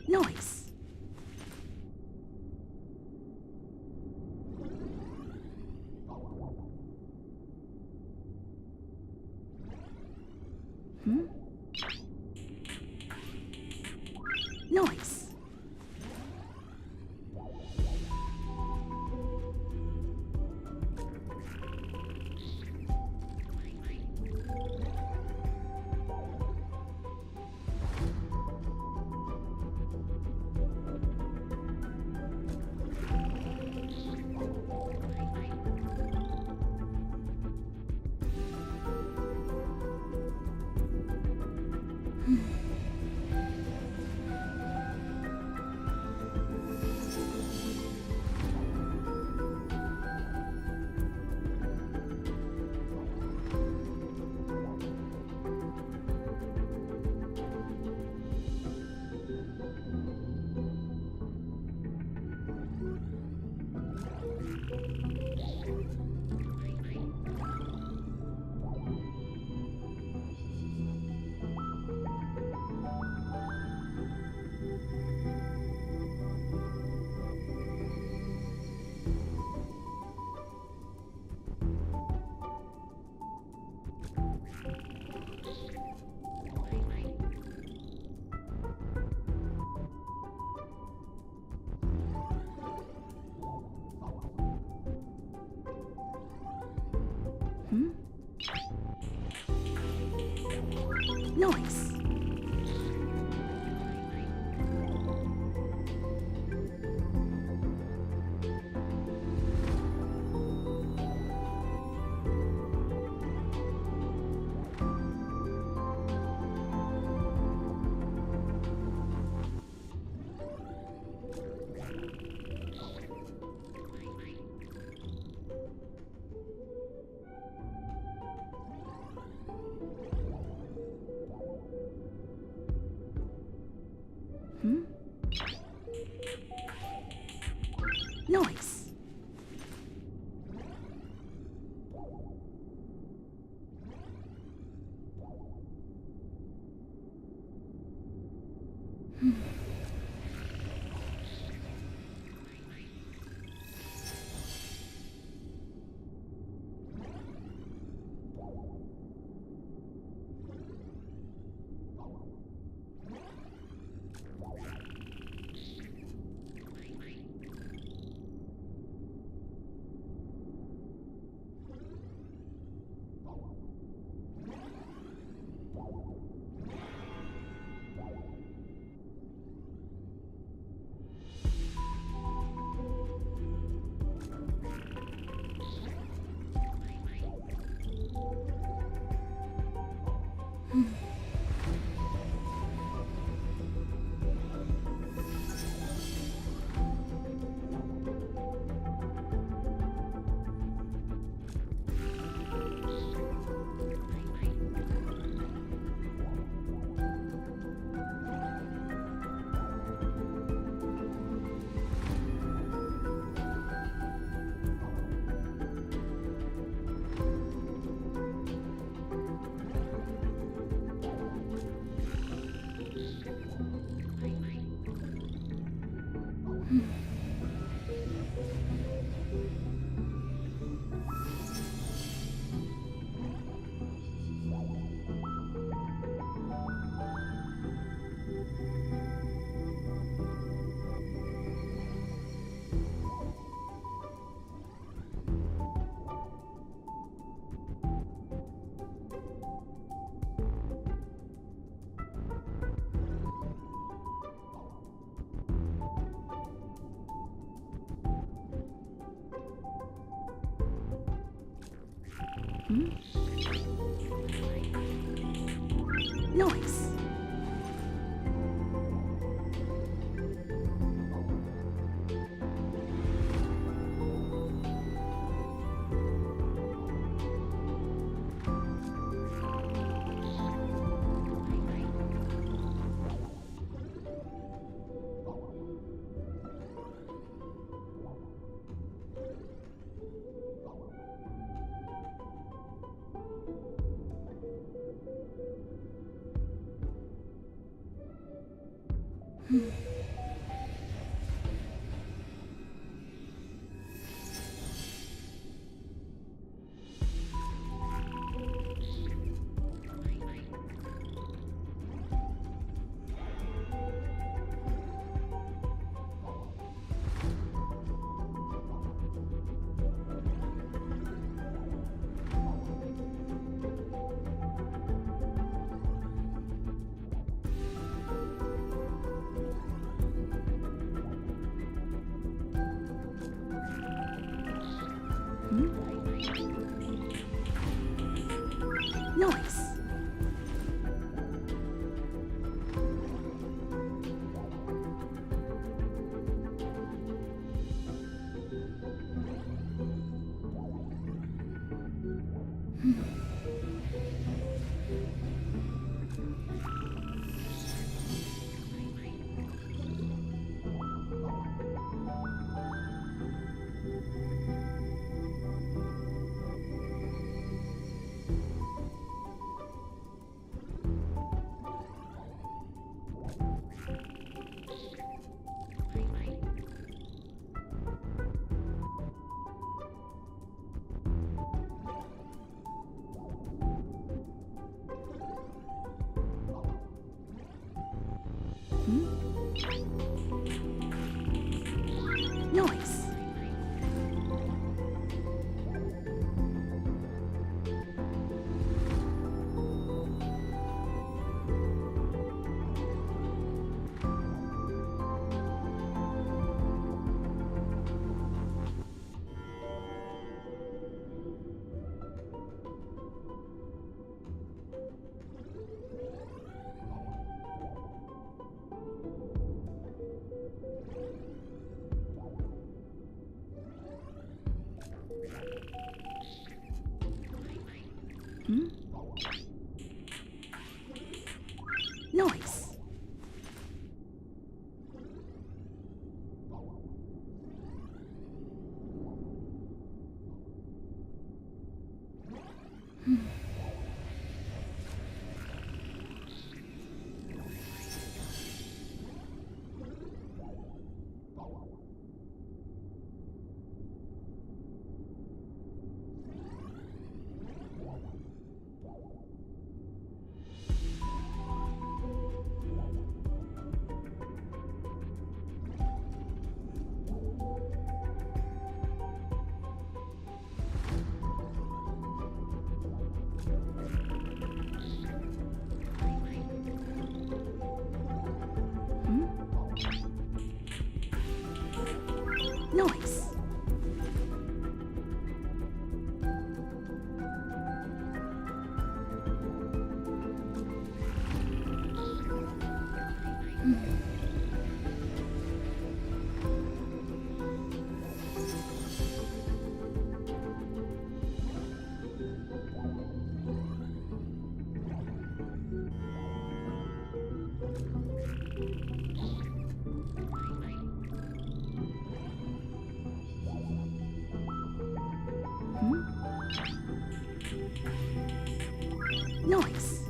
T: Noise. Noise. Noise. Noise. Noise. Noise. Noise. Noise. Noise.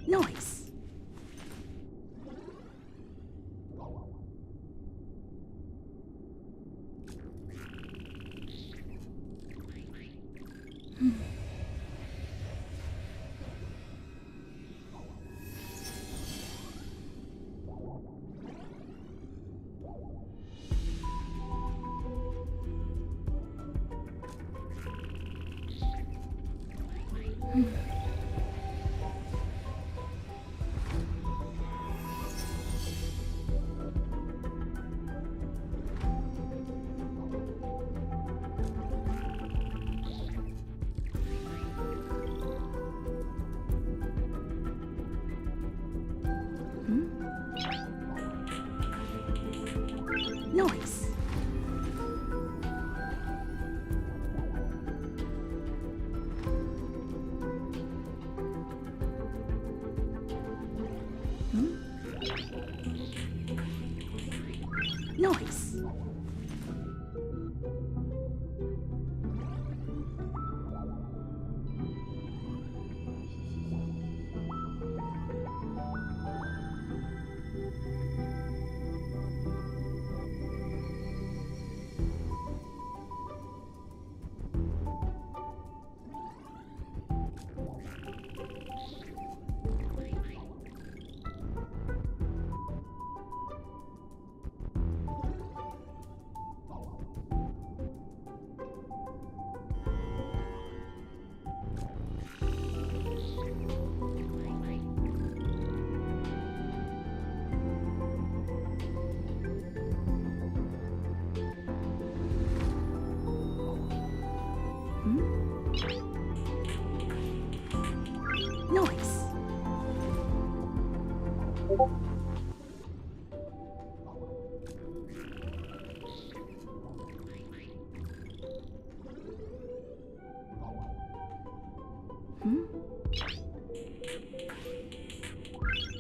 T: Noise. Noise. Noise. Noise.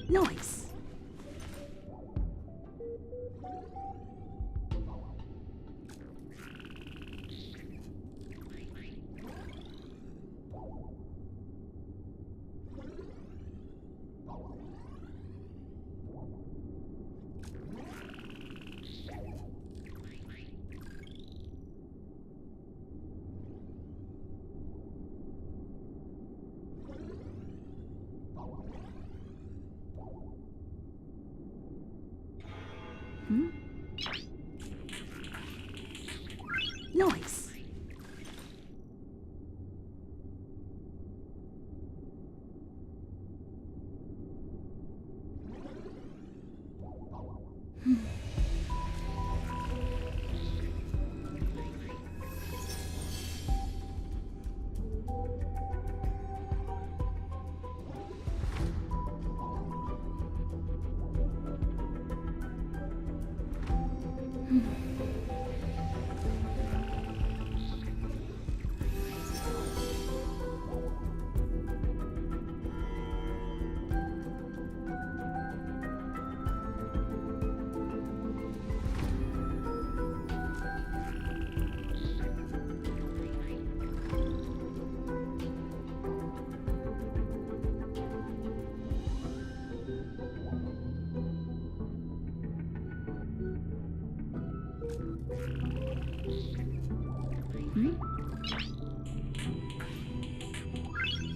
T: Noise. Noise.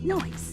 T: Noise.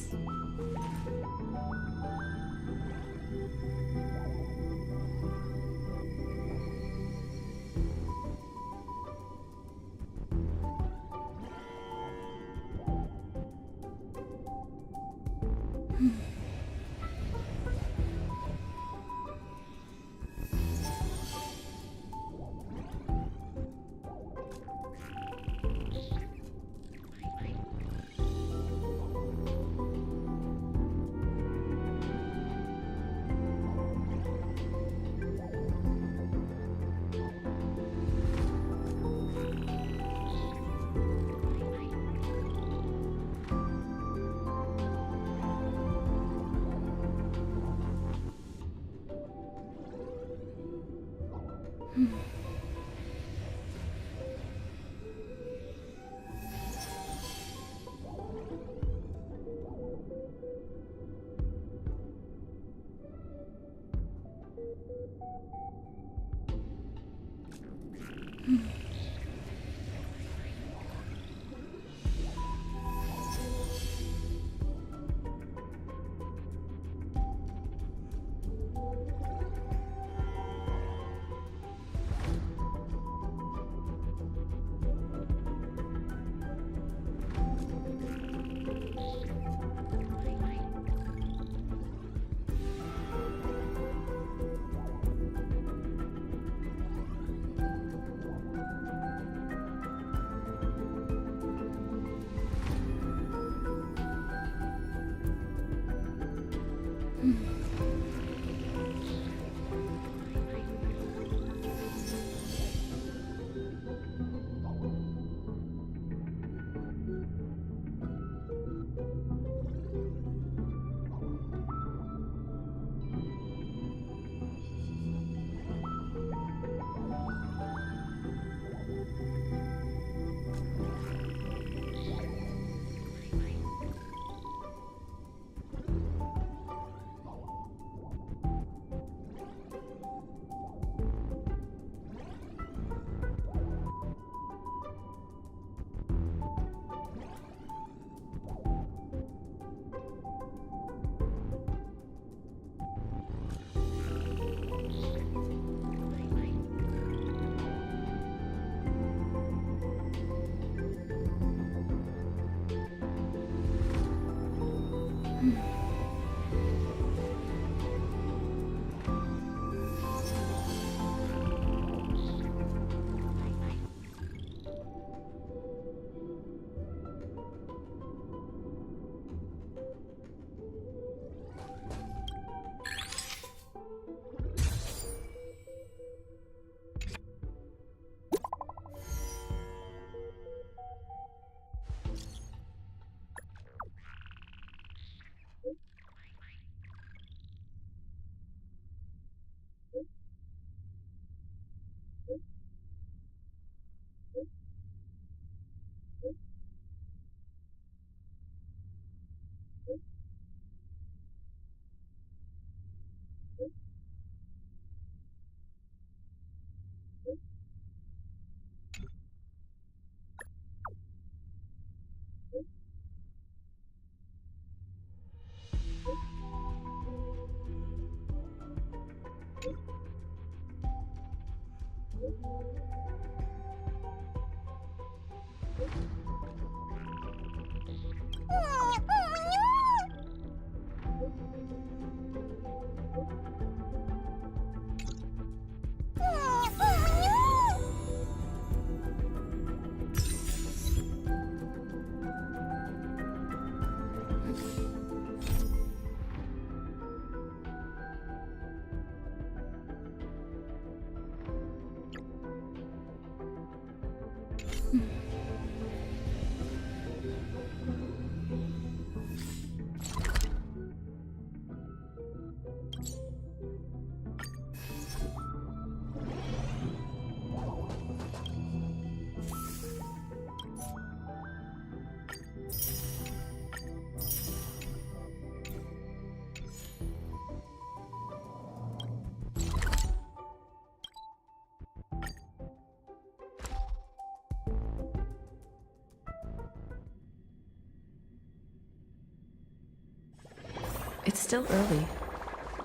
H: It's still early.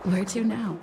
H: Where to now?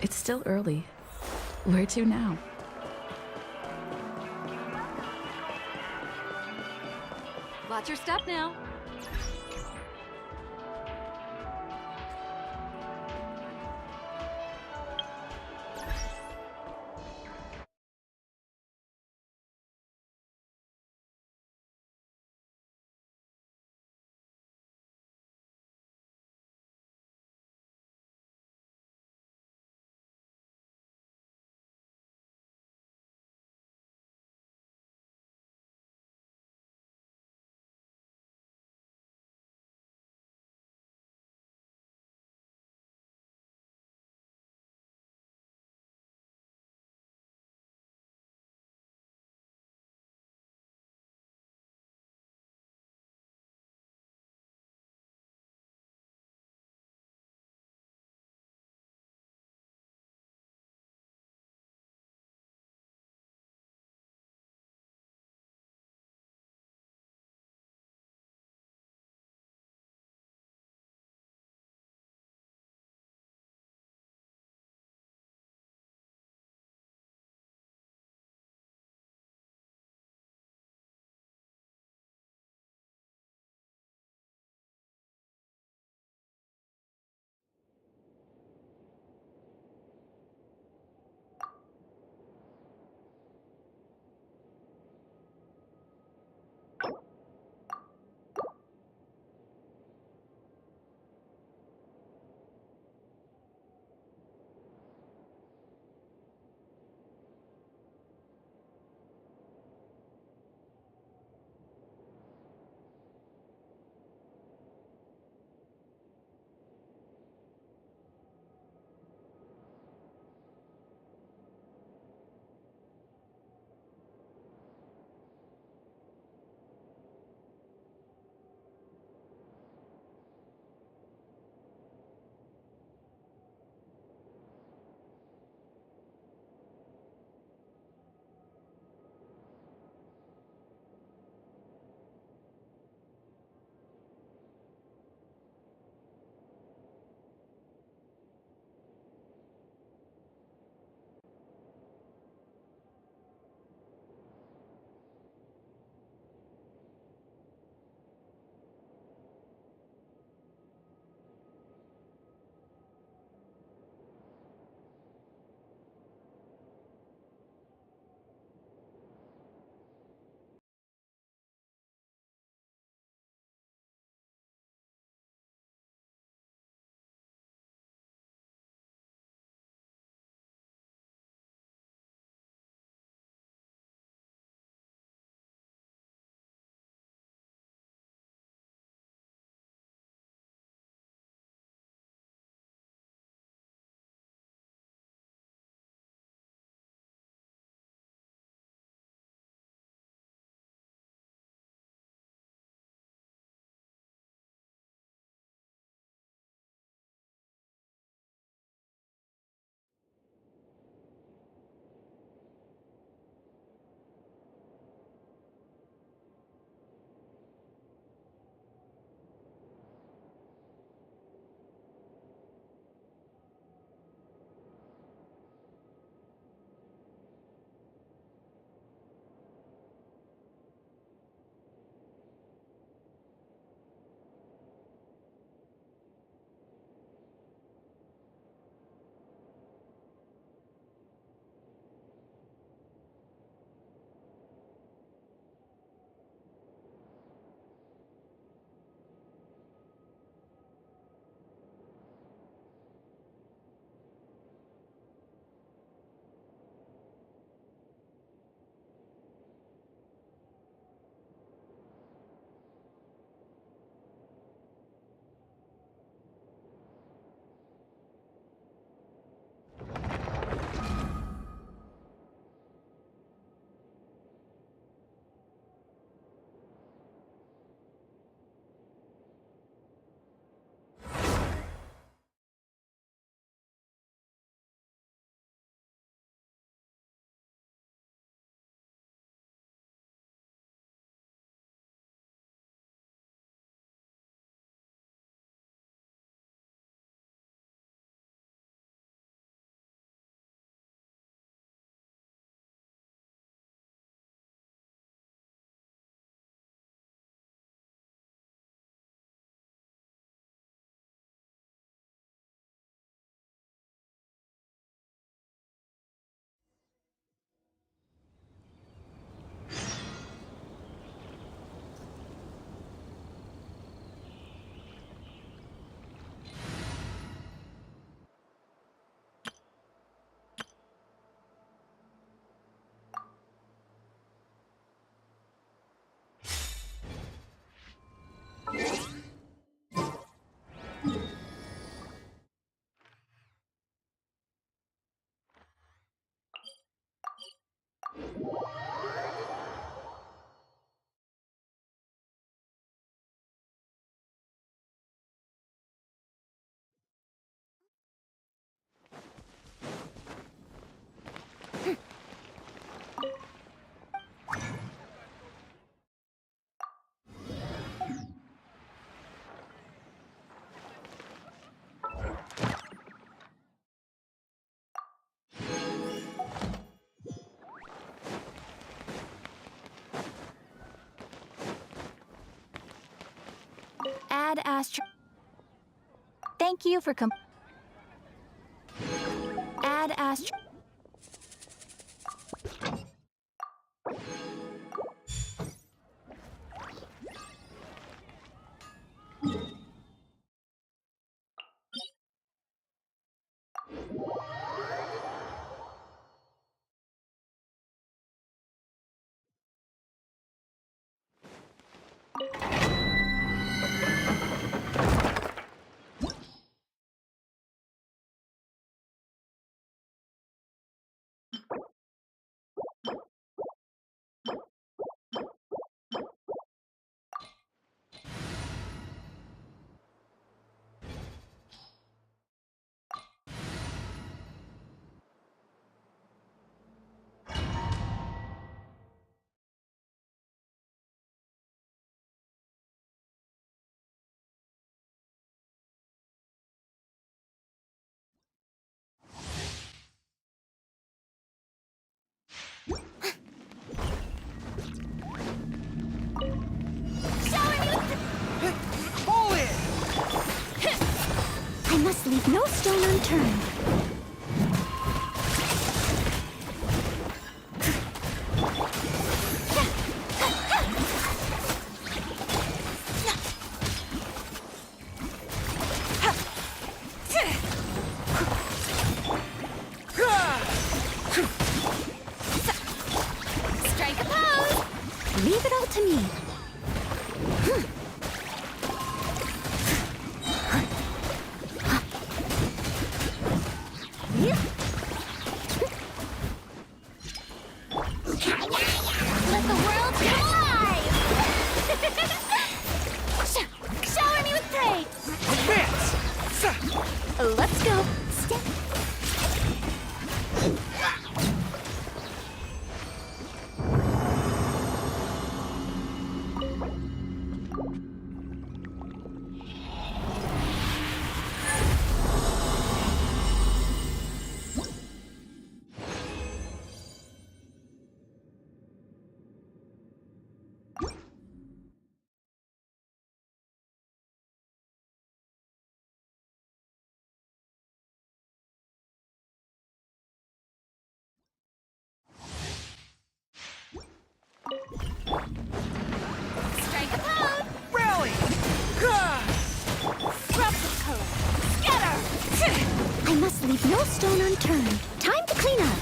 H: It's still early. Where to now?
L: Watch your step now.
F: Ad Astra. Thank you for Ad Astra. I must leave no stone unturned. Strike a pose! Leave it all to me. Let the world come alive! Shower me with praise! Advance! Let's go. Step. Strike a pose! Rally! Drop the code! Scatter! I must leave no stone unturned. Time to clean up.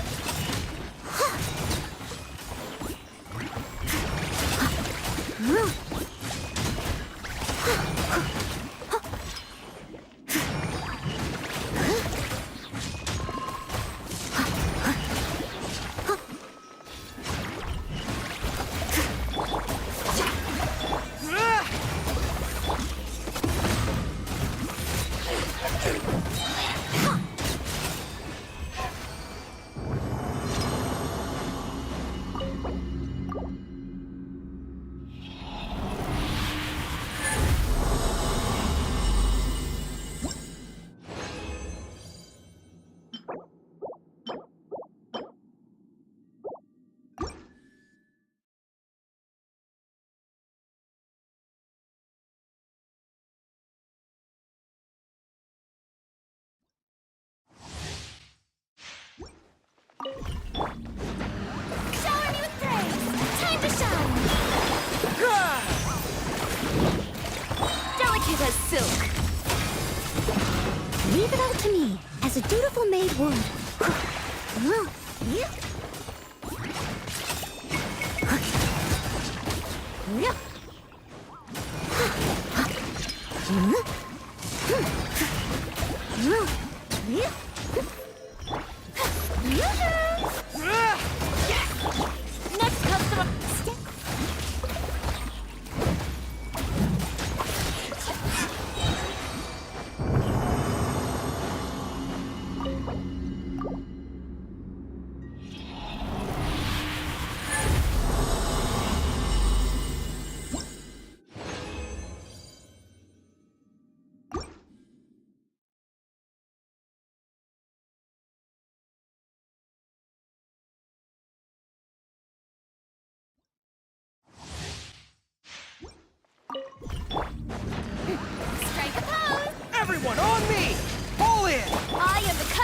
F: Shower me with praise! Time to shine! Delicate as silk! Leave it all to me, as a dutiful maid would. Next customer, step.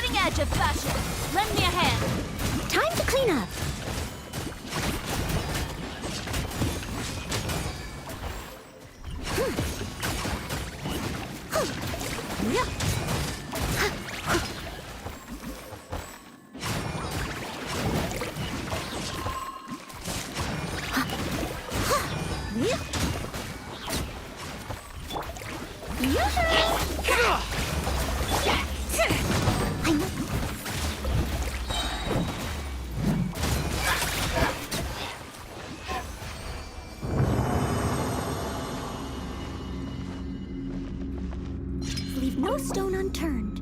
F: cutting edge of fashion. Lend me a hand.
E: Time to clean up. Leave no stone unturned.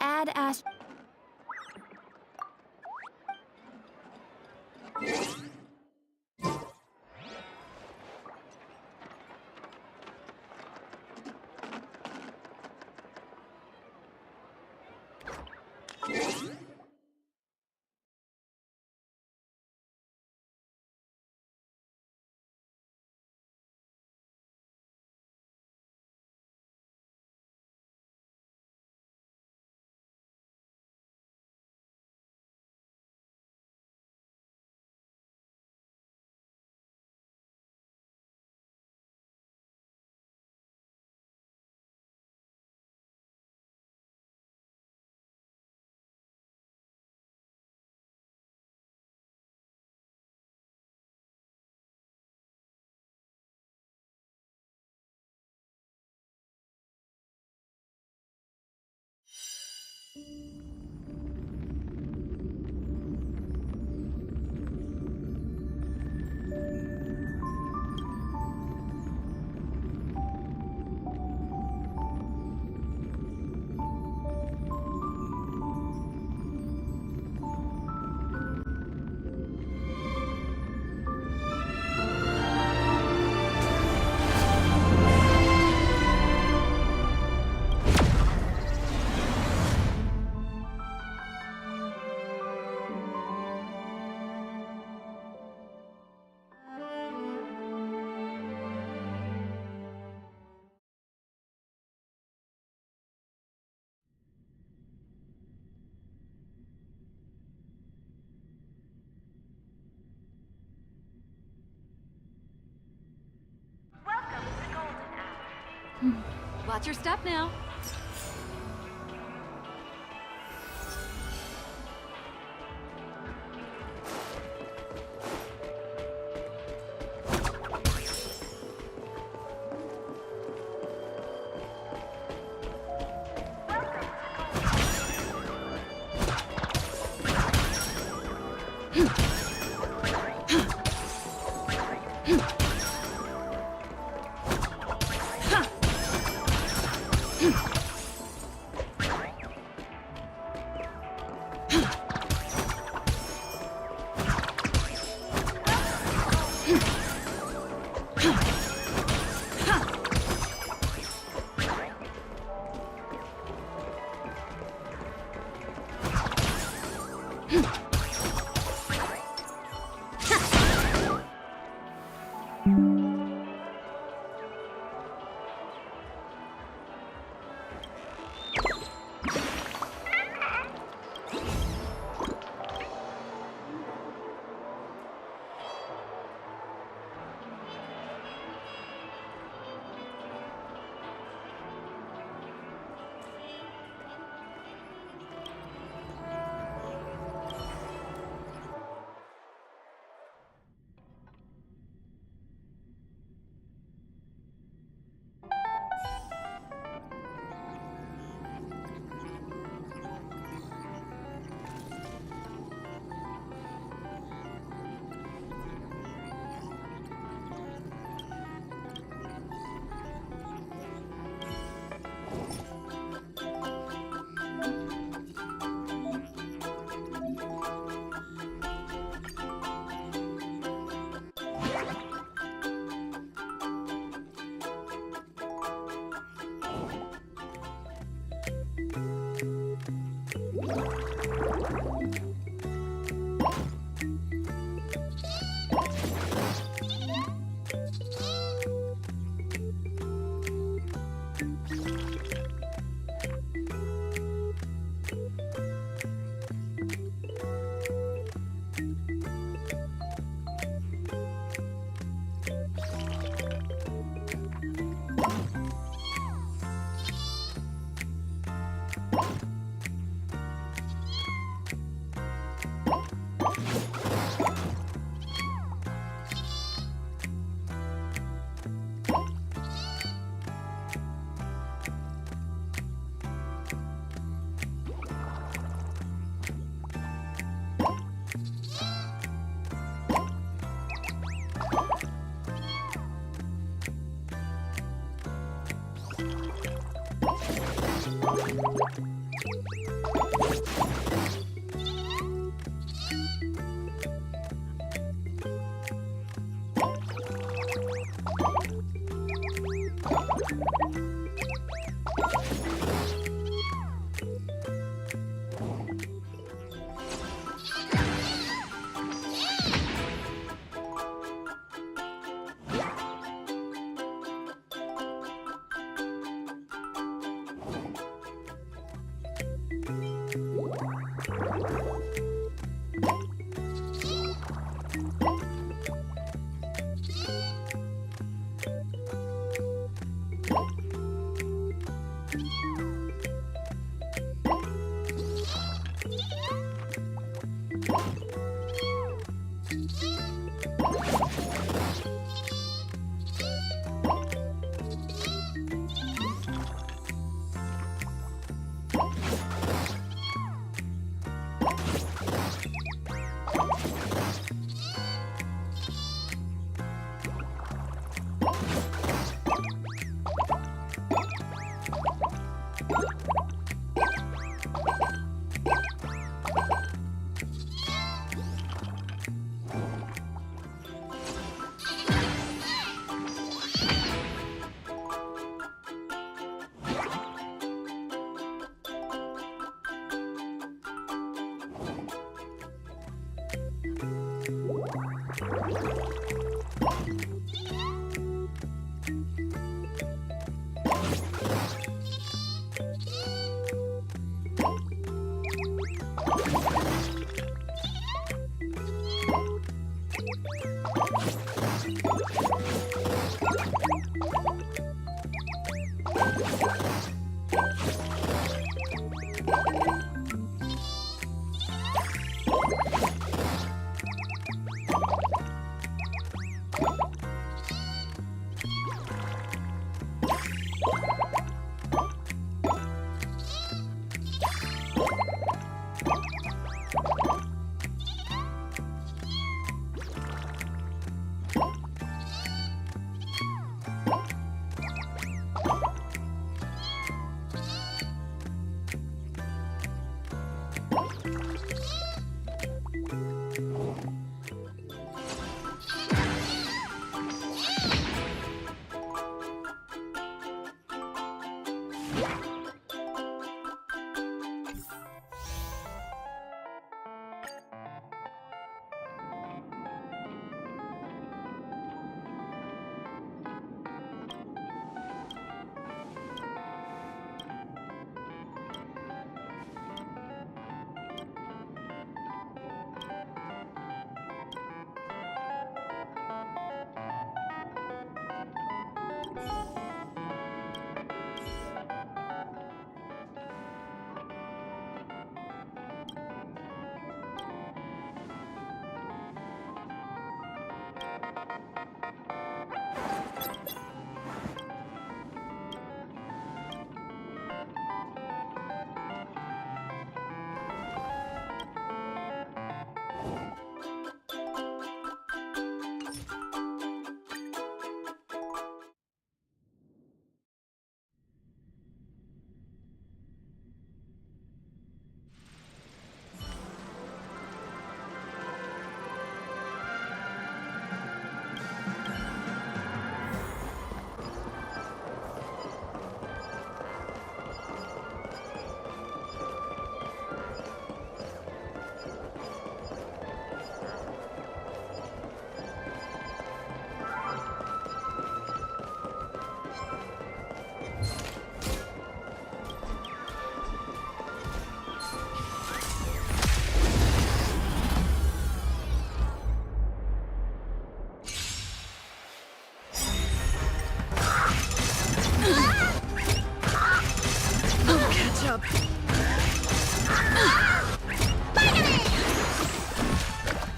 F: Add Ash.
L: Watch your step now.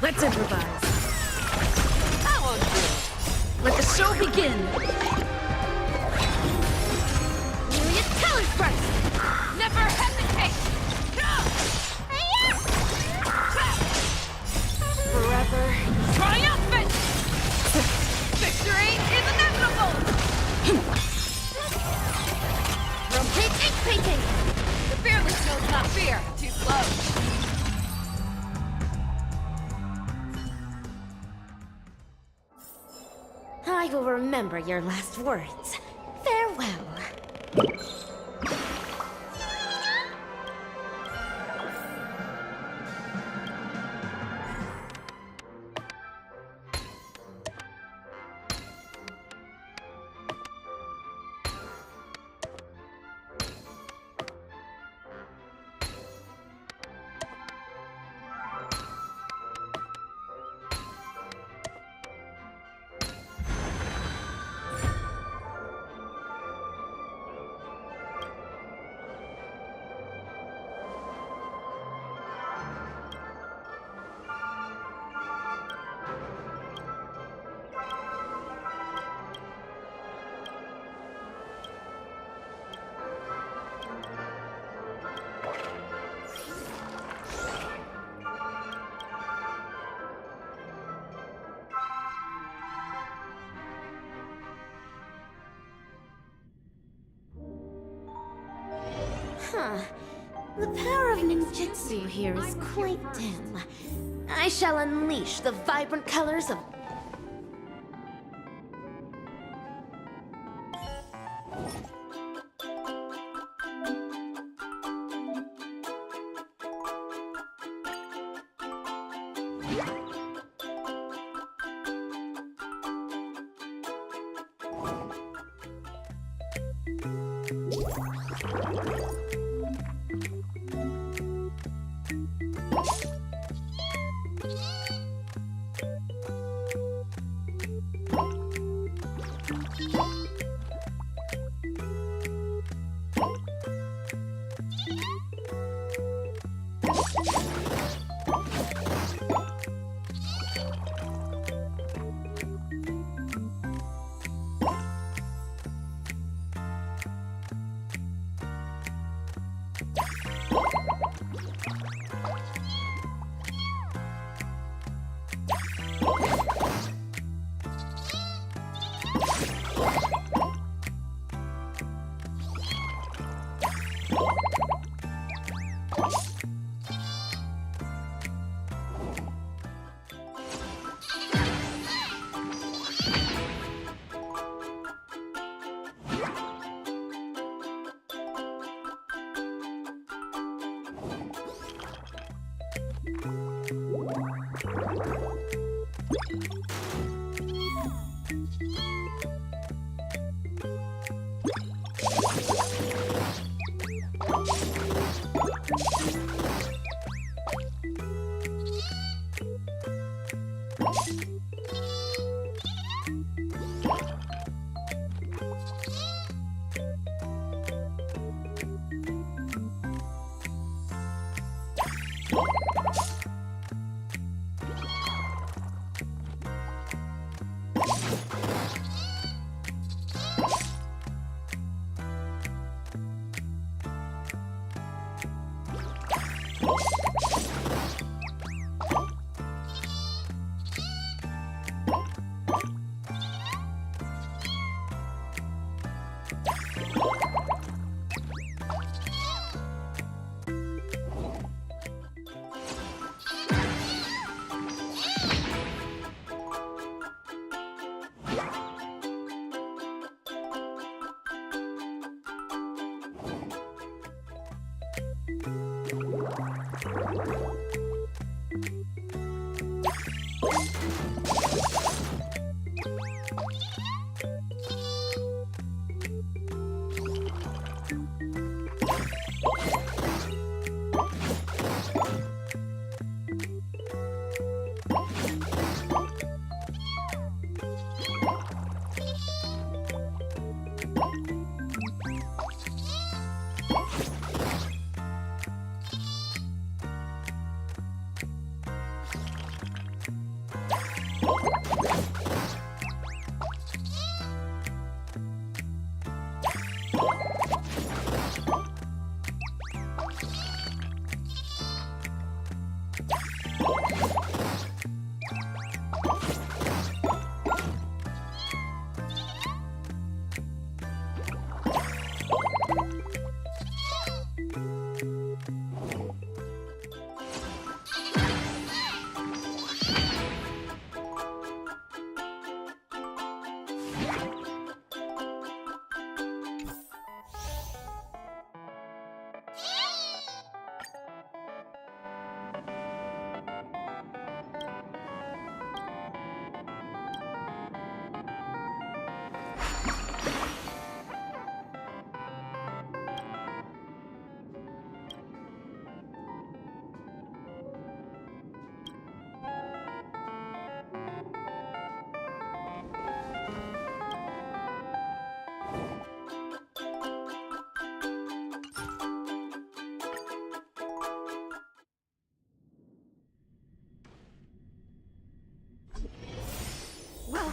T: Let's improvise. Power drill. Let the show begin. Will you tell us first? Never hesitate. Forever triumphant. Victory is inevitable. Rotate ink painting.
F: I will remember your last words. Farewell. Huh. The power of ninjutsu here is quite dim. I shall unleash the vibrant colors of...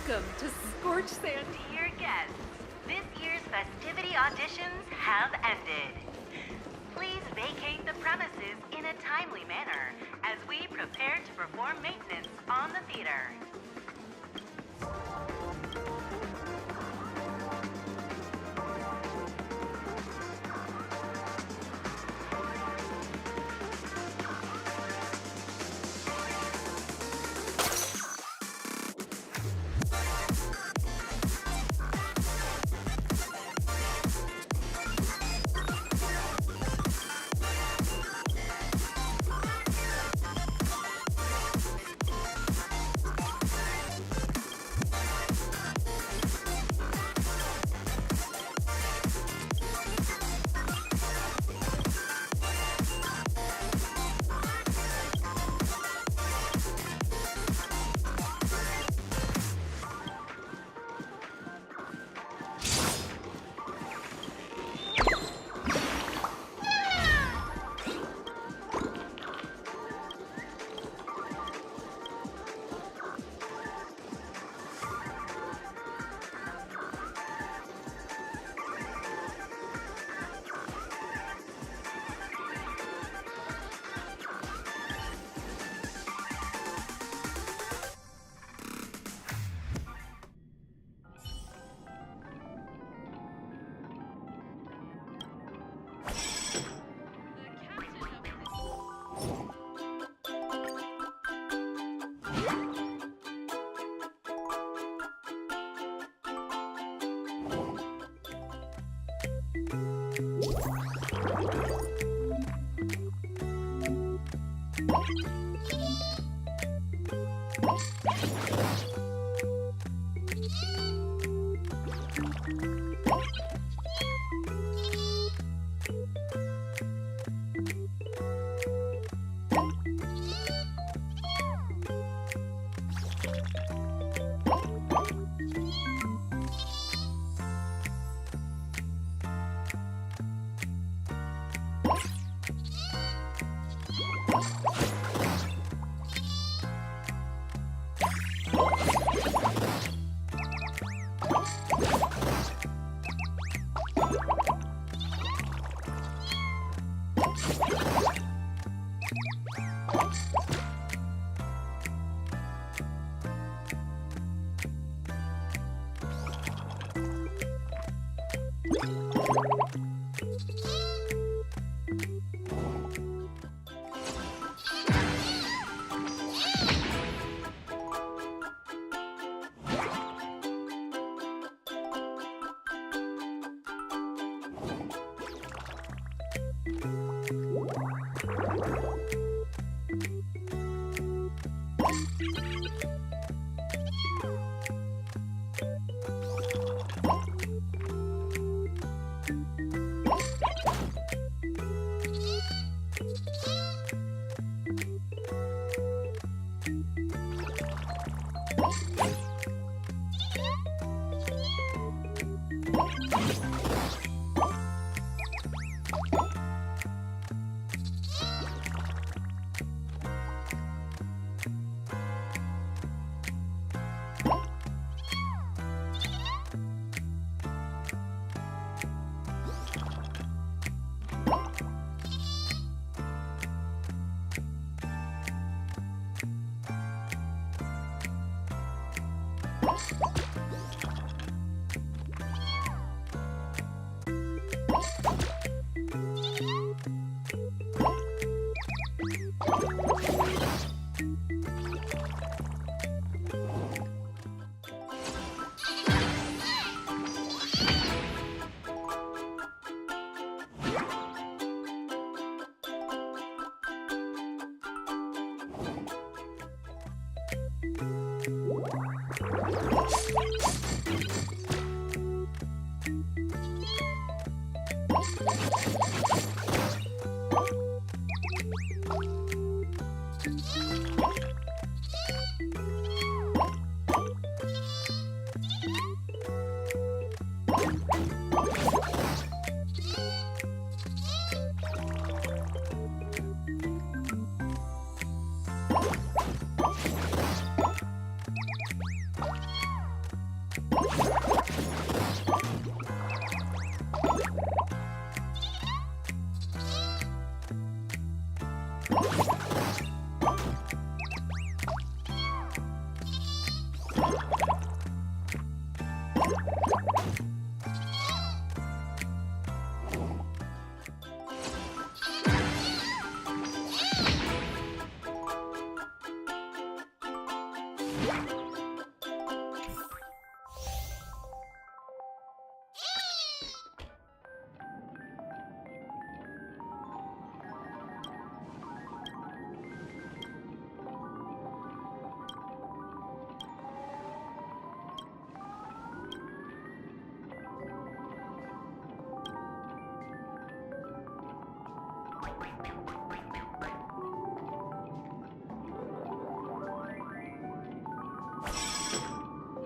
Q: Welcome to Scorch Sand.
U: Dear guests, this year's festivity auditions have ended. Please vacate the premises in a timely manner as we prepare to perform maintenance on the theater.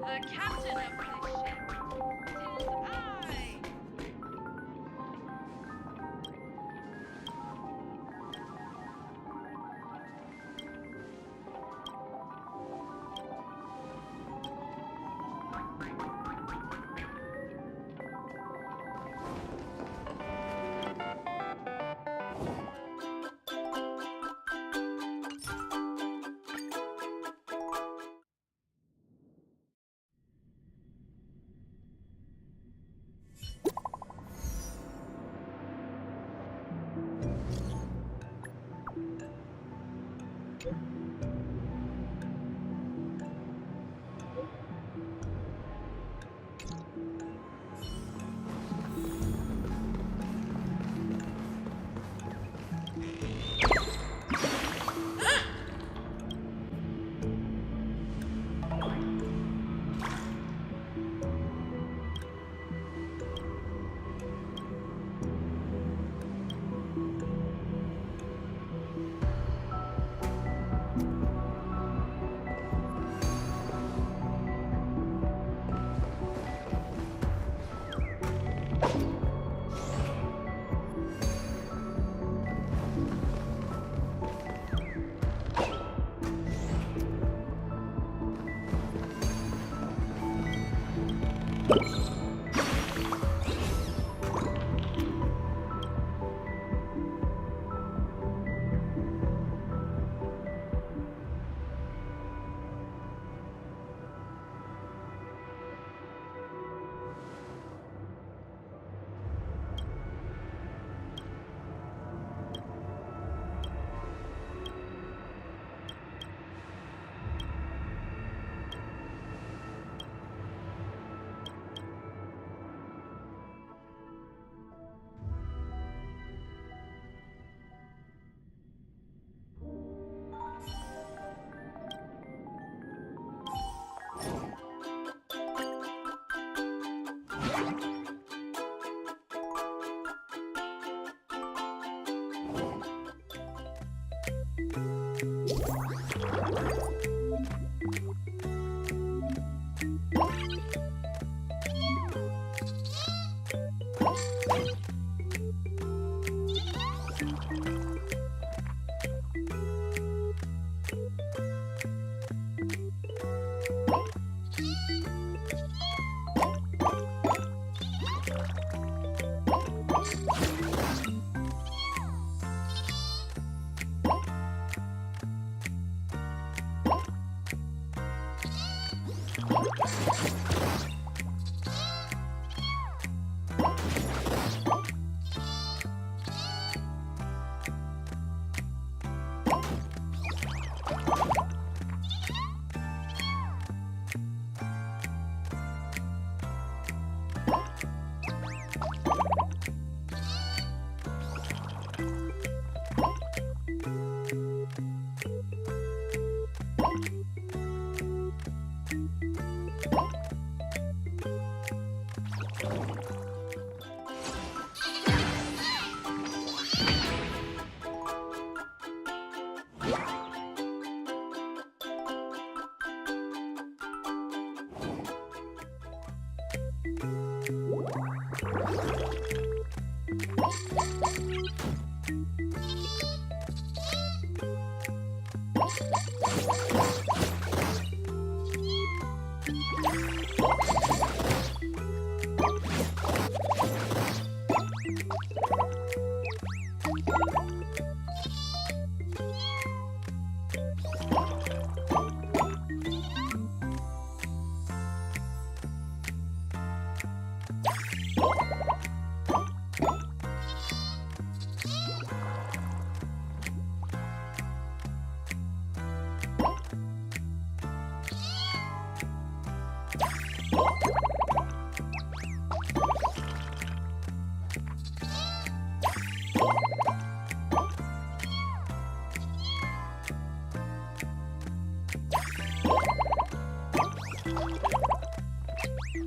K: The captain of this ship, 'tis I!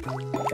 A: What?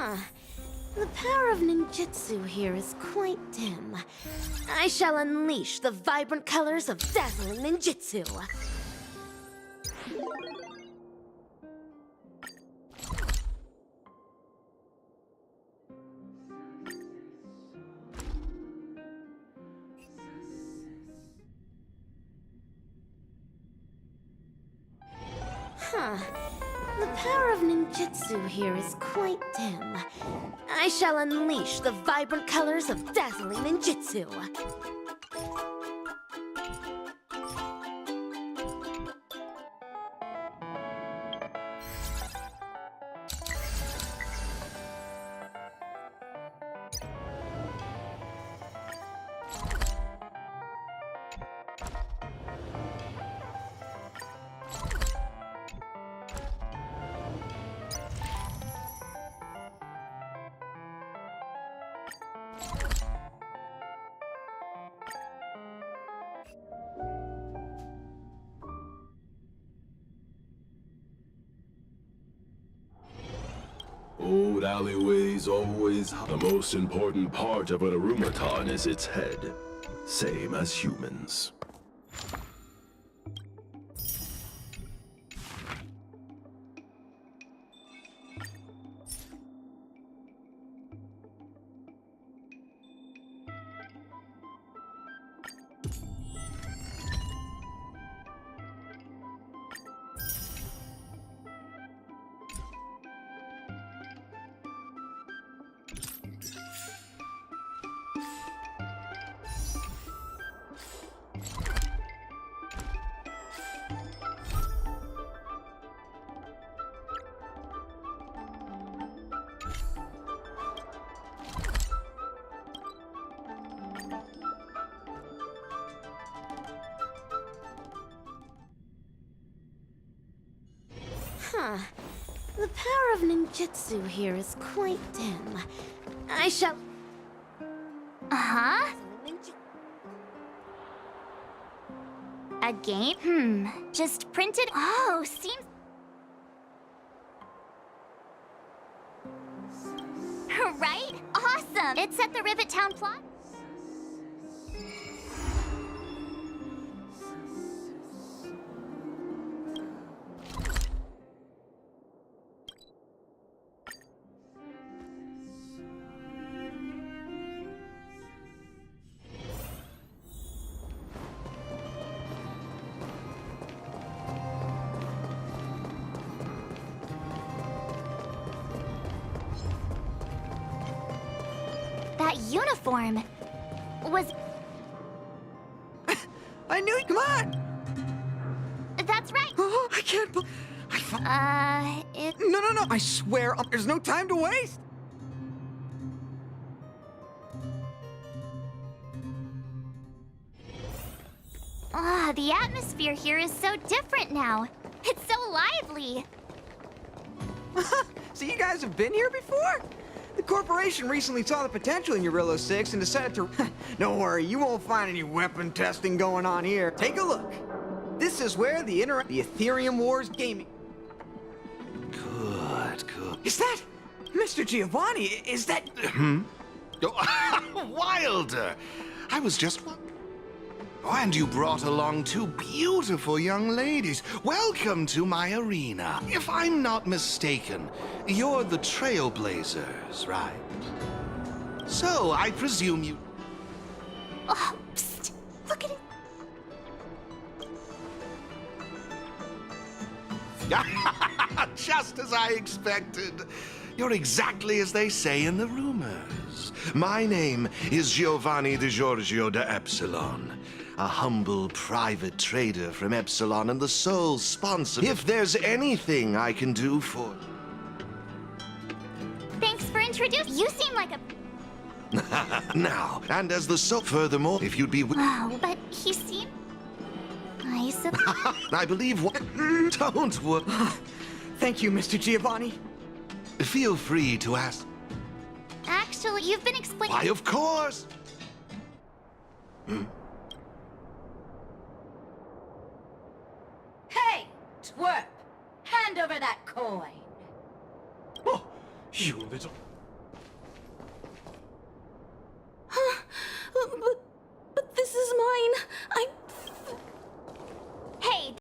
F: Huh. The power of ninjutsu here is quite dim. I shall unleash the vibrant colors of dazzling ninjutsu. Huh. The power of ninjutsu here is quite dim. I shall unleash the vibrant colors of dazzling ninjutsu.
D: Old alleyways always the most important part of an Arumaton is its head. Same as humans.
F: Huh. The power of ninjutsu here is quite dim. I shall...
R: Uh-huh. A game? Just printed? Oh, seems... Right? Awesome! It's at the Rivet Town plot. That uniform was...
O: I knew it! Come on!
R: That's right!
O: Oh, I can't believe...
R: it...
O: No, no, no! I swear, there's no time to waste!
R: The atmosphere here is so different now. It's so lively.
O: So you guys have been here before? The corporation recently saw the potential in Urillo 6 and decided to... Don't worry, you won't find any weapon testing going on here. Take a look. This is where the Ethereum Wars gaming...
J: Good.
O: Is that... Mr. Giovanni, is that...
J: Wilder! I was just... Oh, and you brought along two beautiful young ladies. Welcome to my arena. If I'm not mistaken, you're the Trailblazers, right? So, I presume you...
R: Oh, psst. Look at it.
J: Just as I expected. You're exactly as they say in the rumors. My name is Giovanni Di Giorgio de Epsilon, a humble private trader from Epsilon and the sole sponsor. If there's anything I can do for...
R: Thanks for introducing. You seem like a...
J: Now, and as the furthermore, if you'd be...
R: Oh, but he seemed... I suppose...
J: I believe what... Don't worry.
O: Thank you, Mr. Giovanni.
J: Feel free to ask.
R: Actually, you've been explaining...
J: Why, of course!
T: Hey, twerp! Hand over that coin!
N: Oh, you little...